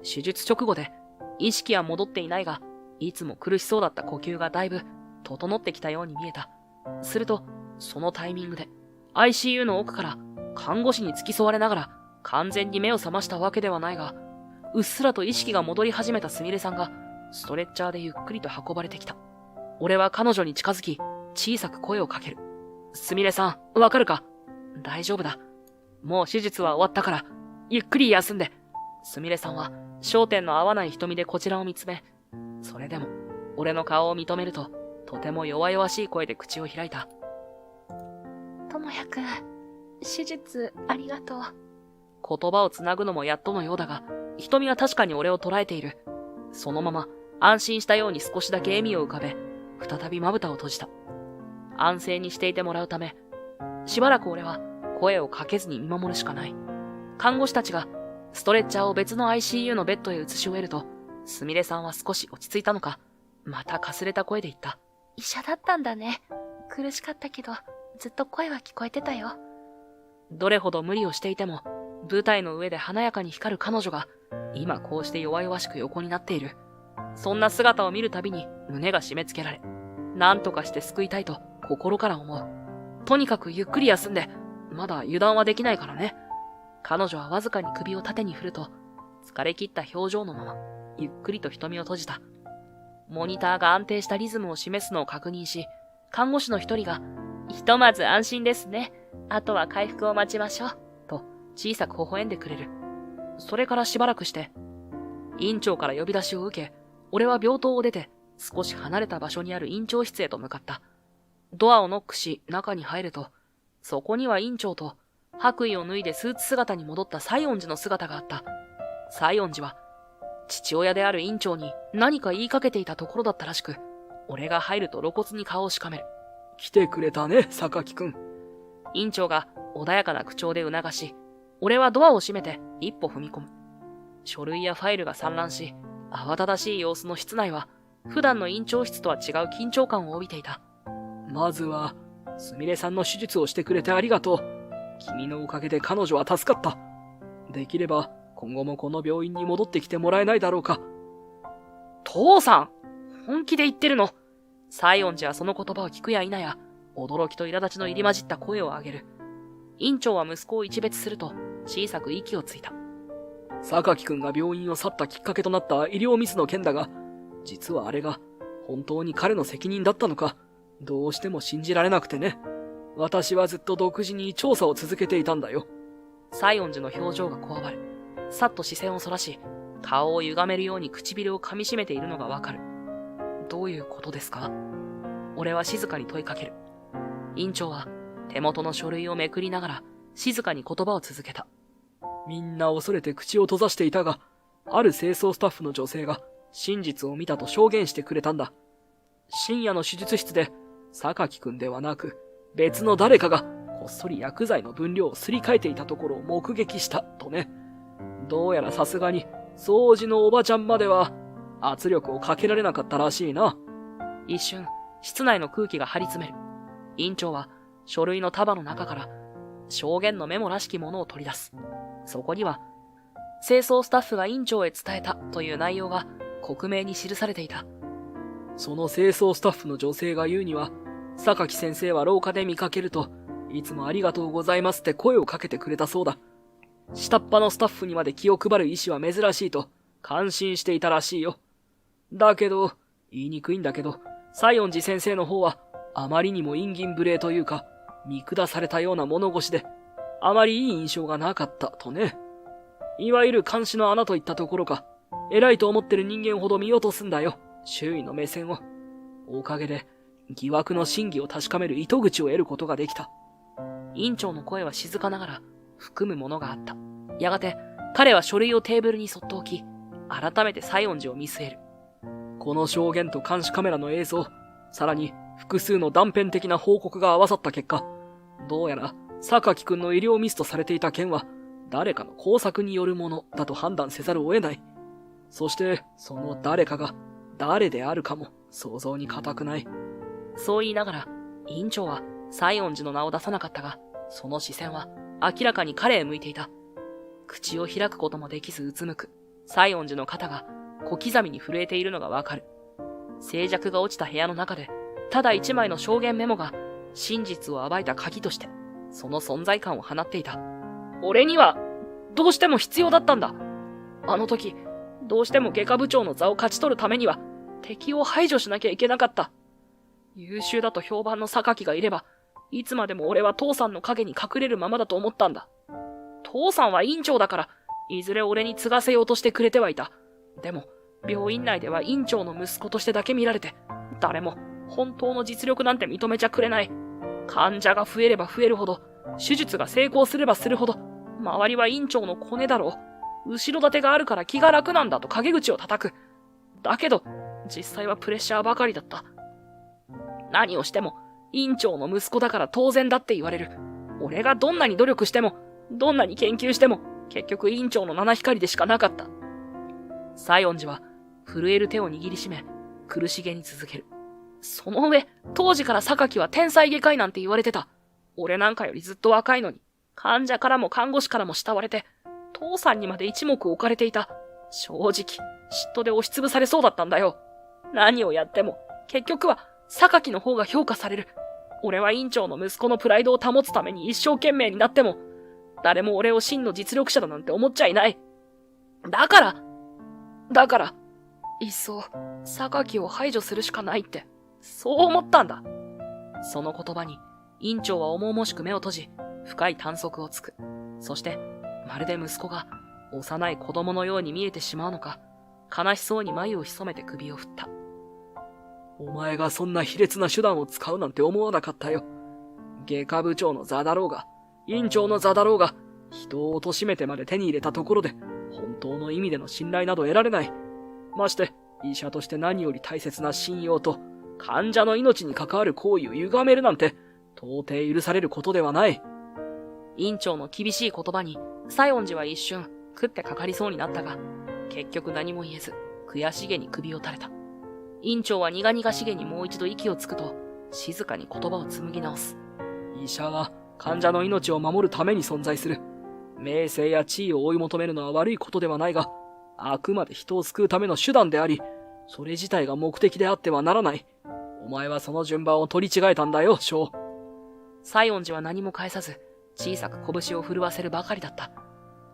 手術直後で意識は戻っていないが、いつも苦しそうだった呼吸がだいぶ整ってきたように見えた。すると、そのタイミングで ICU の奥から看護師に付き添われながら完全に目を覚ましたわけではないが、うっすらと意識が戻り始めたすみれさんがストレッチャーでゆっくりと運ばれてきた。俺は彼女に近づき、小さく声をかける。すみれさん、わかるか？大丈夫だ。もう手術は終わったから、ゆっくり休んで。すみれさんは焦点の合わない瞳でこちらを見つめ、それでも俺の顔を認めると、とても弱々しい声で口を開いた。ともやくん、手術ありがとう。言葉をつなぐのもやっとのようだが、瞳は確かに俺を捉えている。そのまま安心したように少しだけ笑みを浮かべ、再びまぶたを閉じた。安静にしていてもらうため、しばらく俺は声をかけずに見守るしかない。看護師たちがストレッチャーを別の ICU のベッドへ移し終えると、すみれさんは少し落ち着いたのか、またかすれた声で言った。医者だったんだね。苦しかったけど、ずっと声は聞こえてたよ。どれほど無理をしていても、舞台の上で華やかに光る彼女が、今こうして弱々しく横になっている。そんな姿を見るたびに胸が締め付けられ、何とかして救いたいと心から思う。とにかくゆっくり休んで、まだ油断はできないからね。彼女はわずかに首を縦に振ると、疲れ切った表情のまま、ゆっくりと瞳を閉じた。モニターが安定したリズムを示すのを確認し、看護師の一人が、ひとまず安心ですね。あとは回復を待ちましょう。と、小さく微笑んでくれる。それからしばらくして、院長から呼び出しを受け、俺は病棟を出て、少し離れた場所にある院長室へと向かった。ドアをノックし、中に入ると、そこには院長と、白衣を脱いでスーツ姿に戻った西園寺の姿があった。西園寺は、父親である院長に何か言いかけていたところだったらしく、俺が入ると露骨に顔をしかめる。来てくれたね、榊くん。院長が穏やかな口調で促し、俺はドアを閉めて一歩踏み込む。書類やファイルが散乱し、慌ただしい様子の室内は、普段の院長室とは違う緊張感を帯びていた。まずは、すみれさんの手術をしてくれてありがとう。君のおかげで彼女は助かった。できれば、今後もこの病院に戻ってきてもらえないだろうか。父さん、本気で言ってるの？西園寺はその言葉を聞くや否や、驚きと苛立ちの入り混じった声を上げる。院長は息子を一別すると、小さく息をついた。榊くんが病院を去ったきっかけとなった医療ミスの件だが、実はあれが本当に彼の責任だったのか、どうしても信じられなくてね。私はずっと独自に調査を続けていたんだよ。西園寺の表情がこわばる。さっと視線をそらし、顔を歪めるように唇を噛み締めているのがわかる。どういうことですか？俺は静かに問いかける。院長は手元の書類をめくりながら静かに言葉を続けた。みんな恐れて口を閉ざしていたが、ある清掃スタッフの女性が真実を見たと証言してくれたんだ。深夜の手術室で、榊くんではなく、別の誰かがこっそり薬剤の分量をすり替えていたところを目撃したとね。どうやらさすがに掃除のおばちゃんまでは圧力をかけられなかったらしいな。一瞬、室内の空気が張り詰める。院長は書類の束の中から証言のメモらしきものを取り出す。そこには、清掃スタッフが院長へ伝えたという内容が克明に記されていた。その清掃スタッフの女性が言うには、榊先生は廊下で見かけると、いつもありがとうございますって声をかけてくれたそうだ。下っ端のスタッフにまで気を配る医師は珍しいと感心していたらしいよ。だけど、言いにくいんだけど、西園寺先生の方はあまりにも陰銀無礼というか、見下されたような物腰で、あまりいい印象がなかったとね。いわゆる監視の穴といったところか、偉いと思ってる人間ほど見落とすんだよ、周囲の目線を。おかげで、疑惑の真偽を確かめる糸口を得ることができた。院長の声は静かながら含むものがあった。やがて彼は書類をテーブルにそっと置き、改めて西園寺を見据える。この証言と監視カメラの映像、さらに複数の断片的な報告が合わさった結果、どうやら榊くんの医療ミスとされていた件は誰かの工作によるものだと判断せざるを得ない。そしてその誰かが誰であるかも想像に難くない。そう言いながら院長は西園寺の名を出さなかったが、その視線は明らかに彼へ向いていた。口を開くこともできずうつむく西園寺の肩が小刻みに震えているのがわかる。静寂が落ちた部屋の中で、ただ一枚の証言メモが真実を暴いた鍵としてその存在感を放っていた。俺にはどうしても必要だったんだ。あの時どうしても外科部長の座を勝ち取るためには敵を排除しなきゃいけなかった。優秀だと評判の榊がいれば、いつまでも俺は父さんの影に隠れるままだと思ったんだ。父さんは院長だから、いずれ俺に継がせようとしてくれてはいた。でも、病院内では院長の息子としてだけ見られて、誰も本当の実力なんて認めちゃくれない。患者が増えれば増えるほど、手術が成功すればするほど、周りは院長のコネだろう。後ろ盾があるから気が楽なんだと陰口を叩く。だけど、実際はプレッシャーばかりだった。何をしても、院長の息子だから当然だって言われる。俺がどんなに努力しても、どんなに研究しても、結局院長の七光でしかなかった。西園寺は、震える手を握りしめ、苦しげに続ける。その上、当時から榊は天才外科医なんて言われてた。俺なんかよりずっと若いのに、患者からも看護師からも慕われて、父さんにまで一目置かれていた。正直、嫉妬で押しつぶされそうだったんだよ。何をやっても、結局は、榊の方が評価される。俺は院長の息子のプライドを保つために一生懸命になっても、誰も俺を真の実力者だなんて思っちゃいない。だから、いっそ、榊を排除するしかないって、そう思ったんだ。その言葉に、院長は重々しく目を閉じ、深い短足をつく。そして、まるで息子が幼い子供のように見えてしまうのか、悲しそうに眉を潜めて首を振った。お前がそんな卑劣な手段を使うなんて思わなかったよ。外科部長の座だろうが、院長の座だろうが、人を貶めてまで手に入れたところで、本当の意味での信頼など得られない。まして、医者として何より大切な信用と、患者の命に関わる行為を歪めるなんて、到底許されることではない。院長の厳しい言葉に、西園寺は一瞬、食ってかかりそうになったが、結局何も言えず、悔しげに首を垂れた。院長は苦々しげにもう一度息をつくと、静かに言葉を紡ぎ直す。医者は患者の命を守るために存在する。名声や地位を追い求めるのは悪いことではないが、あくまで人を救うための手段であり、それ自体が目的であってはならない。お前はその順番を取り違えたんだよ、翔。西園寺は何も返さず、小さく拳を震わせるばかりだった。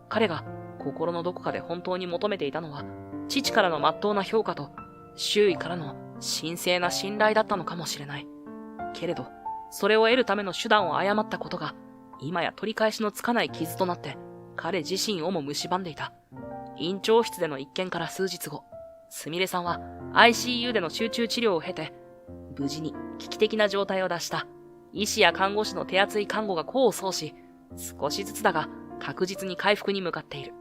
彼が心のどこかで本当に求めていたのは、父からの真っ当な評価と、周囲からの神聖な信頼だったのかもしれない。けれど、それを得るための手段を誤ったことが、今や取り返しのつかない傷となって、彼自身をも蝕んでいた。院長室での一件から数日後、すみれさんは ICU での集中治療を経て、無事に危機的な状態を脱した。医師や看護師の手厚い看護が功を奏し、少しずつだが確実に回復に向かっている。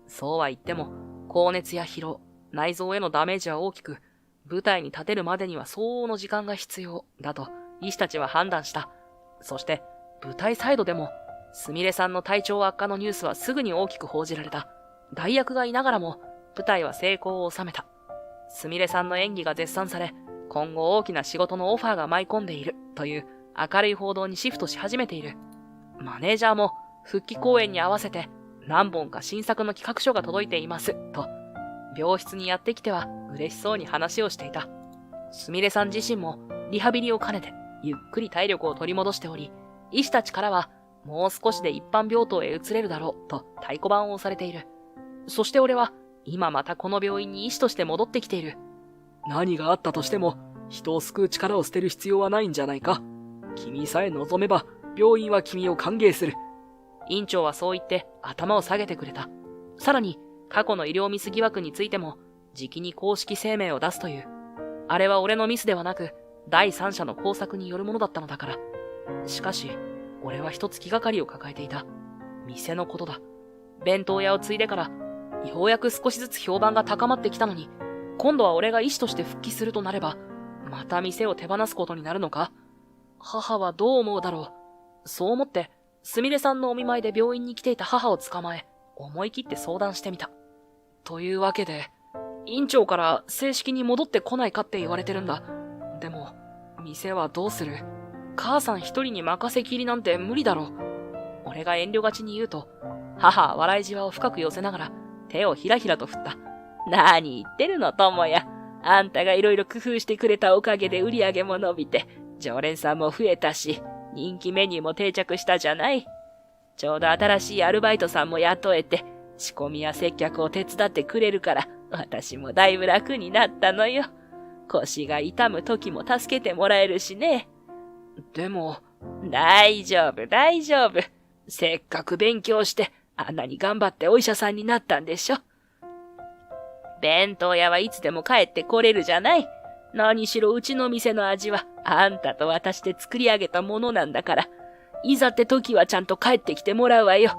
そうは言っても、高熱や疲労、内臓へのダメージは大きく、舞台に立てるまでには相応の時間が必要だと医師たちは判断した。そして、舞台サイドでも、すみれさんの体調悪化のニュースはすぐに大きく報じられた。代役がいながらも、舞台は成功を収めた。すみれさんの演技が絶賛され、今後大きな仕事のオファーが舞い込んでいるという明るい報道にシフトし始めている。マネージャーも復帰公演に合わせて何本か新作の企画書が届いていますと、病室にやってきては嬉しそうに話をしていた。すみれさん自身もリハビリを兼ねてゆっくり体力を取り戻しており、医師たちからはもう少しで一般病棟へ移れるだろうと太鼓判を押されている。そして俺は今またこの病院に医師として戻ってきている。何があったとしても、人を救う力を捨てる必要はないんじゃないか。君さえ望めば、病院は君を歓迎する。院長はそう言って頭を下げてくれた。さらに、過去の医療ミス疑惑についても、じきに公式声明を出すという。あれは俺のミスではなく、第三者の工作によるものだったのだから。しかし、俺は一つ気がかりを抱えていた。店のことだ。弁当屋を継いでから、ようやく少しずつ評判が高まってきたのに、今度は俺が医師として復帰するとなれば、また店を手放すことになるのか？母はどう思うだろう。そう思って、すみれさんのお見舞いで病院に来ていた母を捕まえ、思い切って相談してみた。というわけで、院長から正式に戻ってこないかって言われてるんだ。でも、店はどうする？母さん一人に任せきりなんて無理だろう。俺が遠慮がちに言うと、母は笑いじわを深く寄せながら、手をひらひらと振った。何言ってるの、友や。あんたがいろいろ工夫してくれたおかげで売り上げも伸びて、常連さんも増えたし、人気メニューも定着したじゃない。ちょうど新しいアルバイトさんも雇えて、仕込みや接客を手伝ってくれるから、私もだいぶ楽になったのよ。腰が痛む時も助けてもらえるしね。でも、大丈夫、大丈夫。せっかく勉強して、あんなに頑張ってお医者さんになったんでしょ。弁当屋はいつでも帰ってこれるじゃない。何しろうちの店の味はあんたと私で作り上げたものなんだから、いざって時はちゃんと帰ってきてもらうわよ。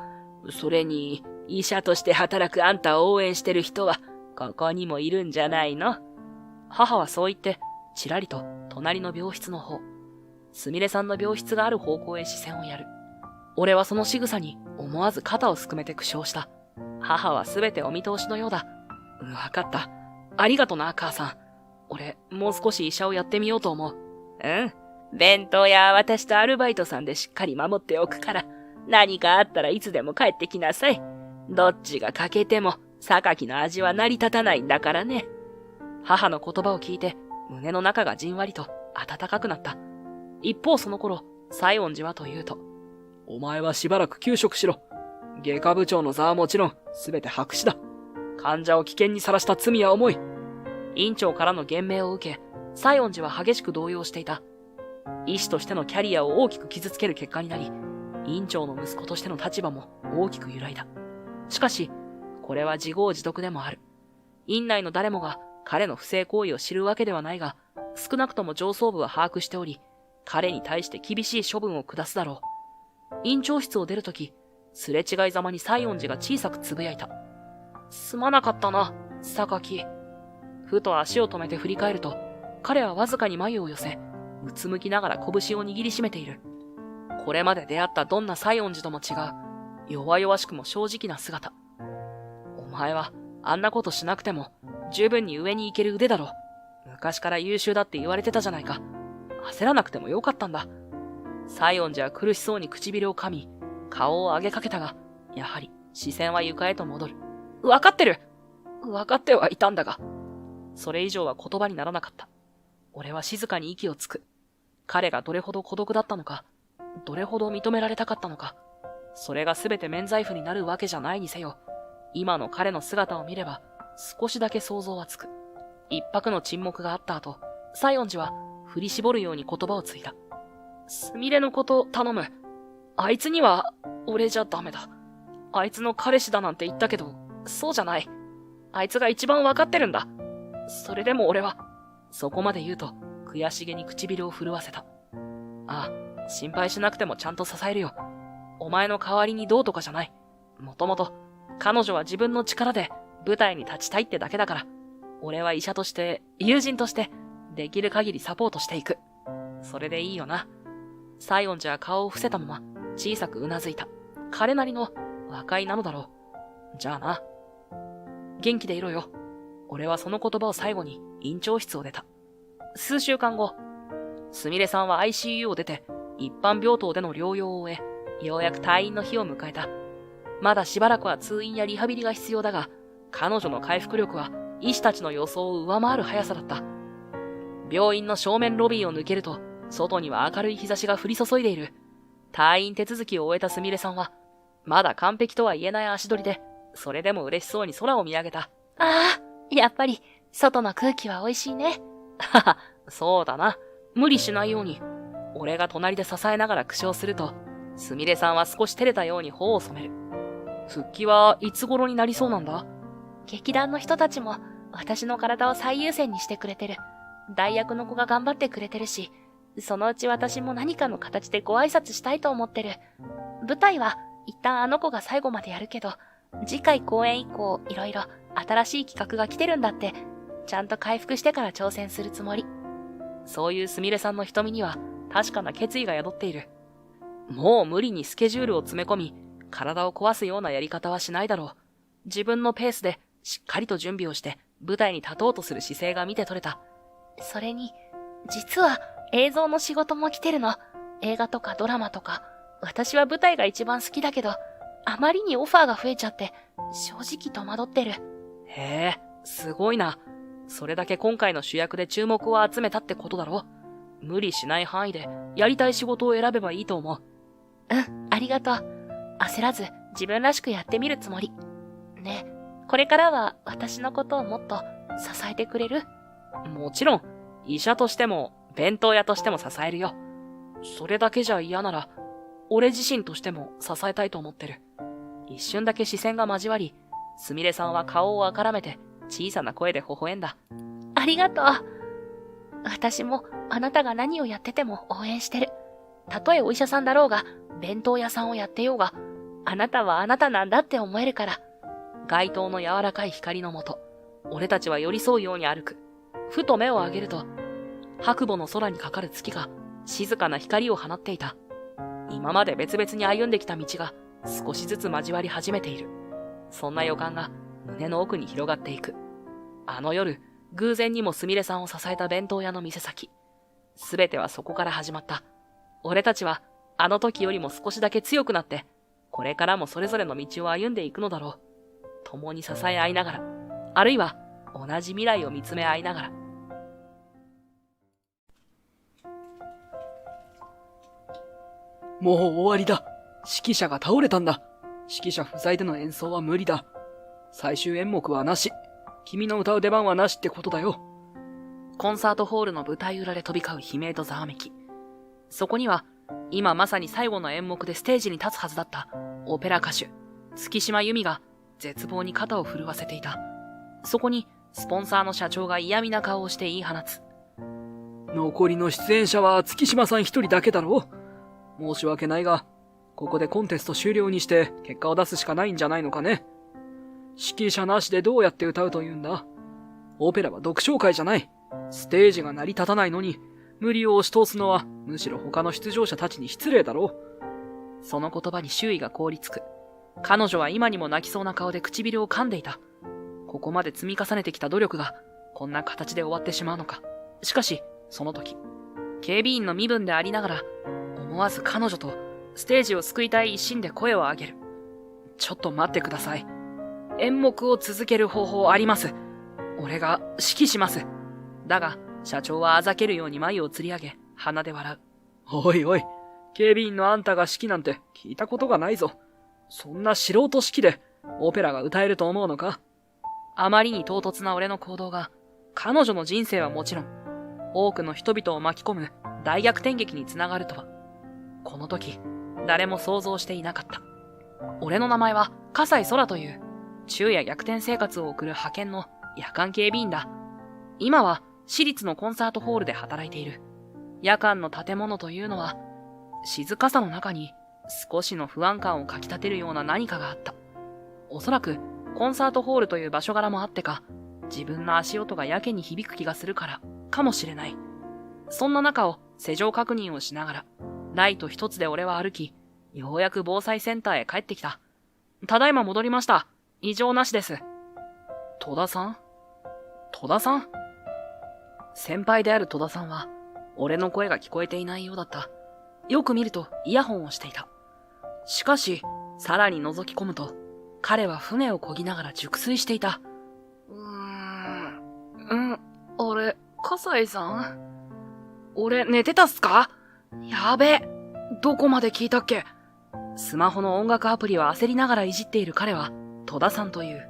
それに、医者として働くあんたを応援してる人は、ここにもいるんじゃないの？母はそう言って、ちらりと隣の病室の方、すみれさんの病室がある方向へ視線をやる。俺はその仕草に思わず肩をすくめて苦笑した。母はすべてお見通しのようだ。わかった。ありがとな、母さん。俺、もう少し医者をやってみようと思う。うん。弁当屋は私とアルバイトさんでしっかり守っておくから、何かあったらいつでも帰ってきなさい。どっちが欠けても、榊の味は成り立たないんだからね。母の言葉を聞いて、胸の中がじんわりと温かくなった。一方その頃、西園寺はというと、お前はしばらく休職しろ。外科部長の座はもちろん、すべて白紙だ。患者を危険にさらした罪は重い。院長からの言命を受け、西園寺は激しく動揺していた。医師としてのキャリアを大きく傷つける結果になり、院長の息子としての立場も大きく揺らいだ。しかし、これは自業自得でもある。院内の誰もが彼の不正行為を知るわけではないが、少なくとも上層部は把握しており、彼に対して厳しい処分を下すだろう。院長室を出るとき、すれ違いざまに西園寺が小さくつぶやいた。すまなかったな、榊。ふと足を止めて振り返ると、彼はわずかに眉を寄せ、うつむきながら拳を握りしめている。これまで出会ったどんな西園寺とも違う、弱々しくも正直な姿。お前は、あんなことしなくても、十分に上に行ける腕だろ。昔から優秀だって言われてたじゃないか。焦らなくてもよかったんだ。西園寺は苦しそうに唇を噛み、顔を上げかけたが、やはり視線は床へと戻る。わかってる！わかってはいたんだが。それ以上は言葉にならなかった。俺は静かに息をつく。彼がどれほど孤独だったのか、どれほど認められたかったのか、それが全て免罪符になるわけじゃないにせよ、今の彼の姿を見れば、少しだけ想像はつく。一拍の沈黙があった後、西園寺は振り絞るように言葉をついた。すみれのこと頼む。あいつには、俺じゃダメだ。あいつの彼氏だなんて言ったけど、そうじゃない。あいつが一番わかってるんだ。それでも俺は、そこまで言うと、悔しげに唇を震わせた。ああ、心配しなくてもちゃんと支えるよ。お前の代わりにどうとかじゃない。もともと、彼女は自分の力で舞台に立ちたいってだけだから、俺は医者として、友人として、できる限りサポートしていく。それでいいよな。西園寺は顔を伏せたまま、小さくうなずいた。彼なりの和解なのだろう。じゃあな。元気でいろよ。俺はその言葉を最後に院長室を出た。数週間後、すみれさんは ICU を出て、一般病棟での療養を終え、ようやく退院の日を迎えた。まだしばらくは通院やリハビリが必要だが、彼女の回復力は医師たちの予想を上回る速さだった。病院の正面ロビーを抜けると、外には明るい日差しが降り注いでいる。退院手続きを終えたすみれさんは、まだ完璧とは言えない足取りで、それでも嬉しそうに空を見上げた。ああ、やっぱり、外の空気は美味しいね。はは、そうだな。無理しないように。俺が隣で支えながら苦笑すると、すみれさんは少し照れたように頬を染める。復帰はいつ頃になりそうなんだ？劇団の人たちも、私の体を最優先にしてくれてる。代役の子が頑張ってくれてるし、そのうち私も何かの形でご挨拶したいと思ってる。舞台は一旦あの子が最後までやるけど、次回公演以降いろいろ新しい企画が来てるんだって、ちゃんと回復してから挑戦するつもり。そういうすみれさんの瞳には確かな決意が宿っている。もう無理にスケジュールを詰め込み、体を壊すようなやり方はしないだろう。自分のペースでしっかりと準備をして舞台に立とうとする姿勢が見て取れた。それに、実は映像の仕事も来てるの。映画とかドラマとか。私は舞台が一番好きだけど、あまりにオファーが増えちゃって、正直戸惑ってる。へえ、すごいな。それだけ今回の主役で注目を集めたってことだろ。無理しない範囲でやりたい仕事を選べばいいと思う。うん、ありがとう。焦らず自分らしくやってみるつもり。ね、これからは私のことをもっと支えてくれる？もちろん、医者としても弁当屋としても支えるよ。それだけじゃ嫌なら、俺自身としても支えたいと思ってる。一瞬だけ視線が交わり、すみれさんは顔をあからめて小さな声で微笑んだ。ありがとう。私もあなたが何をやってても応援してる。たとえお医者さんだろうが、弁当屋さんをやってようが、あなたはあなたなんだって思えるから。街灯の柔らかい光の下、俺たちは寄り添うように歩く。ふと目を上げると、白母の空にかかる月が静かな光を放っていた。今まで別々に歩んできた道が少しずつ交わり始めている。そんな予感が胸の奥に広がっていく。あの夜、偶然にもすみれさんを支えた弁当屋の店先。すべてはそこから始まった。俺たちはあの時よりも少しだけ強くなって、これからもそれぞれの道を歩んでいくのだろう。共に支え合いながら、あるいは同じ未来を見つめ合いながら。もう終わりだ。指揮者が倒れたんだ。指揮者不在での演奏は無理だ。最終演目はなし。君の歌う出番はなしってことだよ。コンサートホールの舞台裏で飛び交う悲鳴とざわめき。そこには、今まさに最後の演目でステージに立つはずだったオペラ歌手、月島由美が絶望に肩を震わせていた。そこに、スポンサーの社長が嫌味な顔をして言い放つ。残りの出演者は月島さん一人だけだろう。申し訳ないが、ここでコンテスト終了にして結果を出すしかないんじゃないのかね。指揮者なしでどうやって歌うというんだ。オペラは独唱会じゃない。ステージが成り立たないのに、無理を押し通すのはむしろ他の出場者たちに失礼だろう。その言葉に周囲が凍りつく。彼女は今にも泣きそうな顔で唇を噛んでいた。ここまで積み重ねてきた努力がこんな形で終わってしまうのか。しかし、その時、警備員の身分でありながら、思わず彼女とステージを救いたい一心で声を上げる。ちょっと待ってください。演目を続ける方法あります。俺が指揮します。だが、社長はあざけるように眉をつり上げ、鼻で笑う。おいおい、警備員のあんたが指揮なんて聞いたことがないぞ。そんな素人指揮でオペラが歌えると思うのか？あまりに唐突な俺の行動が、彼女の人生はもちろん、多くの人々を巻き込む大逆転劇につながるとは、この時、誰も想像していなかった。俺の名前は、笠井空という、昼夜逆転生活を送る派遣の夜間警備員だ。今は、私立のコンサートホールで働いている。夜間の建物というのは、静かさの中に少しの不安感をかき立てるような何かがあった。おそらく、コンサートホールという場所柄もあってか、自分の足音がやけに響く気がするから、かもしれない。そんな中を施錠確認をしながら、ライト一つで俺は歩き、ようやく防災センターへ帰ってきた。ただいま戻りました。異常なしです。戸田さん？戸田さん？先輩である戸田さんは、俺の声が聞こえていないようだった。よく見るとイヤホンをしていた。しかし、さらに覗き込むと、彼は船を漕ぎながら熟睡していた。あれ、笠井さん？俺寝てたっすか？やべえ。どこまで聞いたっけ？スマホの音楽アプリを焦りながらいじっている彼は、戸田さんという。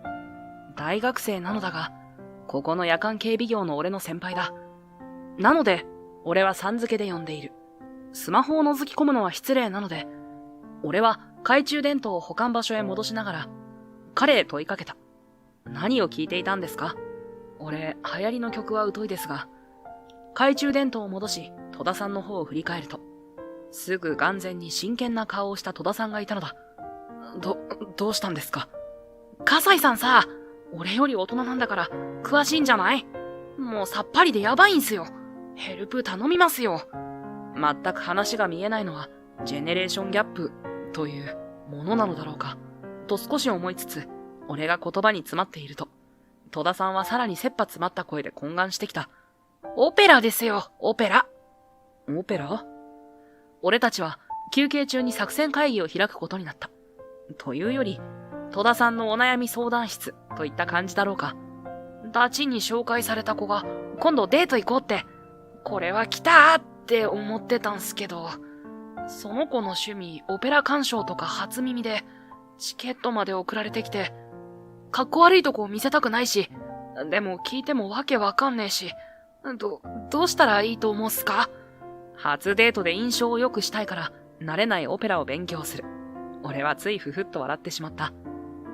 大学生なのだが、ここの夜間警備業の俺の先輩だ。なので、俺はさん付けで呼んでいる。スマホを覗き込むのは失礼なので、俺は懐中電灯を保管場所へ戻しながら、彼へ問いかけた。何を聞いていたんですか？俺、流行りの曲は疎いですが、懐中電灯を戻し、戸田さんの方を振り返ると、すぐ眼前に真剣な顔をした戸田さんがいたのだ。どうしたんですか？笠井さんさ、俺より大人なんだから、詳しいんじゃない？もうさっぱりでやばいんすよ。ヘルプ頼みますよ。全く話が見えないのは、ジェネレーションギャップというものなのだろうか、と少し思いつつ、俺が言葉に詰まっていると、戸田さんはさらに切羽詰まった声で懇願してきた。オペラですよ、オペラ。オペラ？俺たちは休憩中に作戦会議を開くことになった。というより、戸田さんのお悩み相談室といった感じだろうか。ダチに紹介された子が今度デート行こうって、これは来たーって思ってたんすけど、その子の趣味オペラ鑑賞とか初耳で、チケットまで送られてきて、かっこ悪いとこを見せたくないし、でも聞いてもわけわかんねえし、どうしたらいいと思うっすか？初デートで印象を良くしたいから、慣れないオペラを勉強する。俺はついふふっと笑ってしまった。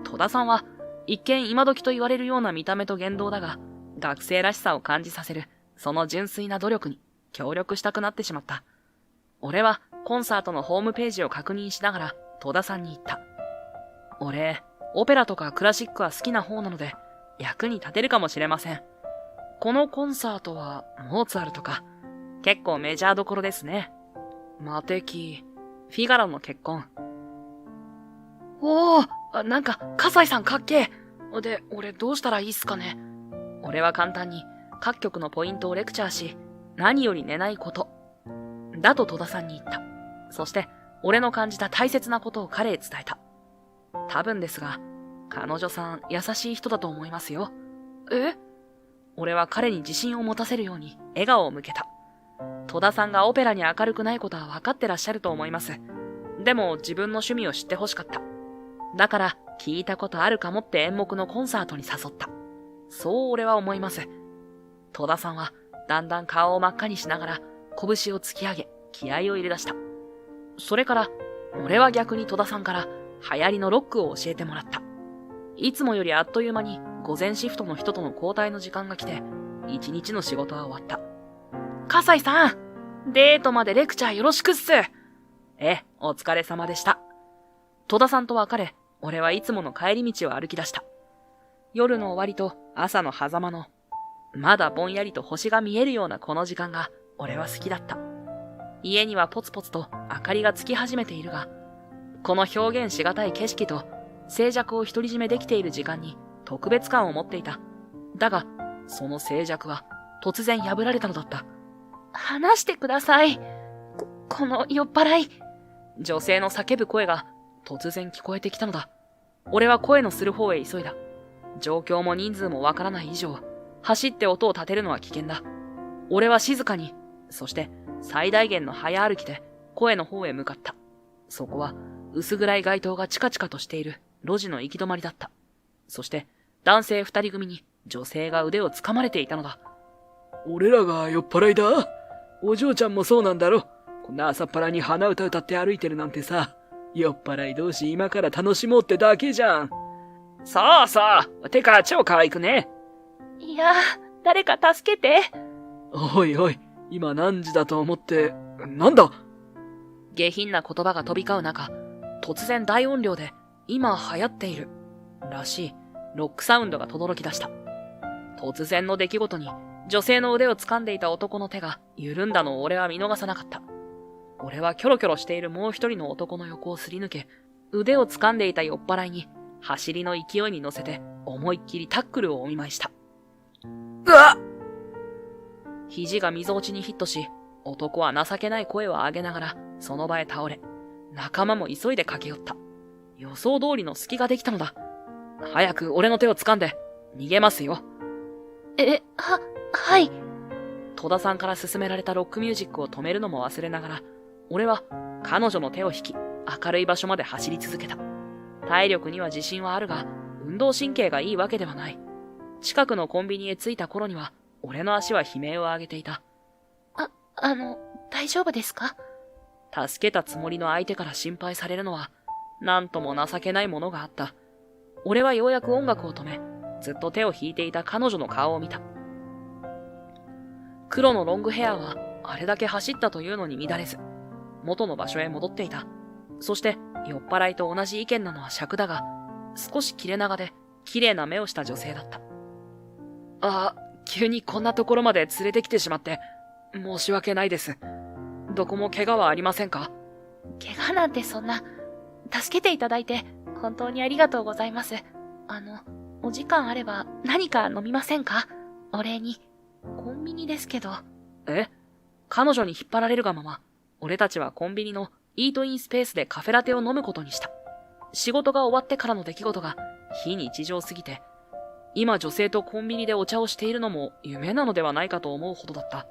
戸田さんは、一見今時と言われるような見た目と言動だが、学生らしさを感じさせる、その純粋な努力に協力したくなってしまった。俺はコンサートのホームページを確認しながら戸田さんに言った。俺、オペラとかクラシックは好きな方なので、役に立てるかもしれません。このコンサートはモーツァルトか。結構メジャーどころですね。マテキ、フィガロの結婚。おー、なんか、笠井さんかっけえ。で、俺どうしたらいいっすかね。俺は簡単に各曲のポイントをレクチャーし、何より寝ないこと。だと戸田さんに言った。そして、俺の感じた大切なことを彼へ伝えた。多分ですが、彼女さん優しい人だと思いますよ。え？俺は彼に自信を持たせるように笑顔を向けた。戸田さんがオペラに明るくないことは分かってらっしゃると思います。でも自分の趣味を知ってほしかった。だから聞いたことあるかもって演目のコンサートに誘った。そう俺は思います。戸田さんはだんだん顔を真っ赤にしながら拳を突き上げ気合を入れ出した。それから俺は逆に戸田さんから流行りのロックを教えてもらった。いつもよりあっという間に午前シフトの人との交代の時間が来て、一日の仕事は終わった。笠井さん、デートまでレクチャーよろしくっす。お疲れ様でした。戸田さんと別れ、俺はいつもの帰り道を歩き出した。夜の終わりと朝の狭間の、まだぼんやりと星が見えるようなこの時間が俺は好きだった。家にはポツポツと明かりがつき始めているが、この表現しがたい景色と静寂を独り占めできている時間に特別感を持っていた。だが、その静寂は突然破られたのだった。話してください。この酔っ払い。女性の叫ぶ声が突然聞こえてきたのだ。俺は声のする方へ急いだ。状況も人数もわからない以上、走って音を立てるのは危険だ。俺は静かに、そして最大限の早歩きで声の方へ向かった。そこは薄暗い街灯がチカチカとしている路地の行き止まりだった。そして男性二人組に女性が腕を掴まれていたのだ。俺らが酔っ払いだ。お嬢ちゃんもそうなんだろ。こんな朝っぱらに鼻歌歌って歩いてるなんてさ。酔っ払い同士今から楽しもうってだけじゃん。そうそう。てか超可愛くね。いや、誰か助けて。おいおい、今何時だと思って、なんだ。下品な言葉が飛び交う中、突然大音量で今流行っているらしいロックサウンドが轟き出した。突然の出来事に女性の腕を掴んでいた男の手が緩んだのを俺は見逃さなかった。俺はキョロキョロしているもう一人の男の横をすり抜け、腕を掴んでいた酔っ払いに走りの勢いに乗せて思いっきりタックルをお見舞いした。うわっ！肘が溝落ちにヒットし、男は情けない声を上げながらその場へ倒れ、仲間も急いで駆け寄った。予想通りの隙ができたのだ。早く俺の手を掴んで逃げますよ。はい。戸田さんから勧められたロックミュージックを止めるのも忘れながら、俺は彼女の手を引き、明るい場所まで走り続けた。体力には自信はあるが、運動神経がいいわけではない。近くのコンビニへ着いた頃には、俺の足は悲鳴を上げていた。大丈夫ですか？助けたつもりの相手から心配されるのは、なんとも情けないものがあった。俺はようやく音楽を止め、ずっと手を引いていた彼女の顔を見た。黒のロングヘアは、あれだけ走ったというのに乱れず、元の場所へ戻っていた。そして、酔っ払いと同じ意見なのは尺だが、少し切れ長で、綺麗な目をした女性だった。急にこんなところまで連れてきてしまって、申し訳ないです。どこも怪我はありませんか？怪我なんてそんな、助けていただいて、本当にありがとうございます。お時間あれば何か飲みませんか？お礼に。コンビニですけど。彼女に引っ張られるがまま、俺たちはコンビニのイートインスペースでカフェラテを飲むことにした。仕事が終わってからの出来事が非日常すぎて、今女性とコンビニでお茶をしているのも夢なのではないかと思うほどだった。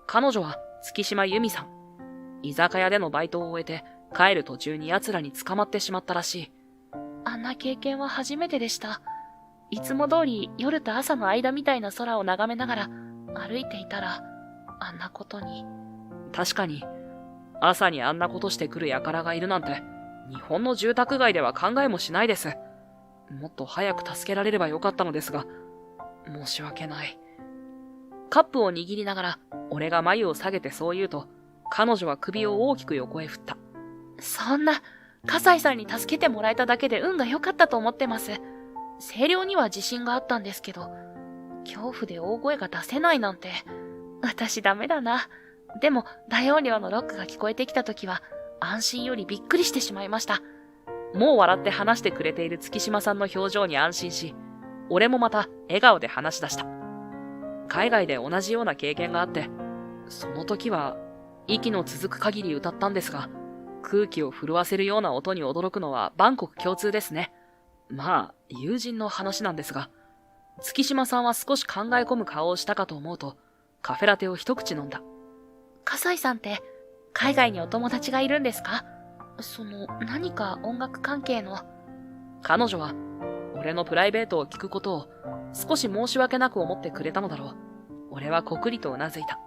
彼女は月島由美さん。居酒屋でのバイトを終えて帰る途中に奴らに捕まってしまったらしい。あんな経験は初めてでした。いつも通り夜と朝の間みたいな空を眺めながら歩いていたら、あんなことに。確かに、朝にあんなことしてくる輩がいるなんて、日本の住宅街では考えもしないです。もっと早く助けられればよかったのですが、申し訳ない。カップを握りながら、俺が眉を下げてそう言うと、彼女は首を大きく横へ振った。そんな、笠井さんに助けてもらえただけで運が良かったと思ってます。声量には自信があったんですけど、恐怖で大声が出せないなんて、私ダメだな。でも、大音量のロックが聞こえてきたときは、安心よりびっくりしてしまいました。もう笑って話してくれている月島さんの表情に安心し、俺もまた笑顔で話し出した。海外で同じような経験があって、その時は息の続く限り歌ったんですが、空気を震わせるような音に驚くのは万国共通ですね。まあ、友人の話なんですが、月島さんは少し考え込む顔をしたかと思うと、カフェラテを一口飲んだ。笠井さんって、海外にお友達がいるんですか？何か音楽関係の。彼女は、俺のプライベートを聞くことを、少し申し訳なく思ってくれたのだろう。俺はこくりとうなずいた。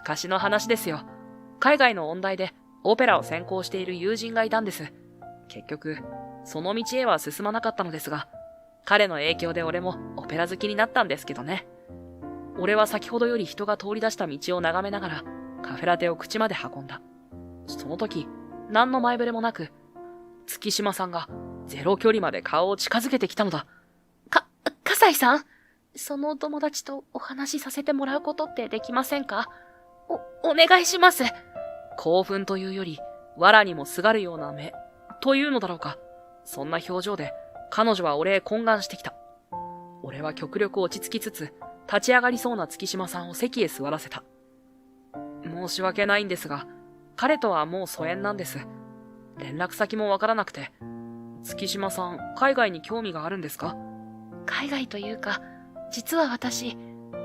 昔の話ですよ。海外の音大でオペラを専攻している友人がいたんです。結局、その道へは進まなかったのですが、彼の影響で俺もオペラ好きになったんですけどね。俺は先ほどより人が通り出した道を眺めながらカフェラテを口まで運んだ。その時、何の前触れもなく、月島さんがゼロ距離まで顔を近づけてきたのだ。葛西さん、そのお友達とお話しさせてもらうことってできませんか？お願いします。興奮というより、藁にもすがるような目、というのだろうか。そんな表情で、彼女は俺へ懇願してきた。俺は極力落ち着きつつ、立ち上がりそうな月島さんを席へ座らせた。申し訳ないんですが、彼とはもう疎遠なんです。連絡先もわからなくて。月島さん、海外に興味があるんですか？海外というか、実は私、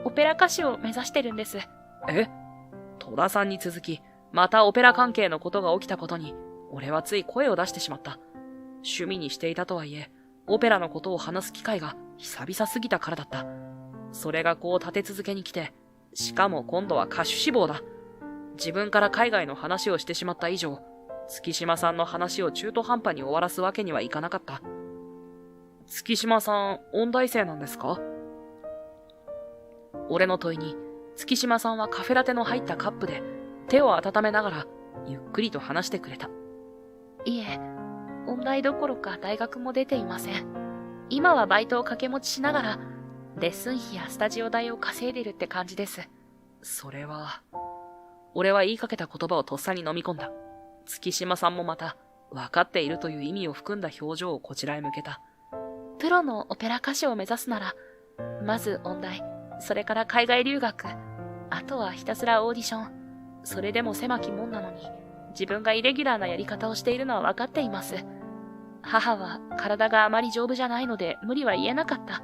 オペラ歌手を目指してるんです。え？戸田さんに続き、またオペラ関係のことが起きたことに、俺はつい声を出してしまった。趣味にしていたとはいえ、オペラのことを話す機会が久々すぎたからだった。それがこう立て続けに来て、しかも今度は歌手志望だ。自分から海外の話をしてしまった以上、月島さんの話を中途半端に終わらすわけにはいかなかった。月島さん、音大生なんですか？俺の問いに、月島さんはカフェラテの入ったカップで手を温めながら、ゆっくりと話してくれた。いえ、音大どころか大学も出ていません。今はバイトを掛け持ちしながら、レッスン費やスタジオ代を稼いでるって感じです。それは、俺は言いかけた言葉をとっさに飲み込んだ。月島さんもまた、分かっているという意味を含んだ表情をこちらへ向けた。プロのオペラ歌手を目指すなら、まず音大、それから海外留学、あとはひたすらオーディション。それでも狭き門なのに、自分がイレギュラーなやり方をしているのは分かっています。母は体があまり丈夫じゃないので無理は言えなかった。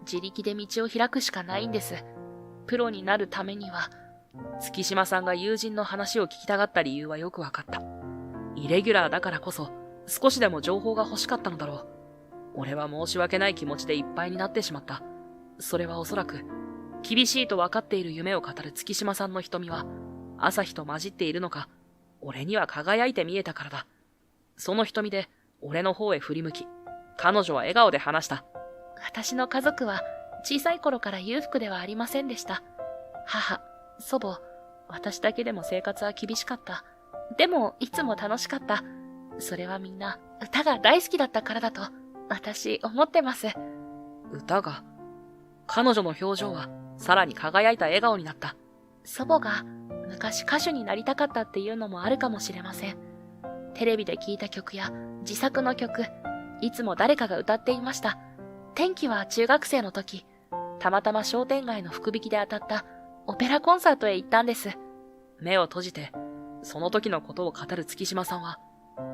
自力で道を開くしかないんです。プロになるためには、月島さんが友人の話を聞きたがった理由はよく分かった。イレギュラーだからこそ、少しでも情報が欲しかったのだろう。俺は申し訳ない気持ちでいっぱいになってしまった。それはおそらく、厳しいと分かっている夢を語る月島さんの瞳は、朝日と混じっているのか、俺には輝いて見えたからだ。その瞳で、俺の方へ振り向き、彼女は笑顔で話した。私の家族は、小さい頃から裕福ではありませんでした。母、祖母、私だけでも生活は厳しかった。でも、いつも楽しかった。それはみんな、歌が大好きだったからだと、私、思ってます。歌が？彼女の表情は、さらに輝いた笑顔になった。祖母が、昔歌手になりたかったっていうのもあるかもしれません。テレビで聴いた曲や、自作の曲、いつも誰かが歌っていました。転機は中学生の時、たまたま商店街の福引きで当たったオペラコンサートへ行ったんです。目を閉じて、その時のことを語る月島さんは、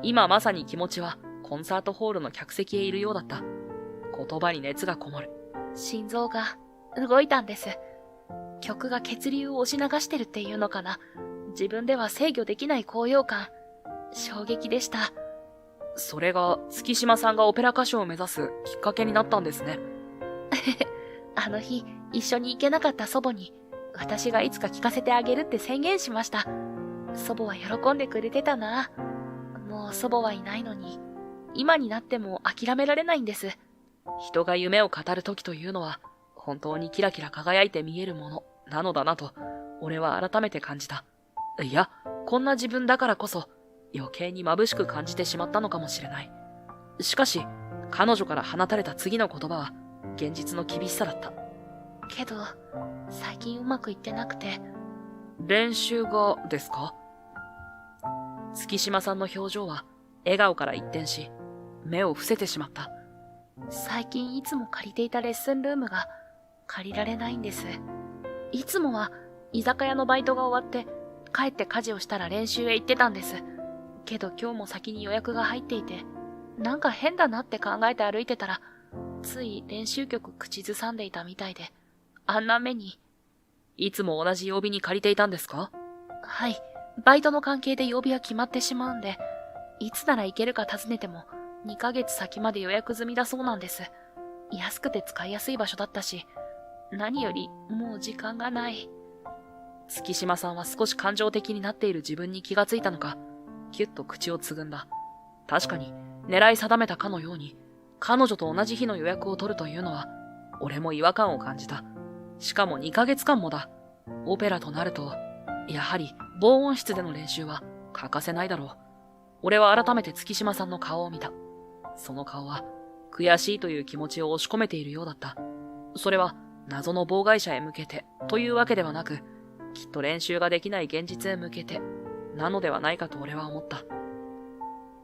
今まさに気持ちはコンサートホールの客席へいるようだった。言葉に熱がこもる。心臓が動いたんです。曲が血流を押し流してるっていうのかな。自分では制御できない高揚感。衝撃でした。それが月島さんがオペラ歌手を目指すきっかけになったんですね。あの日、一緒に行けなかった祖母に、私がいつか聞かせてあげるって宣言しました。祖母は喜んでくれてたな。もう祖母はいないのに、今になっても諦められないんです。人が夢を語る時というのは、本当にキラキラ輝いて見えるものなのだなと、俺は改めて感じた。いや、こんな自分だからこそ、余計に眩しく感じてしまったのかもしれない。しかし、彼女から放たれた次の言葉は、現実の厳しさだった。けど、最近うまくいってなくて。練習がですか？月島さんの表情は、笑顔から一転し、目を伏せてしまった。最近いつも借りていたレッスンルームが、借りられないんです。いつもは、居酒屋のバイトが終わって、帰って家事をしたら練習へ行ってたんです。けど今日も先に予約が入っていて、なんか変だなって考えて歩いてたら、つい練習曲口ずさんでいたみたいで、あんな目に。いつも同じ曜日に借りていたんですか？はい。バイトの関係で曜日は決まってしまうんで、いつなら行けるか尋ねても、2ヶ月先まで予約済みだそうなんです。安くて使いやすい場所だったし、何よりもう時間がない。月島さんは少し感情的になっている自分に気がついたのか、キュッと口をつぐんだ。確かに、狙い定めたかのように、彼女と同じ日の予約を取るというのは、俺も違和感を感じた。しかも2ヶ月間もだ。オペラとなると、やはり防音室での練習は欠かせないだろう。俺は改めて月島さんの顔を見た。その顔は、悔しいという気持ちを押し込めているようだった。それは、謎の妨害者へ向けてというわけではなく、きっと練習ができない現実へ向けて、なのではないかと俺は思った。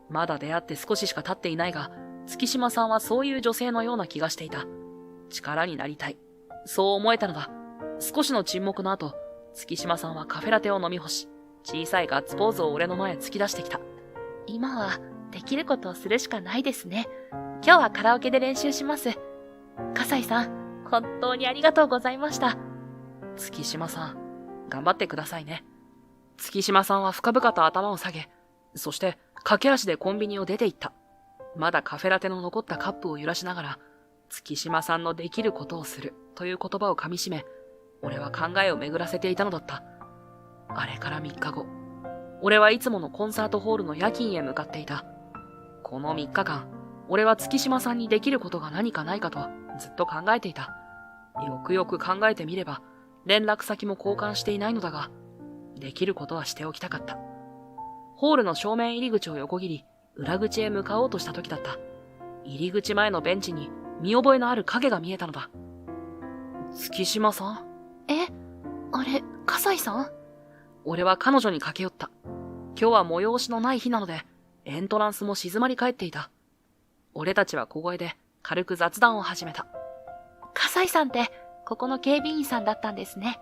まだ出会って少ししか経っていないが、月島さんはそういう女性のような気がしていた。力になりたい。そう思えたのだ。少しの沈黙の後、月島さんはカフェラテを飲み干し、小さいガッツポーズを俺の前へ突き出してきた。今は、できることをするしかないですね。今日はカラオケで練習します。笠井さん、本当にありがとうございました。月島さん、頑張ってくださいね。月島さんは深々と頭を下げ、そして駆け足でコンビニを出て行った。まだカフェラテの残ったカップを揺らしながら、月島さんのできることをするという言葉を噛み締め、俺は考えを巡らせていたのだった。あれから3日後、俺はいつものコンサートホールの夜勤へ向かっていた。この3日間、俺は月島さんにできることが何かないかとずっと考えていた。よくよく考えてみれば、連絡先も交換していないのだが、できることはしておきたかった。ホールの正面入り口を横切り、裏口へ向かおうとした時だった。入り口前のベンチに見覚えのある影が見えたのだ。月島さん？あれ、笠井さん？俺は彼女に駆け寄った。今日は催しのない日なので、エントランスも静まり返っていた。俺たちは小声で軽く雑談を始めた。笠井さんって、ここの警備員さんだったんですね。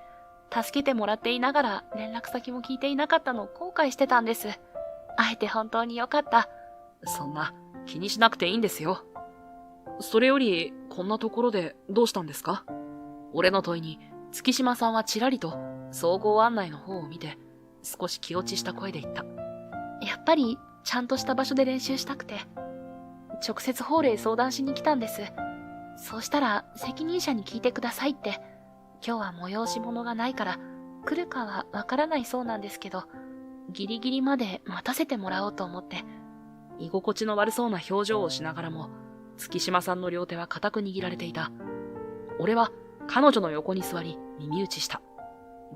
助けてもらっていながら連絡先も聞いていなかったのを後悔してたんです。会えて本当によかった。そんな、気にしなくていいんですよ。それより、こんなところでどうしたんですか？俺の問いに、月島さんはちらりと総合案内の方を見て、少し気落ちした声で言った。やっぱり、ちゃんとした場所で練習したくて、直接ホールへ相談しに来たんです。そうしたら、責任者に聞いてくださいって、今日は催し物がないから、来るかはわからないそうなんですけど、ギリギリまで待たせてもらおうと思って、居心地の悪そうな表情をしながらも、月島さんの両手は固く握られていた。俺は彼女の横に座り耳打ちした。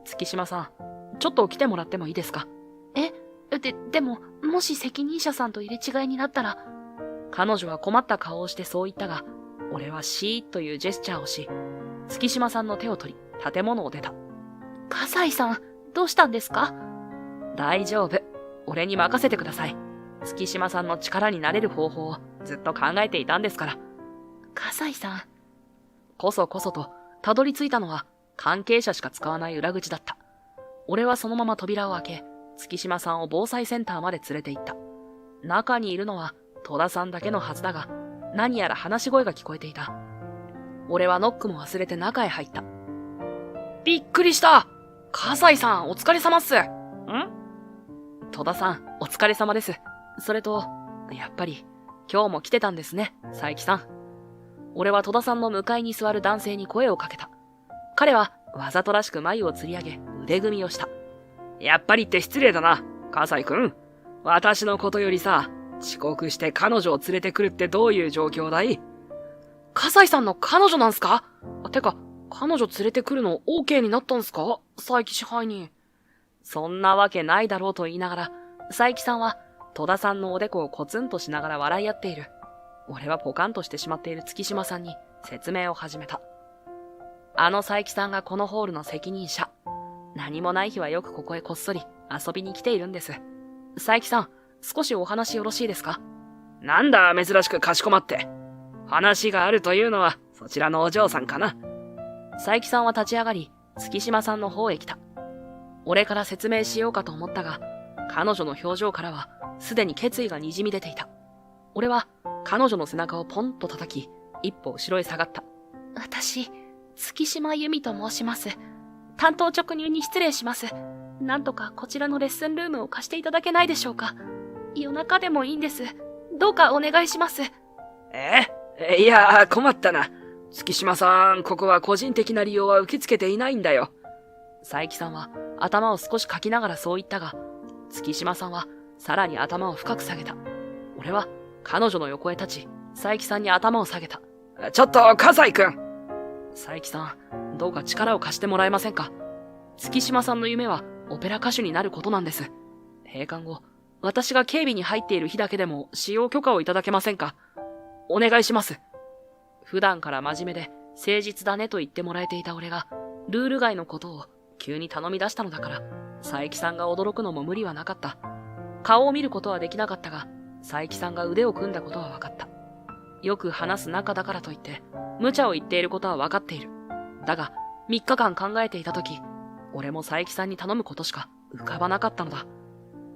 月島さん、ちょっと来てもらってもいいですか？でも、もし責任者さんと入れ違いになったら。彼女は困った顔をしてそう言ったが、俺はシーッというジェスチャーをし、月島さんの手を取り、建物を出た。笠井さん、どうしたんですか？大丈夫。俺に任せてください。月島さんの力になれる方法をずっと考えていたんですから。笠井さん。こそこそと、たどり着いたのは関係者しか使わない裏口だった。俺はそのまま扉を開け、月島さんを防災センターまで連れて行った。中にいるのは戸田さんだけのはずだが、何やら話し声が聞こえていた。俺はノックも忘れて中へ入った。びっくりした！笠井さん、お疲れ様っす。戸田さん、お疲れ様です。それと、やっぱり、今日も来てたんですね、佐伯さん。俺は戸田さんの向かいに座る男性に声をかけた。彼は、わざとらしく眉をつり上げ、腕組みをした。やっぱりって失礼だな、笠井くん。私のことよりさ、遅刻して彼女を連れてくるってどういう状況だい？笠井さんの彼女なんすか？てか、彼女連れてくるの OK になったんすか？佐伯支配人。そんなわけないだろうと言いながら、佐伯さんは戸田さんのおでこをコツンとしながら笑い合っている。俺はポカンとしてしまっている月島さんに説明を始めた。あの佐伯さんがこのホールの責任者。何もない日はよくここへこっそり遊びに来ているんです。佐伯さん、少しお話よろしいですか？なんだ、珍しくかしこまって。話があるというのは、そちらのお嬢さんかな。佐伯さんは立ち上がり、月島さんの方へ来た。俺から説明しようかと思ったが、彼女の表情からは、すでに決意がにじみ出ていた。俺は、彼女の背中をポンと叩き、一歩後ろへ下がった。私、月島由美と申します。担当直入に失礼します。なんとかこちらのレッスンルームを貸していただけないでしょうか。夜中でもいいんです。どうかお願いします。いや、困ったな。月島さん、ここは個人的な利用は受け付けていないんだよ。佐伯さんは頭を少しかきながらそう言ったが、月島さんはさらに頭を深く下げた。俺は彼女の横へ立ち、佐伯さんに頭を下げた。ちょっと、葛西くん。佐伯さん、どうか力を貸してもらえませんか。月島さんの夢はオペラ歌手になることなんです。閉館後、私が警備に入っている日だけでも使用許可をいただけませんか。お願いします。普段から真面目で誠実だねと言ってもらえていた俺が、ルール外のことを急に頼み出したのだから、佐伯さんが驚くのも無理はなかった。顔を見ることはできなかったが、佐伯さんが腕を組んだことは分かった。よく話す仲だからといって、無茶を言っていることは分かっている。だが、3日間考えていたとき、俺も佐伯さんに頼むことしか浮かばなかったのだ。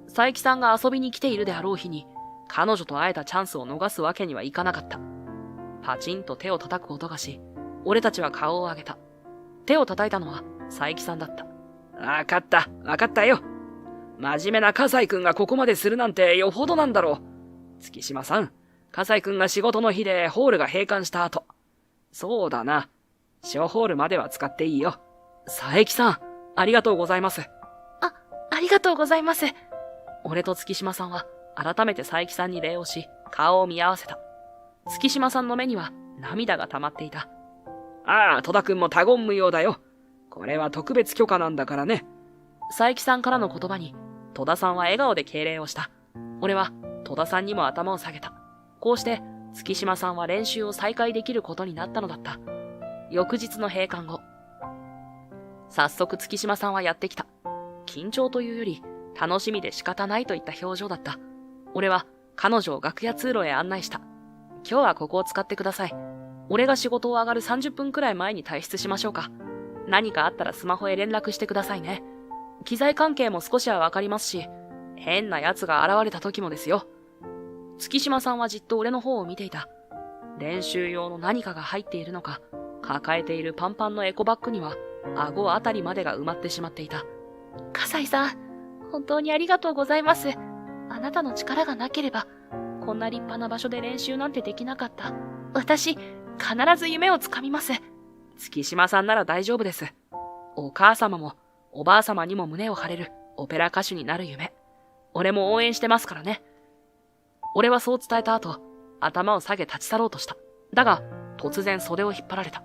佐伯さんが遊びに来ているであろう日に、彼女と会えたチャンスを逃すわけにはいかなかった。パチンと手を叩く音がし、俺たちは顔を上げた。手を叩いたのは佐伯さんだった。わかったよ。真面目な葛西くんがここまでするなんてよほどなんだろう。月島さん、葛西くんが仕事の日でホールが閉館した後。そうだな。小ホールまでは使っていいよ。佐伯さん、ありがとうございます。ありがとうございます。俺と月島さんは改めて佐伯さんに礼をし、顔を見合わせた。月島さんの目には涙が溜まっていた。ああ、戸田くんも他言無用だよ。これは特別許可なんだからね。佐伯さんからの言葉に、戸田さんは笑顔で敬礼をした。俺は戸田さんにも頭を下げた。こうして、月島さんは練習を再開できることになったのだった。翌日の閉館後。早速月島さんはやってきた。緊張というより、楽しみで仕方ないといった表情だった。俺は彼女を楽屋通路へ案内した。今日はここを使ってください。俺が仕事を上がる30分くらい前に退出しましょうか。何かあったらスマホへ連絡してくださいね。機材関係も少しはわかりますし、変な奴が現れた時もですよ。月島さんはじっと俺の方を見ていた。練習用の何かが入っているのか、抱えているパンパンのエコバッグには、顎あたりまでが埋まってしまっていた。葛西さん、本当にありがとうございます。あなたの力がなければ、こんな立派な場所で練習なんてできなかった。私、必ず夢をつかみます。月島さんなら大丈夫です。お母様もおばあ様にも胸を張れるオペラ歌手になる夢。俺も応援してますからね。俺はそう伝えた後、頭を下げ立ち去ろうとした。だが、突然袖を引っ張られた。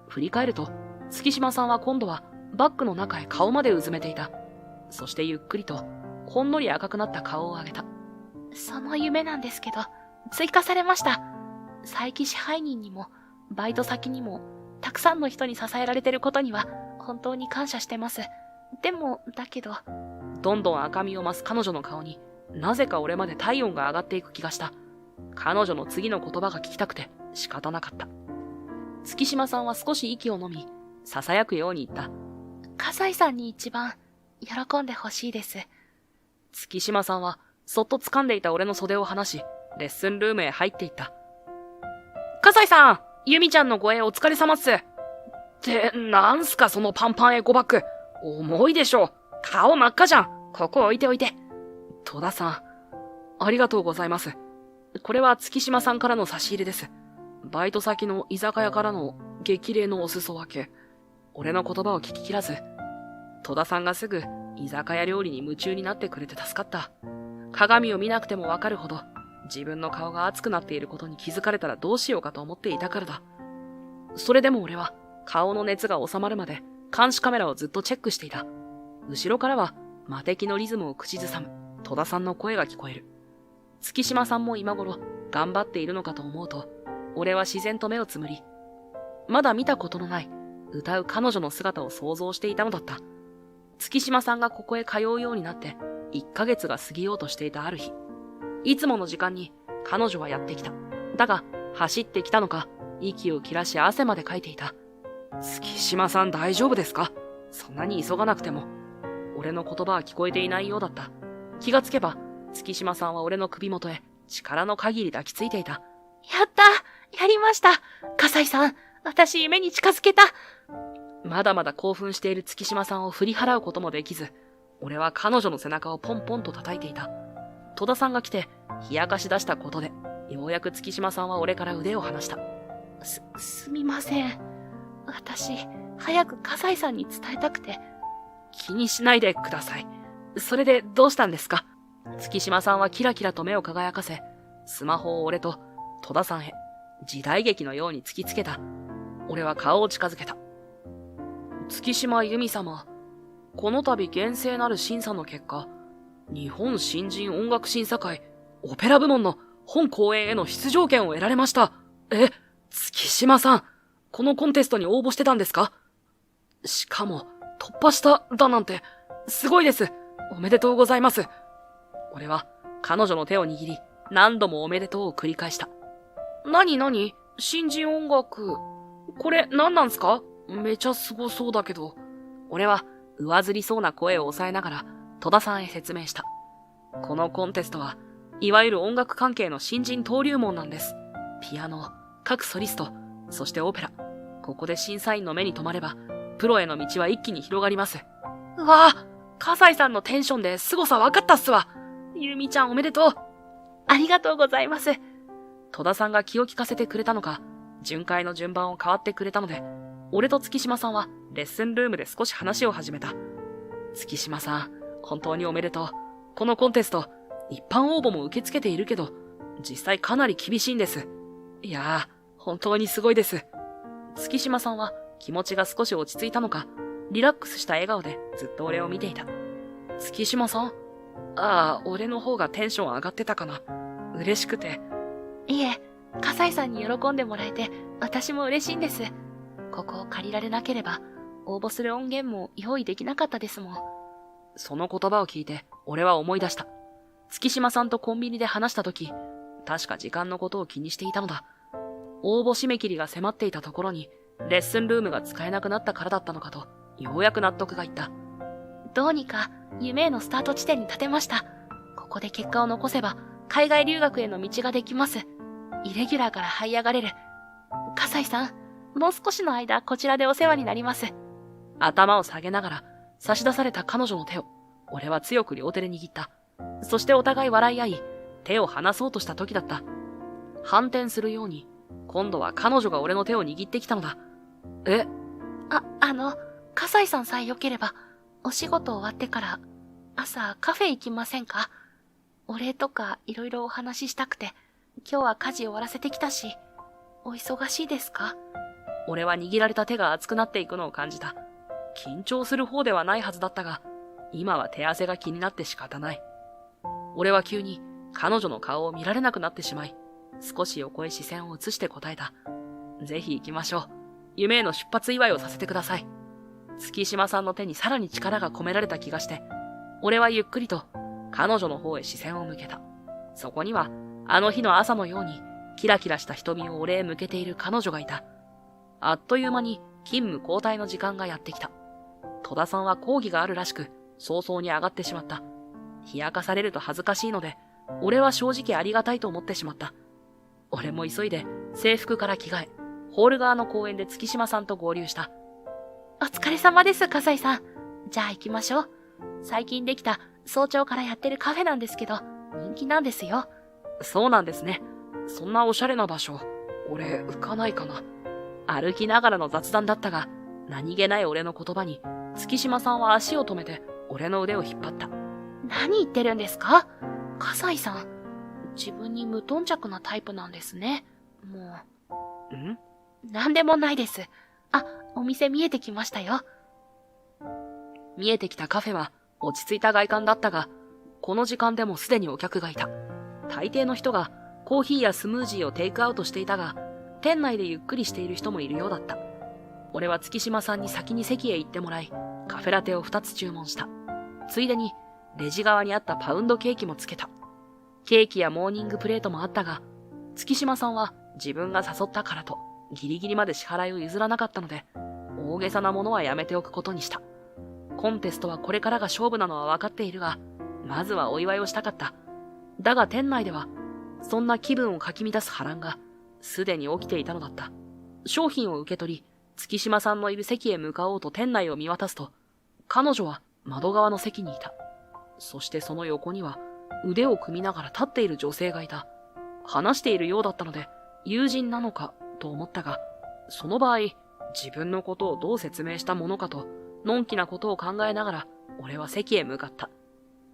振り返ると、月島さんは今度はバッグの中へ顔までうずめていた。そしてゆっくりと、ほんのり赤くなった顔を上げた。その夢なんですけど、追加されました。佐伯支配人にも、バイト先にも、たくさんの人に支えられてることには、本当に感謝してます。でも、だけど。どんどん赤みを増す彼女の顔に、なぜか俺まで体温が上がっていく気がした。彼女の次の言葉が聞きたくて仕方なかった。月島さんは少し息を飲み、囁くように言った。葛西さんに一番、喜んでほしいです。月島さんは、そっと掴んでいた俺の袖を離し、レッスンルームへ入っていった。葛西さん、由美ちゃんの護衛お疲れ様っす。って、なんすかそのパンパンエコバッグ。重いでしょ。顔真っ赤じゃん。ここ置いておいて。戸田さん、ありがとうございます。これは月島さんからの差し入れです。バイト先の居酒屋からの激励のお裾分け。俺の言葉を聞き切らず、戸田さんがすぐ居酒屋料理に夢中になってくれて助かった。鏡を見なくてもわかるほど、自分の顔が熱くなっていることに気づかれたらどうしようかと思っていたからだ。それでも俺は、顔の熱が収まるまで監視カメラをずっとチェックしていた。後ろからは、魔敵のリズムを口ずさむ戸田さんの声が聞こえる。月島さんも今頃頑張っているのかと思うと、俺は自然と目をつむり、まだ見たことのない歌う彼女の姿を想像していたのだった。月島さんがここへ通うようになって1ヶ月が過ぎようとしていたある日、いつもの時間に彼女はやってきた。だが走ってきたのか、息を切らし汗までかいていた。月島さん大丈夫ですか？そんなに急がなくても。俺の言葉は聞こえていないようだった。気がつけば、月島さんは俺の首元へ力の限り抱きついていた。やったやりました葛西さん、私夢に近づけた。まだまだ興奮している月島さんを振り払うこともできず、俺は彼女の背中をポンポンと叩いていた。戸田さんが来て、冷やかし出したことで、ようやく月島さんは俺から腕を離した。すみません。私、早く葛西さんに伝えたくて。気にしないでください。それでどうしたんですか？月島さんはキラキラと目を輝かせ、スマホを俺と戸田さんへ、時代劇のように突きつけた。俺は顔を近づけた。月島由美様、この度厳正なる審査の結果、日本新人音楽審査会オペラ部門の本公演への出場権を得られました。月島さん、このコンテストに応募してたんですか？しかも、突破しただなんて、すごいです。おめでとうございます。俺は彼女の手を握り、何度もおめでとうを繰り返した。なに新人音楽。これ何なんすか？めちゃすごそうだけど。俺は上ずりそうな声を抑えながら戸田さんへ説明した。このコンテストはいわゆる音楽関係の新人登竜門なんです。ピアノ、各ソリスト、そしてオペラ。ここで審査員の目に留まれば、プロへの道は一気に広がります。うわぁ、葛西さんのテンションで凄さ分かったっすわ。ゆみちゃんおめでとう。ありがとうございます。戸田さんが気を利かせてくれたのか、巡回の順番を変わってくれたので、俺と月島さんはレッスンルームで少し話を始めた。月島さん、本当におめでとう。このコンテスト、一般応募も受け付けているけど、実際かなり厳しいんです。いやー、本当にすごいです。月島さんは気持ちが少し落ち着いたのか、リラックスした笑顔でずっと俺を見ていた。月島さん？ああ、俺の方がテンション上がってたかな。嬉しくて。いえ、葛西さんに喜んでもらえて、私も嬉しいんです。ここを借りられなければ、応募する音源も用意できなかったですもん。その言葉を聞いて、俺は思い出した。月島さんとコンビニで話したとき、確か時間のことを気にしていたのだ。応募締め切りが迫っていたところに、レッスンルームが使えなくなったからだったのかと、ようやく納得がいった。どうにか、夢へのスタート地点に立てました。ここで結果を残せば、海外留学への道ができます。イレギュラーから這い上がれる。葛西さん、もう少しの間、こちらでお世話になります。頭を下げながら、差し出された彼女の手を、俺は強く両手で握った。そしてお互い笑い合い、手を離そうとした時だった。反転するように、今度は彼女が俺の手を握ってきたのだ。葛西さんさえ良ければ、お仕事終わってから、朝カフェ行きませんか？お礼とかいろいろお話ししたくて、今日は家事終わらせてきたし、お忙しいですか？俺は握られた手が熱くなっていくのを感じた。緊張する方ではないはずだったが、今は手汗が気になって仕方ない。俺は急に彼女の顔を見られなくなってしまい、少し横へ視線を移して答えた。ぜひ行きましょう。夢への出発祝いをさせてください。月島さんの手にさらに力が込められた気がして、俺はゆっくりと彼女の方へ視線を向けた。そこには、あの日の朝のように、キラキラした瞳を俺へ向けている彼女がいた。あっという間に勤務交代の時間がやってきた。戸田さんは講義があるらしく、早々に上がってしまった。冷やかされると恥ずかしいので、俺は正直ありがたいと思ってしまった。俺も急いで制服から着替え、ホール側の公園で月島さんと合流した。お疲れ様です、葛西さん。じゃあ行きましょう。最近できた早朝からやってるカフェなんですけど、人気なんですよ。そうなんですね。そんなおしゃれな場所、俺浮かないかな。歩きながらの雑談だったが、何気ない俺の言葉に、月島さんは足を止めて、俺の腕を引っ張った。何言ってるんですか？葛西さん。自分に無頓着なタイプなんですね。もう。なんでもないです。あ、お店見えてきましたよ。見えてきたカフェは落ち着いた外観だったが、この時間でもすでにお客がいた。大抵の人がコーヒーやスムージーをテイクアウトしていたが、店内でゆっくりしている人もいるようだった。俺は月島さんに先に席へ行ってもらい、カフェラテを2つ注文した。ついでに、レジ側にあったパウンドケーキもつけた。ケーキやモーニングプレートもあったが、月島さんは自分が誘ったからと、ギリギリまで支払いを譲らなかったので、大げさなものはやめておくことにした。コンテストはこれからが勝負なのは分かっているが、まずはお祝いをしたかった。だが店内では、そんな気分をかき乱す波乱が、すでに起きていたのだった。商品を受け取り、月島さんのいる席へ向かおうと店内を見渡すと、彼女は窓側の席にいた。そしてその横には、腕を組みながら立っている女性がいた。話しているようだったので、友人なのか、と思ったが、その場合、自分のことをどう説明したものかと、のんきなことを考えながら、俺は席へ向かった。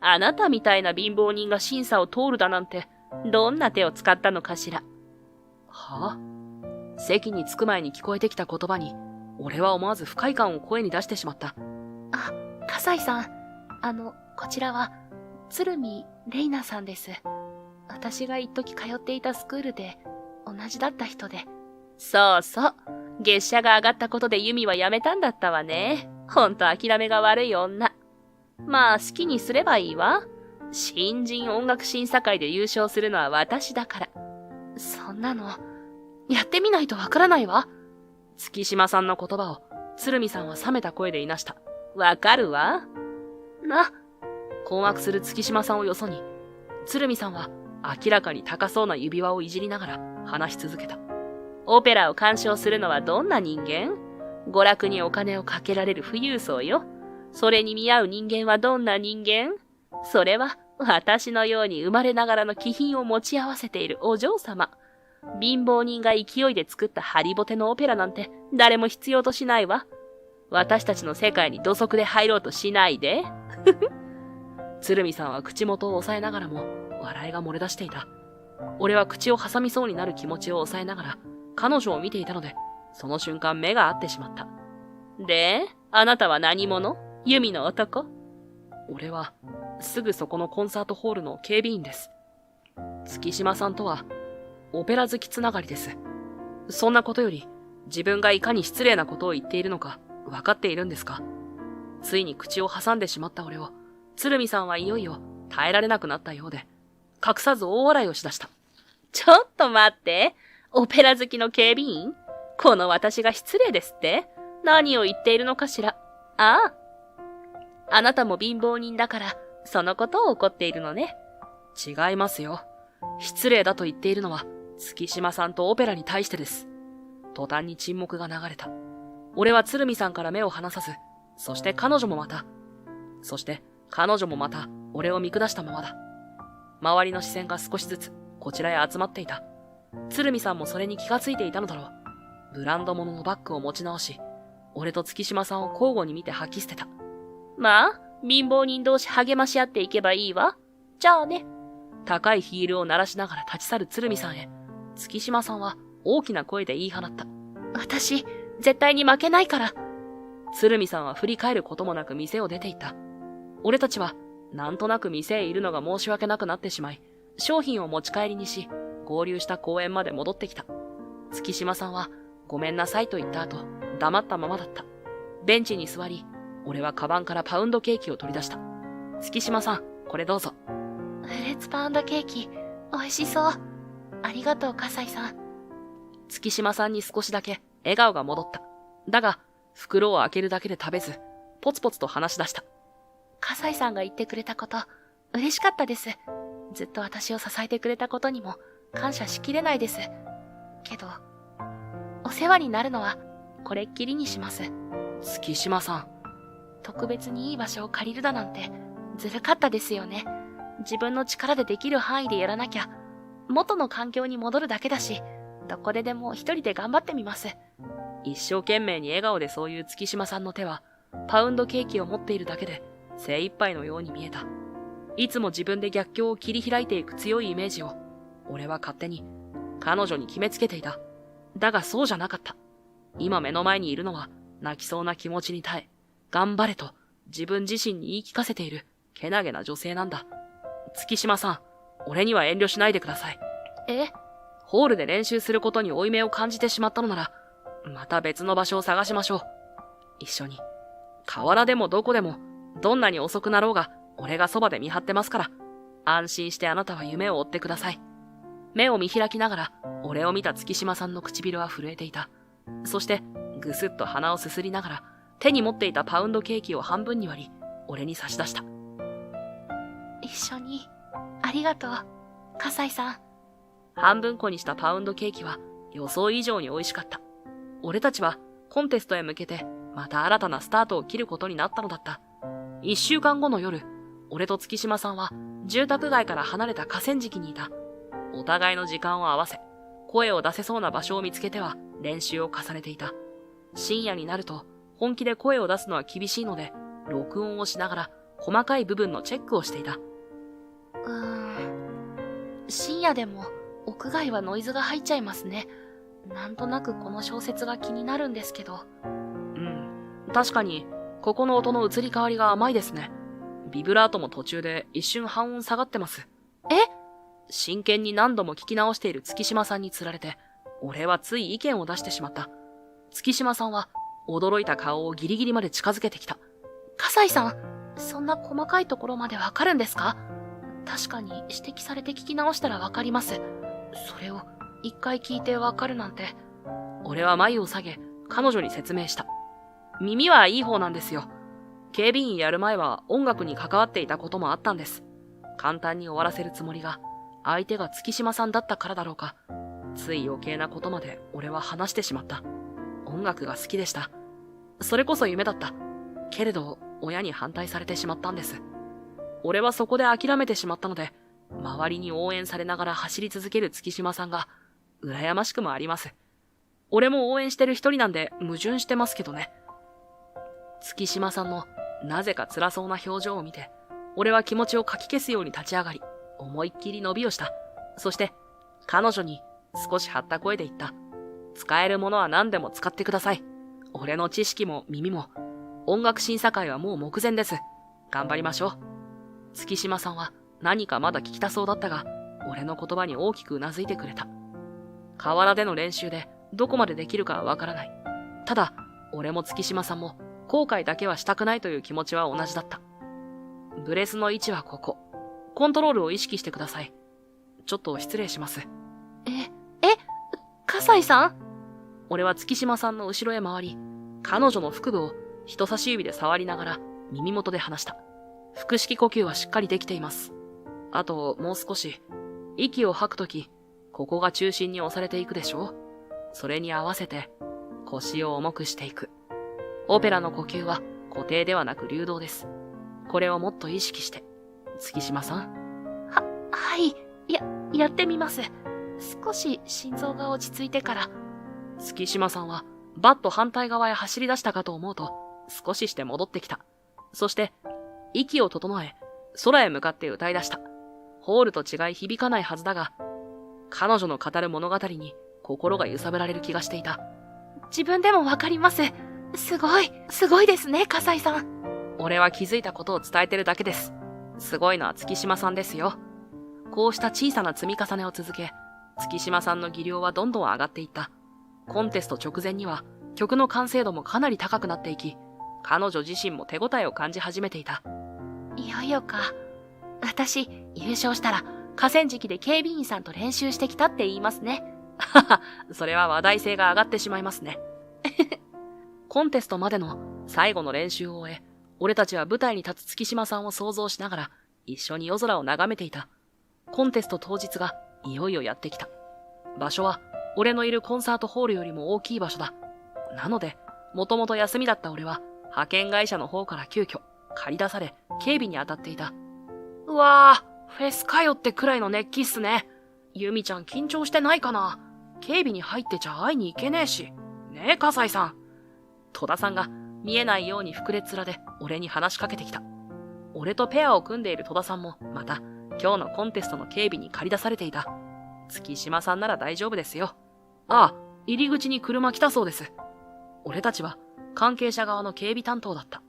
あなたみたいな貧乏人が審査を通るだなんて、どんな手を使ったのかしら。はあ？席に着く前に聞こえてきた言葉に、俺は思わず不快感を声に出してしまった。あ、笠井さん。こちらは、鶴見玲奈さんです。私が一時通っていたスクールで、同じだった人で。そうそう。月謝が上がったことでユミは辞めたんだったわね。ほんと諦めが悪い女。まあ好きにすればいいわ。新人音楽審査会で優勝するのは私だから。そんなの、やってみないとわからないわ。月島さんの言葉を、鶴見さんは冷めた声で言いなした。わかるわ。困惑する月島さんをよそに、鶴見さんは明らかに高そうな指輪をいじりながら話し続けた。オペラを鑑賞するのはどんな人間？娯楽にお金をかけられる富裕層よ。それに見合う人間はどんな人間？それは私のように生まれながらの気品を持ち合わせているお嬢様。貧乏人が勢いで作ったハリボテのオペラなんて誰も必要としないわ。私たちの世界に土足で入ろうとしないで。鶴見さんは口元を押さえながらも笑いが漏れ出していた。俺は口を挟みそうになる気持ちを抑えながら彼女を見ていたので、その瞬間目が合ってしまった。で、あなたは何者？弓の男？俺はすぐそこのコンサートホールの警備員です。月島さんとはオペラ好きつながりです。そんなことより自分がいかに失礼なことを言っているのか分かっているんですか？ついに口を挟んでしまった俺を鶴見さんはいよいよ耐えられなくなったようで、隠さず大笑いをしだした。ちょっと待って。オペラ好きの警備員？この私が失礼ですって？何を言っているのかしら。ああ。あなたも貧乏人だから、そのことを怒っているのね。違いますよ。失礼だと言っているのは、月島さんとオペラに対してです。途端に沈黙が流れた。俺は鶴見さんから目を離さず、そして彼女もまた、俺を見下したままだ。周りの視線が少しずつ、こちらへ集まっていた。鶴見さんもそれに気がついていたのだろう。ブランド物のバッグを持ち直し、俺と月島さんを交互に見て吐き捨てた。まあ、貧乏人同士励まし合っていけばいいわ。じゃあね。高いヒールを鳴らしながら立ち去る鶴見さんへ、月島さんは大きな声で言い放った。私、絶対に負けないから。鶴見さんは振り返ることもなく店を出て行った。俺たちは、なんとなく店へいるのが申し訳なくなってしまい、商品を持ち帰りにし、合流した公園まで戻ってきた。月島さんは、ごめんなさいと言った後、黙ったままだった。ベンチに座り、俺はカバンからパウンドケーキを取り出した。月島さん、これどうぞ。フルーツパウンドケーキ、美味しそう。ありがとう、笠井さん。月島さんに少しだけ笑顔が戻った。だが、袋を開けるだけで食べず、ポツポツと話し出した。笠井さんが言ってくれたこと、嬉しかったです。ずっと私を支えてくれたことにも、感謝しきれないです。けど、お世話になるのは、これっきりにします。月島さん。特別にいい場所を借りるだなんて、ずるかったですよね。自分の力でできる範囲でやらなきゃ、元の環境に戻るだけだし、どこででも一人で頑張ってみます。一生懸命に笑顔でそういう月島さんの手は、パウンドケーキを持っているだけで精一杯のように見えた。いつも自分で逆境を切り開いていく強いイメージを、俺は勝手に彼女に決めつけていた。だがそうじゃなかった。今目の前にいるのは泣きそうな気持ちに耐え、頑張れと自分自身に言い聞かせているけなげな女性なんだ。月島さん、俺には遠慮しないでください。ホールで練習することに負い目を感じてしまったのなら、また別の場所を探しましょう。一緒に。河原でもどこでも、どんなに遅くなろうが、俺がそばで見張ってますから、安心してあなたは夢を追ってください。目を見開きながら、俺を見た月島さんの唇は震えていた。そして、ぐすっと鼻をすすりながら、手に持っていたパウンドケーキを半分に割り、俺に差し出した。一緒に、ありがとう、笠井さん。半分こにしたパウンドケーキは予想以上に美味しかった。俺たちはコンテストへ向けてまた新たなスタートを切ることになったのだった。1週間後の夜、俺と月島さんは住宅街から離れた河川敷にいた。お互いの時間を合わせ、声を出せそうな場所を見つけては練習を重ねていた。深夜になると本気で声を出すのは厳しいので、録音をしながら細かい部分のチェックをしていた。深夜でも屋外はノイズが入っちゃいますね。なんとなくこの小説が気になるんですけど。確かに、ここの音の移り変わりが甘いですね。ビブラートも途中で一瞬半音下がってます。真剣に何度も聞き直している月島さんにつられて、俺はつい意見を出してしまった。月島さんは驚いた顔をギリギリまで近づけてきた。笠井さん、そんな細かいところまでわかるんですか？確かに指摘されて聞き直したらわかります。それを一回聞いてわかるなんて。俺は眉を下げ、彼女に説明した。耳はいい方なんですよ。警備員やる前は音楽に関わっていたこともあったんです。簡単に終わらせるつもりが、相手が月島さんだったからだろうか。つい余計なことまで俺は話してしまった。音楽が好きでした。それこそ夢だった。けれど、親に反対されてしまったんです。俺はそこで諦めてしまったので、周りに応援されながら走り続ける月島さんが、羨ましくもあります。俺も応援してる一人なんで矛盾してますけどね。月島さんのなぜか辛そうな表情を見て、俺は気持ちをかき消すように立ち上がり、思いっきり伸びをした。そして、彼女に少し張った声で言った。使えるものは何でも使ってください。俺の知識も耳も、音楽審査会はもう目前です。頑張りましょう。月島さんは何かまだ聞きたそうだったが、俺の言葉に大きくうなずいてくれた。河原での練習でどこまでできるかはわからない。ただ、俺も月島さんも後悔だけはしたくないという気持ちは同じだった。ブレスの位置はここ。コントロールを意識してください。ちょっと失礼します。笠井さん？俺は月島さんの後ろへ回り、彼女の腹部を人差し指で触りながら耳元で話した。腹式呼吸はしっかりできています。あともう少し、息を吐くとき、ここが中心に押されていくでしょ？それに合わせて腰を重くしていく。オペラの呼吸は固定ではなく流動です。これをもっと意識して。月島さん。はい。やってみます。少し心臓が落ち着いてから。月島さんはバッと反対側へ走り出したかと思うと、少しして戻ってきた。そして、息を整え、空へ向かって歌い出した。ホールと違い響かないはずだが、彼女の語る物語に心が揺さぶられる気がしていた。自分でもわかります。すごいですね、笠井さん。俺は気づいたことを伝えてるだけです。すごいのは月島さんですよ。こうした小さな積み重ねを続け、月島さんの技量はどんどん上がっていった。コンテスト直前には曲の完成度もかなり高くなっていき、彼女自身も手応えを感じ始めていた。いよいよか。私、優勝したら河川敷で警備員さんと練習してきたって言いますね。はは、それは話題性が上がってしまいますね。コンテストまでの最後の練習を終え、俺たちは舞台に立つ月島さんを想像しながら一緒に夜空を眺めていた。コンテスト当日がいよいよやってきた。場所は俺のいるコンサートホールよりも大きい場所だ。なので、もともと休みだった俺は派遣会社の方から急遽借り出され警備に当たっていた。うわぁ、フェスかよってくらいの熱気っすね。ユミちゃん緊張してないかな？警備に入ってちゃ会いに行けねえし。ねえ、笠井さん。戸田さんが見えないように膨れ面で俺に話しかけてきた。俺とペアを組んでいる戸田さんもまた今日のコンテストの警備に借り出されていた。月島さんなら大丈夫ですよ。ああ、入り口に車来たそうです。俺たちは関係者側の警備担当だった。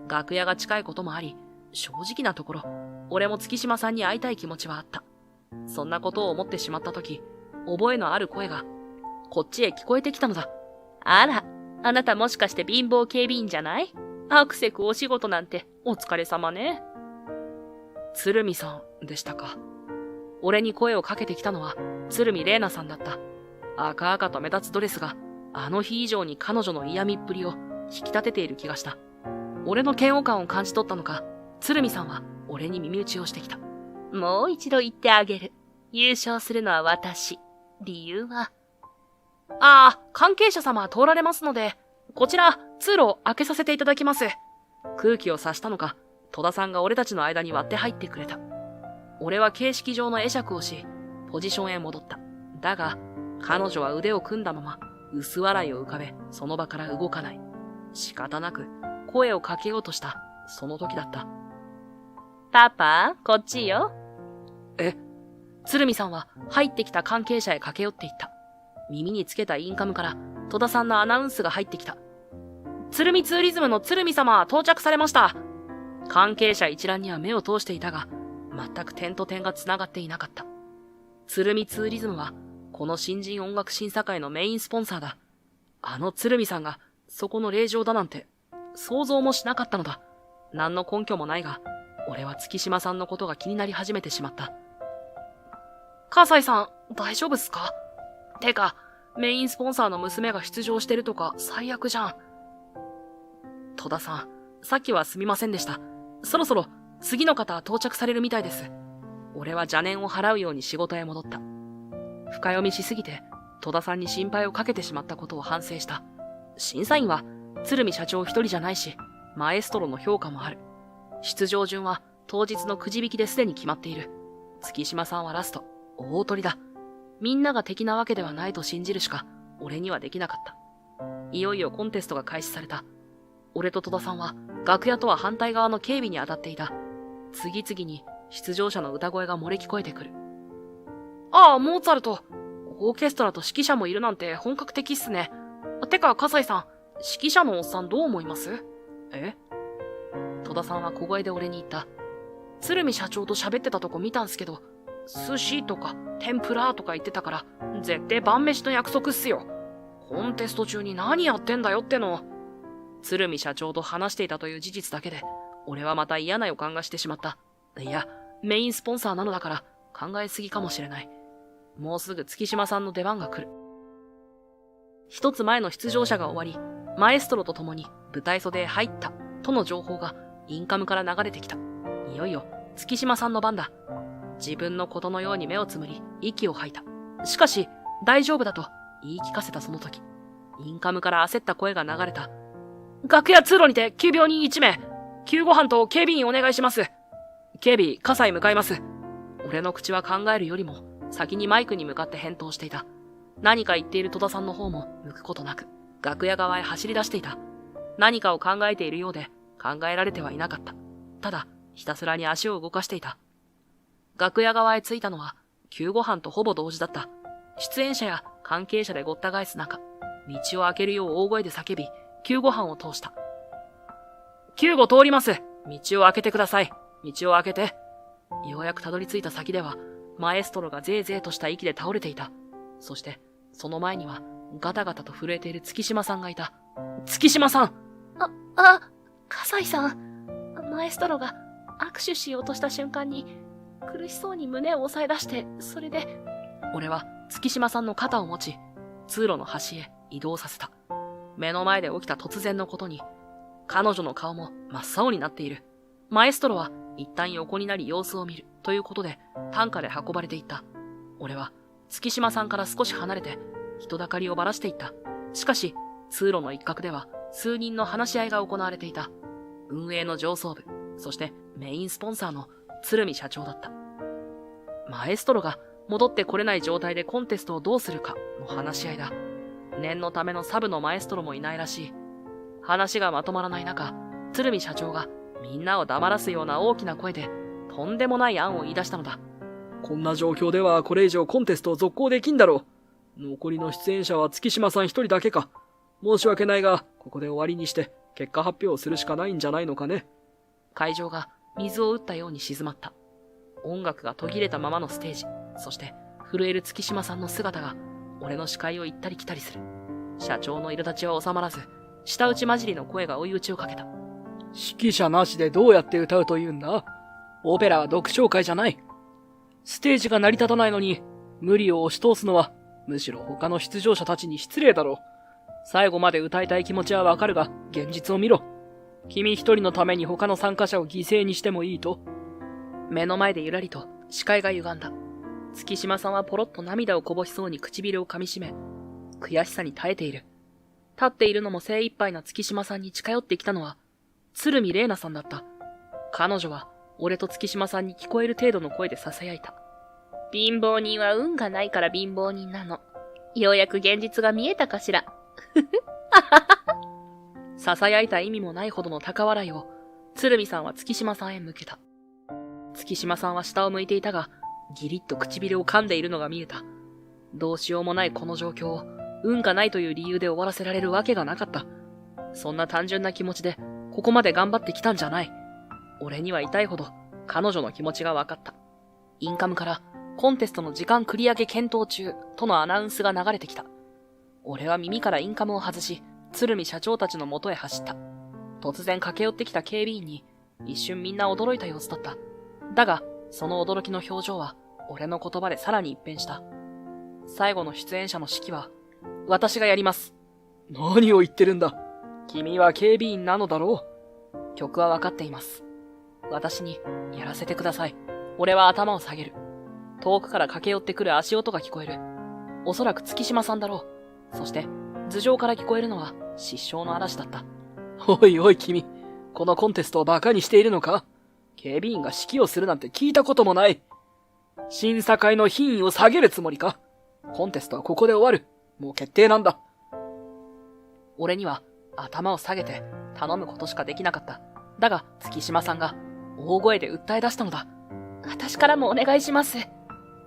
楽屋が近いこともあり、正直なところ、俺も月島さんに会いたい気持ちはあった。そんなことを思ってしまったとき、覚えのある声が、こっちへ聞こえてきたのだ。あら、あなたもしかして貧乏警備員じゃない？アクセクお仕事なんてお疲れ様ね。鶴見さんでしたか。俺に声をかけてきたのは鶴見玲奈さんだった。赤々と目立つドレスがあの日以上に彼女の嫌味っぷりを引き立てている気がした。俺の嫌悪感を感じ取ったのか、鶴見さんは俺に耳打ちをしてきた。もう一度言ってあげる。優勝するのは私。理由は？ああ、関係者様は通られますので、こちら通路を開けさせていただきます。空気を察したのか、戸田さんが俺たちの間に割って入ってくれた。俺は形式上の会釈をし、ポジションへ戻った。だが、彼女は腕を組んだまま、薄笑いを浮かべ、その場から動かない。仕方なく、声をかけようとした、その時だった。パパ、こっちよ。鶴見さんは入ってきた関係者へ駆け寄っていった。耳につけたインカムから戸田さんのアナウンスが入ってきた。鶴見ツーリズムの鶴見様到着されました。関係者一覧には目を通していたが、全く点と点が繋がっていなかった。鶴見ツーリズムは、この新人音楽審査会のメインスポンサーだ。あの鶴見さんが、そこの令嬢だなんて、想像もしなかったのだ。何の根拠もないが、俺は月島さんのことが気になり始めてしまった。葛西さん、大丈夫っすか？てか、メインスポンサーの娘が出場してるとか最悪じゃん。戸田さん、さっきはすみませんでした。そろそろ次の方到着されるみたいです。俺は邪念を払うように仕事へ戻った。深読みしすぎて戸田さんに心配をかけてしまったことを反省した。審査員は鶴見社長一人じゃないし、マエストロの評価もある。出場順は当日のくじ引きですでに決まっている。月島さんはラスト、大取りだ。みんなが敵なわけではないと信じるしか俺にはできなかった。いよいよコンテストが開始された。俺と戸田さんは楽屋とは反対側の警備に当たっていた。次々に出場者の歌声が漏れ聞こえてくる。ああ、モーツァルト。オーケストラと指揮者もいるなんて本格的っすね。てか、葛西さん、指揮者のおっさんどう思います？戸田さんは小声で俺に言った。鶴見社長と喋ってたとこ見たんすけど、寿司とか天ぷらとか言ってたから、絶対晩飯の約束っすよ。コンテスト中に何やってんだよっての。鶴見社長と話していたという事実だけで、俺はまた嫌な予感がしてしまった。いや、メインスポンサーなのだから考えすぎかもしれない。もうすぐ月島さんの出番が来る。一つ前の出場者が終わり、マエストロと共に舞台袖へ入ったとの情報がインカムから流れてきた。いよいよ月島さんの番だ。自分のことのように目をつむり息を吐いた。しかし大丈夫だと言い聞かせたその時、インカムから焦った声が流れた。楽屋通路にて急病人1名、救護班と警備員お願いします。警備、葛西向かいます。俺の口は考えるよりも先にマイクに向かって返答していた。何か言っている戸田さんの方も向くことなく、楽屋側へ走り出していた。何かを考えているようで考えられてはいなかった。ただ、ひたすらに足を動かしていた。楽屋側へ着いたのは、救護班とほぼ同時だった。出演者や関係者でごった返す中、道を開けるよう大声で叫び、救護班を通した。救護通ります。道を開けてください。道を開けて。ようやくたどり着いた先では、マエストロがぜいぜいとした息で倒れていた。そして、その前には、ガタガタと震えている月島さんがいた。月島さん！葛西さん。マエストロが握手しようとした瞬間に、苦しそうに胸を押さえ出して、それで。俺は月島さんの肩を持ち、通路の端へ移動させた。目の前で起きた突然のことに、彼女の顔も真っ青になっている。マエストロは一旦横になり様子を見るということで、担架で運ばれていった。俺は月島さんから少し離れて人だかりをばらしていった。しかし、通路の一角では数人の話し合いが行われていた。運営の上層部、そしてメインスポンサーの鶴見社長だった。マエストロが戻ってこれない状態でコンテストをどうするかの話し合いだ。念のためのサブのマエストロもいないらしい。話がまとまらない中、鶴見社長がみんなを黙らすような大きな声でとんでもない案を言い出したのだ。こんな状況ではこれ以上コンテストを続行できんだろう。残りの出演者は月島さん一人だけか。申し訳ないが、ここで終わりにして結果発表をするしかないんじゃないのかね。会場が水を打ったように静まった。音楽が途切れたままのステージ、そして震える月島さんの姿が俺の視界を行ったり来たりする。社長の苛立ちは収まらず、舌打ち混じりの声が追い打ちをかけた。指揮者なしでどうやって歌うというんだ？オペラは読唱会じゃない。ステージが成り立たないのに、無理を押し通すのは、むしろ他の出場者たちに失礼だろう。最後まで歌いたい気持ちはわかるが、現実を見ろ。君一人のために他の参加者を犠牲にしてもいいと？目の前でゆらりと視界が歪んだ。月島さんはポロッと涙をこぼしそうに唇を噛みしめ、悔しさに耐えている。立っているのも精一杯な月島さんに近寄ってきたのは、鶴見玲奈さんだった。彼女は、俺と月島さんに聞こえる程度の声で囁いた。貧乏人は運がないから貧乏人なの。ようやく現実が見えたかしら。囁いた意味もないほどの高笑いを、鶴見さんは月島さんへ向けた。月島さんは下を向いていたが、ギリッと唇を噛んでいるのが見えた。どうしようもないこの状況を、運がないという理由で終わらせられるわけがなかった。そんな単純な気持ちで、ここまで頑張ってきたんじゃない。俺には痛いほど、彼女の気持ちが分かった。インカムから、コンテストの時間繰り上げ検討中、とのアナウンスが流れてきた。俺は耳からインカムを外し、鶴見社長たちの元へ走った。突然駆け寄ってきた警備員に、一瞬みんな驚いた様子だった。だが、その驚きの表情は、俺の言葉でさらに一変した。最後の出演者の指揮は、私がやります。何を言ってるんだ。君は警備員なのだろう。曲は分かっています。私に、やらせてください。俺は頭を下げる。遠くから駆け寄ってくる足音が聞こえる。おそらく月島さんだろう。そして、頭上から聞こえるのは失笑の嵐だった。おいおい君、このコンテストを馬鹿にしているのか？警備員が指揮をするなんて聞いたこともない。審査会の品位を下げるつもりか？コンテストはここで終わる。もう決定なんだ。俺には頭を下げて頼むことしかできなかった。だが月島さんが大声で訴え出したのだ。私からもお願いします。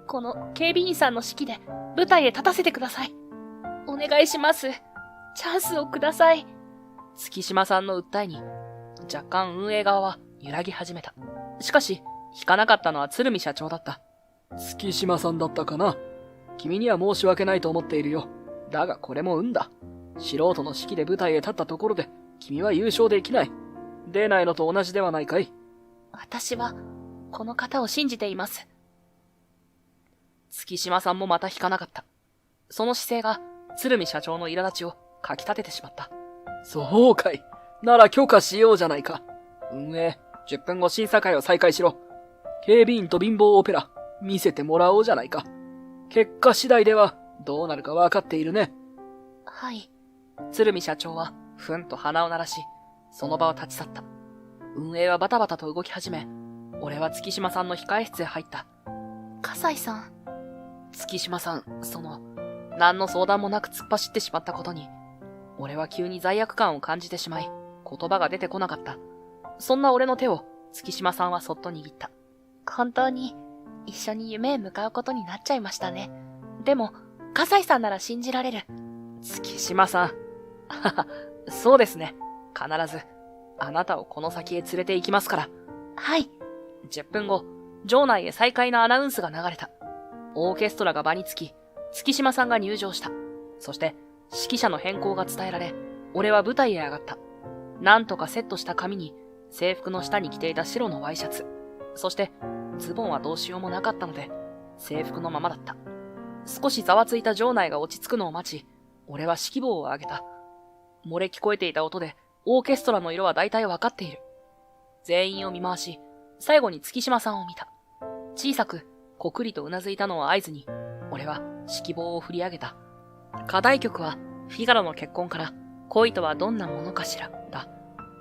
この警備員さんの指揮で舞台へ立たせてください。お願いします。チャンスをください。月島さんの訴えに若干運営側は揺らぎ始めた。しかし引かなかったのは鶴見社長だった。月島さんだったかな。君には申し訳ないと思っているよ。だがこれも運だ。素人の指揮で舞台へ立ったところで君は優勝できない。出ないのと同じではないかい。私はこの方を信じています。月島さんもまた引かなかった。その姿勢が鶴見社長の苛立ちをかき立ててしまった。そうかい。なら許可しようじゃないか。運営、10分後審査会を再開しろ。警備員と貧乏オペラ、見せてもらおうじゃないか。結果次第ではどうなるか分かっているね。はい。鶴見社長はふんと鼻を鳴らし、その場を立ち去った。運営はバタバタと動き始め、俺は月島さんの控え室へ入った。笠井さん。月島さん、何の相談もなく突っ走ってしまったことに、俺は急に罪悪感を感じてしまい、言葉が出てこなかった。そんな俺の手を月島さんはそっと握った。本当に一緒に夢へ向かうことになっちゃいましたね。でも、笠井さんなら信じられる。月島さん。はは、そうですね。必ず、あなたをこの先へ連れて行きますから。はい。10分後、場内へ再開のアナウンスが流れた。オーケストラが場につき、月島さんが入場した。そして、指揮者の変更が伝えられ、俺は舞台へ上がった。なんとかセットした髪に、制服の下に着ていた白のワイシャツ。そして、ズボンはどうしようもなかったので、制服のままだった。少しざわついた場内が落ち着くのを待ち、俺は指揮棒を上げた。漏れ聞こえていた音で、オーケストラの色は大体わかっている。全員を見回し、最後に月島さんを見た。小さく、こくりとうなずいたのを合図に、俺は指揮棒を振り上げた。課題曲は、フィガロの結婚から、恋とはどんなものかしら、だ。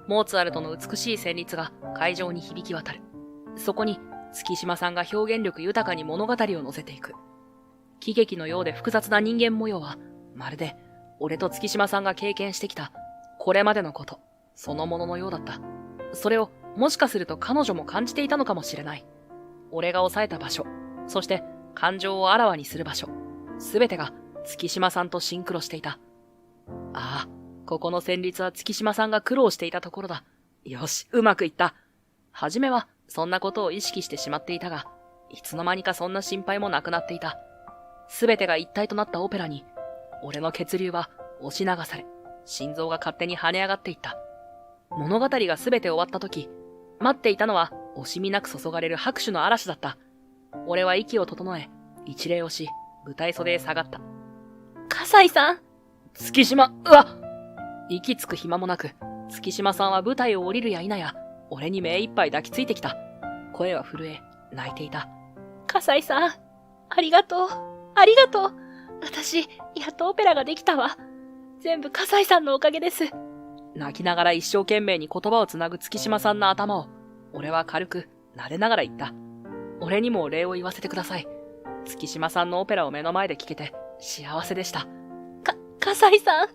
モーツァルトの美しい旋律が会場に響き渡る。そこに、月島さんが表現力豊かに物語を乗せていく。喜劇のようで複雑な人間模様は、まるで、俺と月島さんが経験してきた、これまでのこと、そのもののようだった。それを、もしかすると彼女も感じていたのかもしれない。俺が抑えた場所、そして感情をあらわにする場所、すべてが月島さんとシンクロしていた。ああ、ここの旋律は月島さんが苦労していたところだ。よし、うまくいった。はじめはそんなことを意識してしまっていたが、いつの間にかそんな心配もなくなっていた。すべてが一体となったオペラに、俺の血流は押し流され、心臓が勝手に跳ね上がっていった。物語がすべて終わった時、待っていたのは惜しみなく注がれる拍手の嵐だった。俺は息を整え、一礼をし、舞台袖へ下がった。笠井さん。月島、うわっ！息つく暇もなく、月島さんは舞台を降りるや否や、俺に目いっぱい抱きついてきた。声は震え、泣いていた。笠井さん、ありがとう。ありがとう。私、やっとオペラができたわ。全部笠井さんのおかげです。泣きながら一生懸命に言葉をつなぐ月島さんの頭を、俺は軽く、撫でながら言った。俺にもお礼を言わせてください。月島さんのオペラを目の前で聞けて、幸せでした。笠井さん。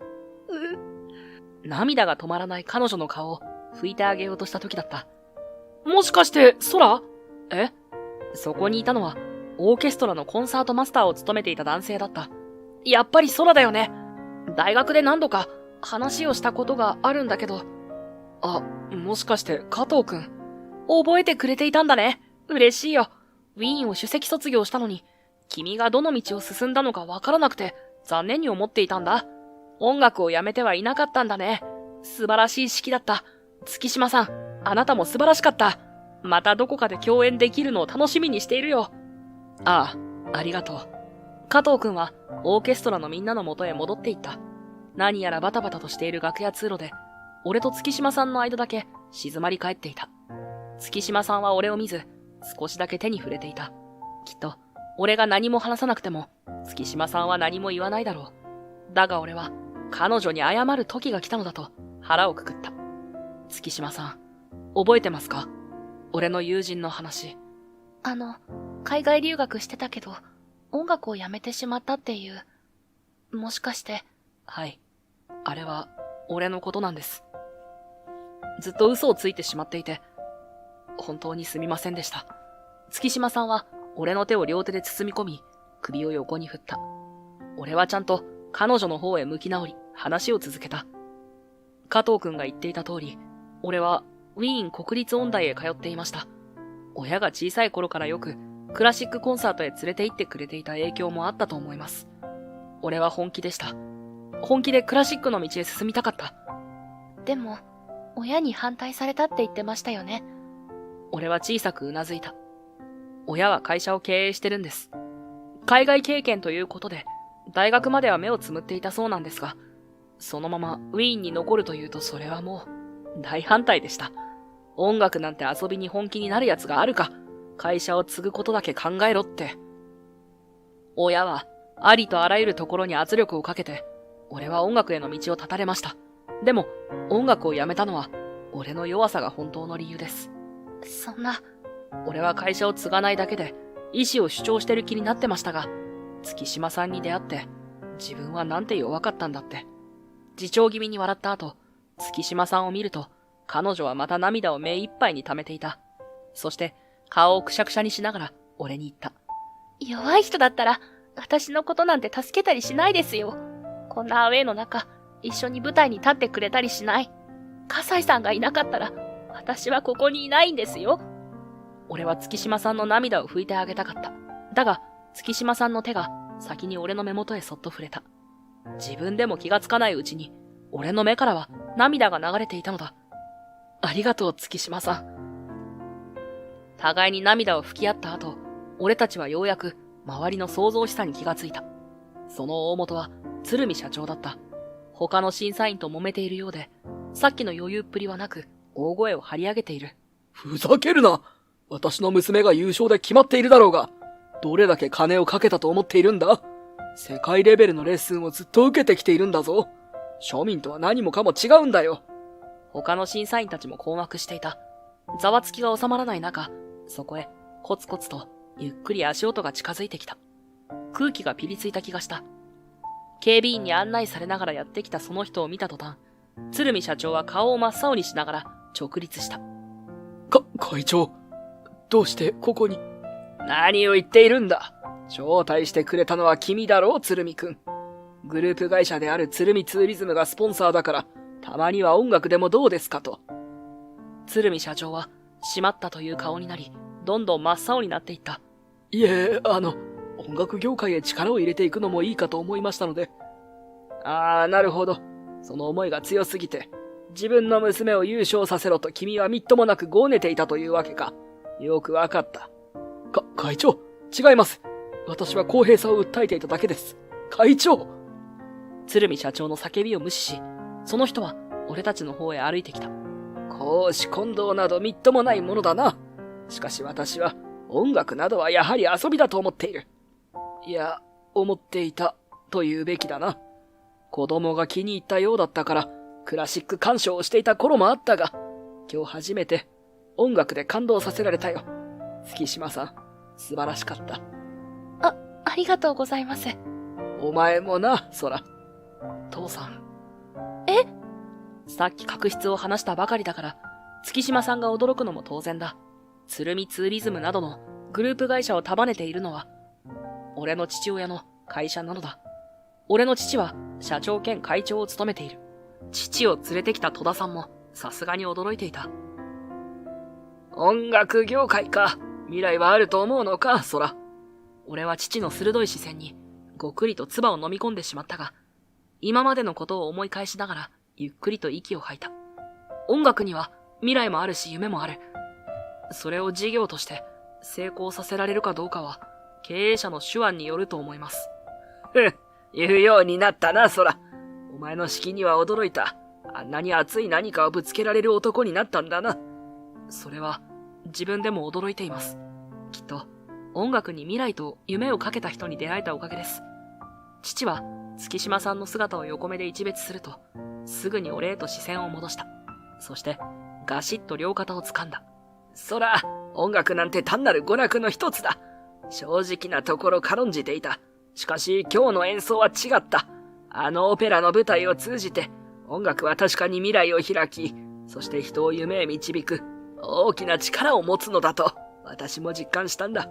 涙が止まらない彼女の顔を拭いてあげようとした時だった。もしかして、空？え？そこにいたのは、オーケストラのコンサートマスターを務めていた男性だった。やっぱり空だよね。大学で何度か話をしたことがあるんだけど。あ、もしかして加藤くん。覚えてくれていたんだね。嬉しいよ。ウィーンを首席卒業したのに、君がどの道を進んだのかわからなくて、残念に思っていたんだ。音楽をやめてはいなかったんだね。素晴らしい式だった。月島さん、あなたも素晴らしかった。またどこかで共演できるのを楽しみにしているよ。ああ、ありがとう。加藤くんはオーケストラのみんなの元へ戻っていった。何やらバタバタとしている楽屋通路で、俺と月島さんの間だけ静まり返っていた。月島さんは俺を見ず、少しだけ手に触れていた。きっと、俺が何も話さなくても、月島さんは何も言わないだろう。だが俺は、彼女に謝る時が来たのだと腹をくくった。月島さん、覚えてますか？俺の友人の話。海外留学してたけど、音楽をやめてしまったっていう。もしかして。はい。あれは、俺のことなんです。ずっと嘘をついてしまっていて、本当にすみませんでした。月島さんは、俺の手を両手で包み込み、首を横に振った。俺はちゃんと彼女の方へ向き直り、話を続けた。加藤くんが言っていた通り、俺はウィーン国立音大へ通っていました。親が小さい頃からよくクラシックコンサートへ連れて行ってくれていた影響もあったと思います。俺は本気でした。本気でクラシックの道へ進みたかった。でも、親に反対されたって言ってましたよね。俺は小さくうなずいた。親は会社を経営してるんです。海外経験ということで、大学までは目をつむっていたそうなんですが、そのままウィーンに残るというとそれはもう、大反対でした。音楽なんて遊びに本気になるやつがあるか、会社を継ぐことだけ考えろって。親は、ありとあらゆるところに圧力をかけて、俺は音楽への道を断たれました。でも、音楽をやめたのは、俺の弱さが本当の理由です。そんな。俺は会社を継がないだけで、意志を主張してる気になってましたが、月島さんに出会って、自分はなんて弱かったんだって。自重気味に笑った後、月島さんを見ると、彼女はまた涙を目いっぱいに溜めていた。そして、顔をくしゃくしゃにしながら、俺に言った。弱い人だったら、私のことなんて助けたりしないですよ。こんなアウェーの中、一緒に舞台に立ってくれたりしない。笠井さんがいなかったら、私はここにいないんですよ。俺は月島さんの涙を拭いてあげたかった。だが、月島さんの手が先に俺の目元へそっと触れた。自分でも気がつかないうちに、俺の目からは涙が流れていたのだ。ありがとう、月島さん。互いに涙を拭き合った後、俺たちはようやく周りの騒々しさに気がついた。その大元は鶴見社長だった。他の審査員と揉めているようで、さっきの余裕っぷりはなく、大声を張り上げている。ふざけるな！私の娘が優勝で決まっているだろうが、どれだけ金をかけたと思っているんだ？世界レベルのレッスンをずっと受けてきているんだぞ。庶民とは何もかも違うんだよ。他の審査員たちも困惑していた。ざわつきが収まらない中、そこへコツコツとゆっくり足音が近づいてきた。空気がピリついた気がした。警備員に案内されながらやってきたその人を見た途端、鶴見社長は顔を真っ青にしながら直立した。会長、どうしてここに？何を言っているんだ。招待してくれたのは君だろう、鶴見くん。グループ会社である鶴見ツーリズムがスポンサーだから、たまには音楽でもどうですかと。鶴見社長は、しまったという顔になり、どんどん真っ青になっていった。いえ、音楽業界へ力を入れていくのもいいかと思いましたので。ああ、なるほど。その思いが強すぎて、自分の娘を優勝させろと君はみっともなくごねていたというわけか。よくわかった。会長、違います。私は公平さを訴えていただけです。会長！鶴見社長の叫びを無視し、その人は俺たちの方へ歩いてきた。公私混同などみっともないものだな。しかし私は音楽などはやはり遊びだと思っている。いや、思っていたと言うべきだな。子供が気に入ったようだったからクラシック鑑賞をしていた頃もあったが、今日初めて音楽で感動させられたよ。月島さん、素晴らしかった。ありがとうございます。お前もな、空。父さん。え？さっき確執を話したばかりだから、月島さんが驚くのも当然だ。鶴見ツーリズムなどのグループ会社を束ねているのは、俺の父親の会社なのだ。俺の父は社長兼会長を務めている。父を連れてきた戸田さんもさすがに驚いていた。音楽業界か。未来はあると思うのか、空。俺は父の鋭い視線にごくりと唾を飲み込んでしまったが、今までのことを思い返しながらゆっくりと息を吐いた。音楽には未来もあるし夢もある。それを事業として成功させられるかどうかは経営者の手腕によると思います。言うようになったな、空。お前の式には驚いた。あんなに熱い何かをぶつけられる男になったんだな。それは自分でも驚いています。きっと音楽に未来と夢をかけた人に出会えたおかげです。父は月島さんの姿を横目で一別すると、すぐに俺へと視線を戻した。そしてガシッと両肩を掴んだ。空、音楽なんて単なる娯楽の一つだ。正直なところ軽んじていた。しかし今日の演奏は違った。あのオペラの舞台を通じて、音楽は確かに未来を開き、そして人を夢へ導く大きな力を持つのだと、私も実感したんだ。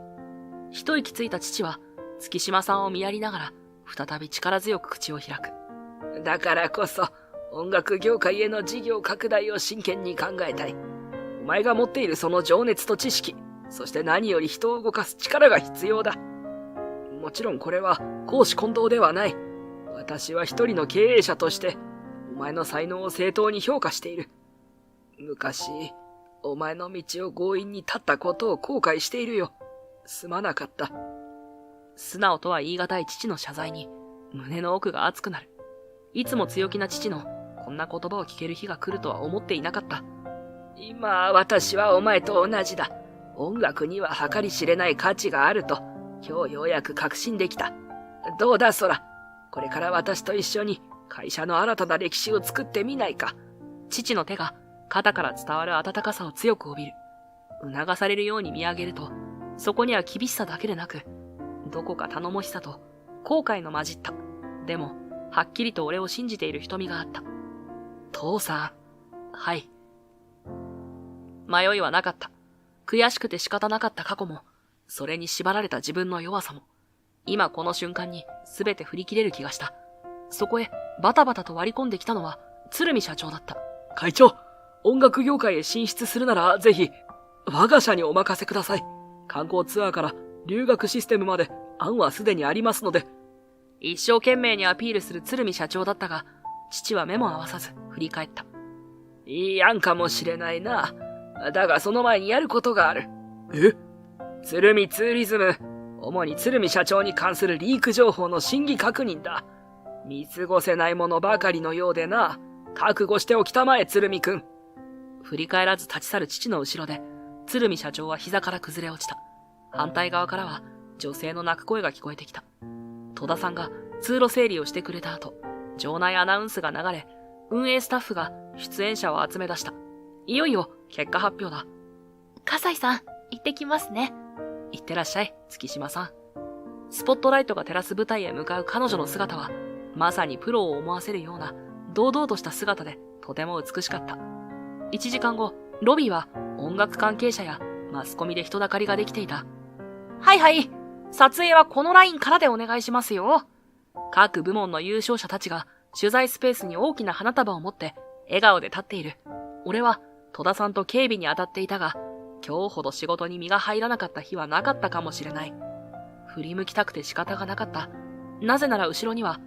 一息ついた父は月島さんを見やりながら再び力強く口を開く。だからこそ音楽業界への事業拡大を真剣に考えたい。お前が持っているその情熱と知識、そして何より人を動かす力が必要だ。もちろんこれは公私混同ではない。私は一人の経営者としてお前の才能を正当に評価している。昔お前の道を強引に立ったことを後悔しているよ。すまなかった。素直とは言い難い父の謝罪に胸の奥が熱くなる。いつも強気な父のこんな言葉を聞ける日が来るとは思っていなかった。今私はお前と同じだ。音楽には計り知れない価値があると今日ようやく確信できた。どうだ空、これから私と一緒に会社の新たな歴史を作ってみないか。父の手が肩から伝わる温かさを強く帯びる。促されるように見上げると、そこには厳しさだけでなく、どこか頼もしさと後悔の混じった。でも、はっきりと俺を信じている瞳があった。父さん。はい。迷いはなかった。悔しくて仕方なかった過去も、それに縛られた自分の弱さも、今この瞬間に全て振り切れる気がした。そこへバタバタと割り込んできたのは鶴見社長だった。会長、音楽業界へ進出するならぜひ我が社にお任せください。観光ツアーから留学システムまで案はすでにありますので。一生懸命にアピールする鶴見社長だったが、父は目も合わさず振り返った。いい案かもしれないな。だがその前にやることがある。え？鶴見ツーリズム、主に鶴見社長に関するリーク情報の真偽確認だ。見過ごせないものばかりのようでな。覚悟しておきたまえ、鶴見くん。振り返らず立ち去る父の後ろで、鶴見社長は膝から崩れ落ちた。反対側からは女性の泣く声が聞こえてきた。戸田さんが通路整理をしてくれた後、場内アナウンスが流れ、運営スタッフが出演者を集め出した。いよいよ結果発表だ。葛西さん、行ってきますね。いってらっしゃい、月島さん。スポットライトが照らす舞台へ向かう彼女の姿は、まさにプロを思わせるような堂々とした姿でとても美しかった。1時間後、ロビーは音楽関係者やマスコミで人だかりができていた。はいはい、撮影はこのラインからでお願いしますよ。各部門の優勝者たちが取材スペースに大きな花束を持って笑顔で立っている。俺は戸田さんと警備に当たっていたが、今日ほど仕事に身が入らなかった日はなかったかもしれない。振り向きたくて仕方がなかった。なぜなら後ろには、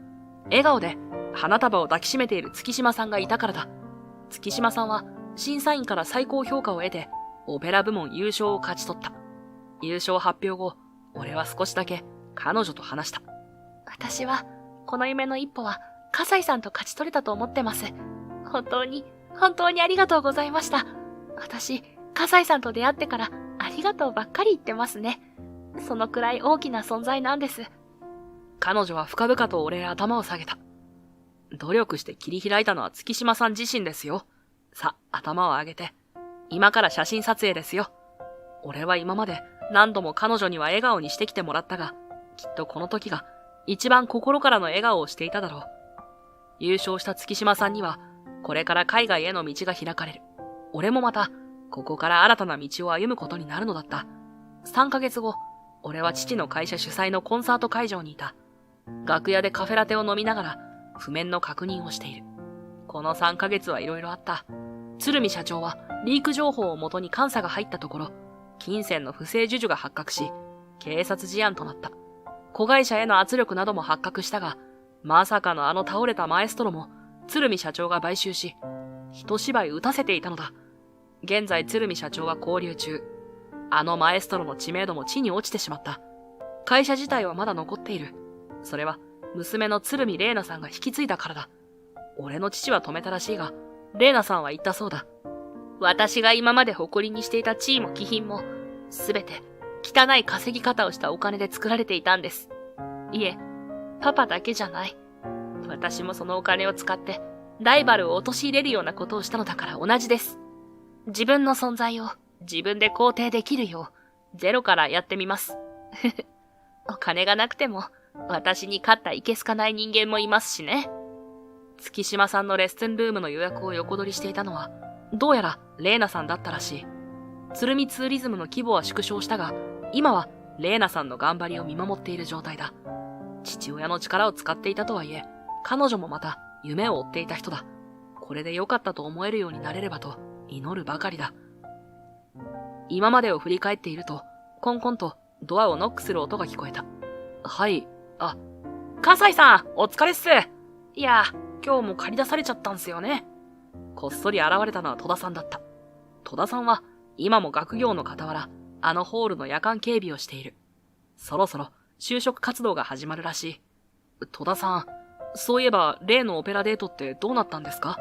笑顔で花束を抱きしめている月島さんがいたからだ。月島さんは審査員から最高評価を得て、オペラ部門優勝を勝ち取った。優勝発表後、俺は少しだけ彼女と話した。私は、この夢の一歩は、葛西さんと勝ち取れたと思ってます。本当にありがとうございました。私、葛西さんと出会ってからありがとうばっかり言ってますね。そのくらい大きな存在なんです。彼女は深々と俺へ頭を下げた。努力して切り開いたのは月島さん自身ですよ。さ、頭を上げて。今から写真撮影ですよ。俺は今まで何度も彼女には笑顔にしてきてもらったが、きっとこの時が一番心からの笑顔をしていただろう。優勝した月島さんには、これから海外への道が開かれる。俺もまた、ここから新たな道を歩むことになるのだった。3ヶ月後、俺は父の会社主催のコンサート会場にいた。楽屋でカフェラテを飲みながら、譜面の確認をしている。この3ヶ月はいろいろあった。鶴見社長はリーク情報をもとに監査が入ったところ、金銭の不正授受が発覚し、警察事案となった。子会社への圧力なども発覚したが、まさかのあの倒れたマエストロも鶴見社長が買収し、一芝居打たせていたのだ。現在鶴見社長は勾留中。あのマエストロの知名度も地に落ちてしまった。会社自体はまだ残っている。それは娘の鶴見玲奈さんが引き継いだからだ。俺の父は止めたらしいが、玲奈さんは言ったそうだ。私が今まで誇りにしていた地位も気品も、すべて汚い稼ぎ方をしたお金で作られていたんです。いえ、パパだけじゃない。私もそのお金を使って、ライバルを陥れるようなことをしたのだから同じです。自分の存在を自分で肯定できるよう、ゼロからやってみます。お金がなくても、私に勝ったいけすかない人間もいますしね。月島さんのレッスンルームの予約を横取りしていたのは、どうやら玲奈さんだったらしい。鶴見ツーリズムの規模は縮小したが、今は玲奈さんの頑張りを見守っている状態だ。父親の力を使っていたとはいえ、彼女もまた夢を追っていた人だ。これで良かったと思えるようになれればと祈るばかりだ。今までを振り返っていると、コンコンとドアをノックする音が聞こえた。はい、葛西さん、お疲れっす。いや、今日も借り出されちゃったんすよね。こっそり現れたのは戸田さんだった。戸田さんは今も学業の傍ら、あのホールの夜間警備をしている。そろそろ就職活動が始まるらしい。戸田さん、そういえば例のオペラデートってどうなったんですか？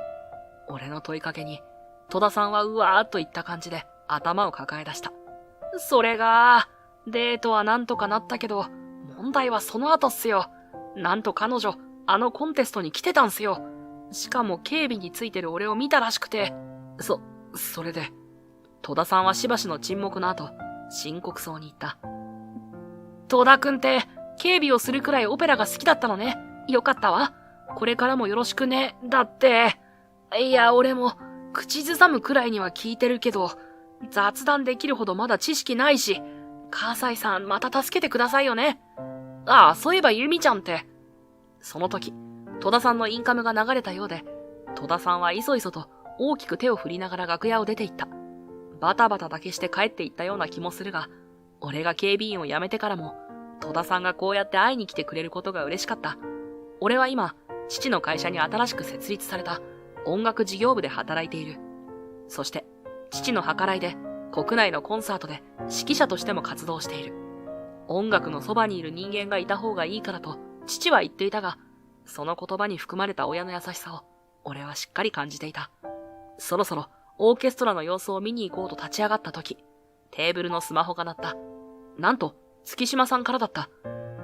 俺の問いかけに、戸田さんはうわーっといった感じで頭を抱え出した。それが、デートはなんとかなったけど、問題はその後っすよ。なんと彼女、あのコンテストに来てたんすよ。しかも警備についてる俺を見たらしくて。それで、戸田さんはしばしの沈黙の後、深刻そうに言った。戸田くんって、警備をするくらいオペラが好きだったのね。よかったわ。これからもよろしくね。だって。いや、俺も、口ずさむくらいには聞いてるけど、雑談できるほどまだ知識ないし、葛西さんまた助けてくださいよね。ああ、そういえばゆみちゃんって。その時、戸田さんのインカムが流れたようで、戸田さんはいそいそと大きく手を振りながら楽屋を出て行った。バタバタだけして帰って行ったような気もするが、俺が警備員を辞めてからも、戸田さんがこうやって会いに来てくれることが嬉しかった。俺は今、父の会社に新しく設立された音楽事業部で働いている。そして、父の計らいで国内のコンサートで指揮者としても活動している。音楽のそばにいる人間がいた方がいいからと父は言っていたが、その言葉に含まれた親の優しさを俺はしっかり感じていた。そろそろオーケストラの様子を見に行こうと立ち上がった時、テーブルのスマホが鳴った。なんと、月島さんからだった。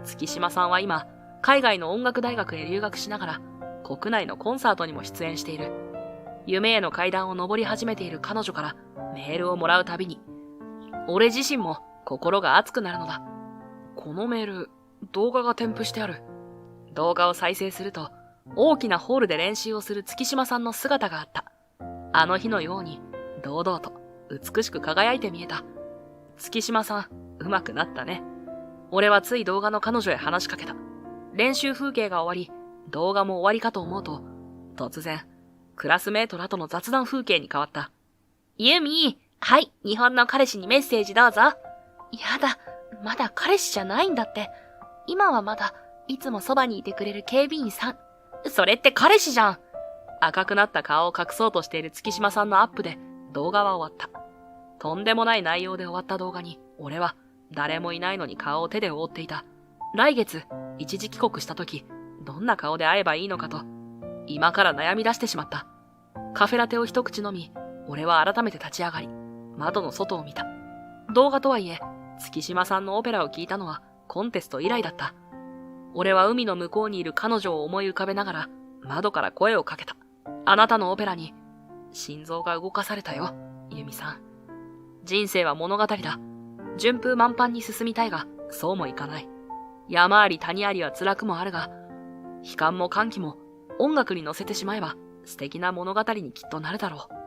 月島さんは今、海外の音楽大学へ留学しながら、国内のコンサートにも出演している。夢への階段を登り始めている彼女からメールをもらうたびに、俺自身も心が熱くなるのだ。このメール、動画が添付してある。動画を再生すると、大きなホールで練習をする月島さんの姿があった。あの日のように、堂々と美しく輝いて見えた。月島さん、上手くなったね。俺はつい動画の彼女へ話しかけた。練習風景が終わり、動画も終わりかと思うと、突然、クラスメートらとの雑談風景に変わった。ユミ、はい、日本の彼氏にメッセージどうぞ。やだ、まだ彼氏じゃないんだって。今はまだ、いつもそばにいてくれる警備員さん。それって彼氏じゃん。赤くなった顔を隠そうとしている月島さんのアップで動画は終わった。とんでもない内容で終わった動画に、俺は誰もいないのに顔を手で覆っていた。来月、一時帰国した時、どんな顔で会えばいいのかと、今から悩み出してしまった。カフェラテを一口飲み、俺は改めて立ち上がり、窓の外を見た。動画とはいえ、月島さんのオペラを聴いたのはコンテスト以来だった。俺は海の向こうにいる彼女を思い浮かべながら、窓から声をかけた。あなたのオペラに、心臓が動かされたよ、ユミさん。人生は物語だ。順風満帆に進みたいが、そうもいかない。山あり谷ありは辛くもあるが、悲観も歓喜も音楽に乗せてしまえば素敵な物語にきっとなるだろう。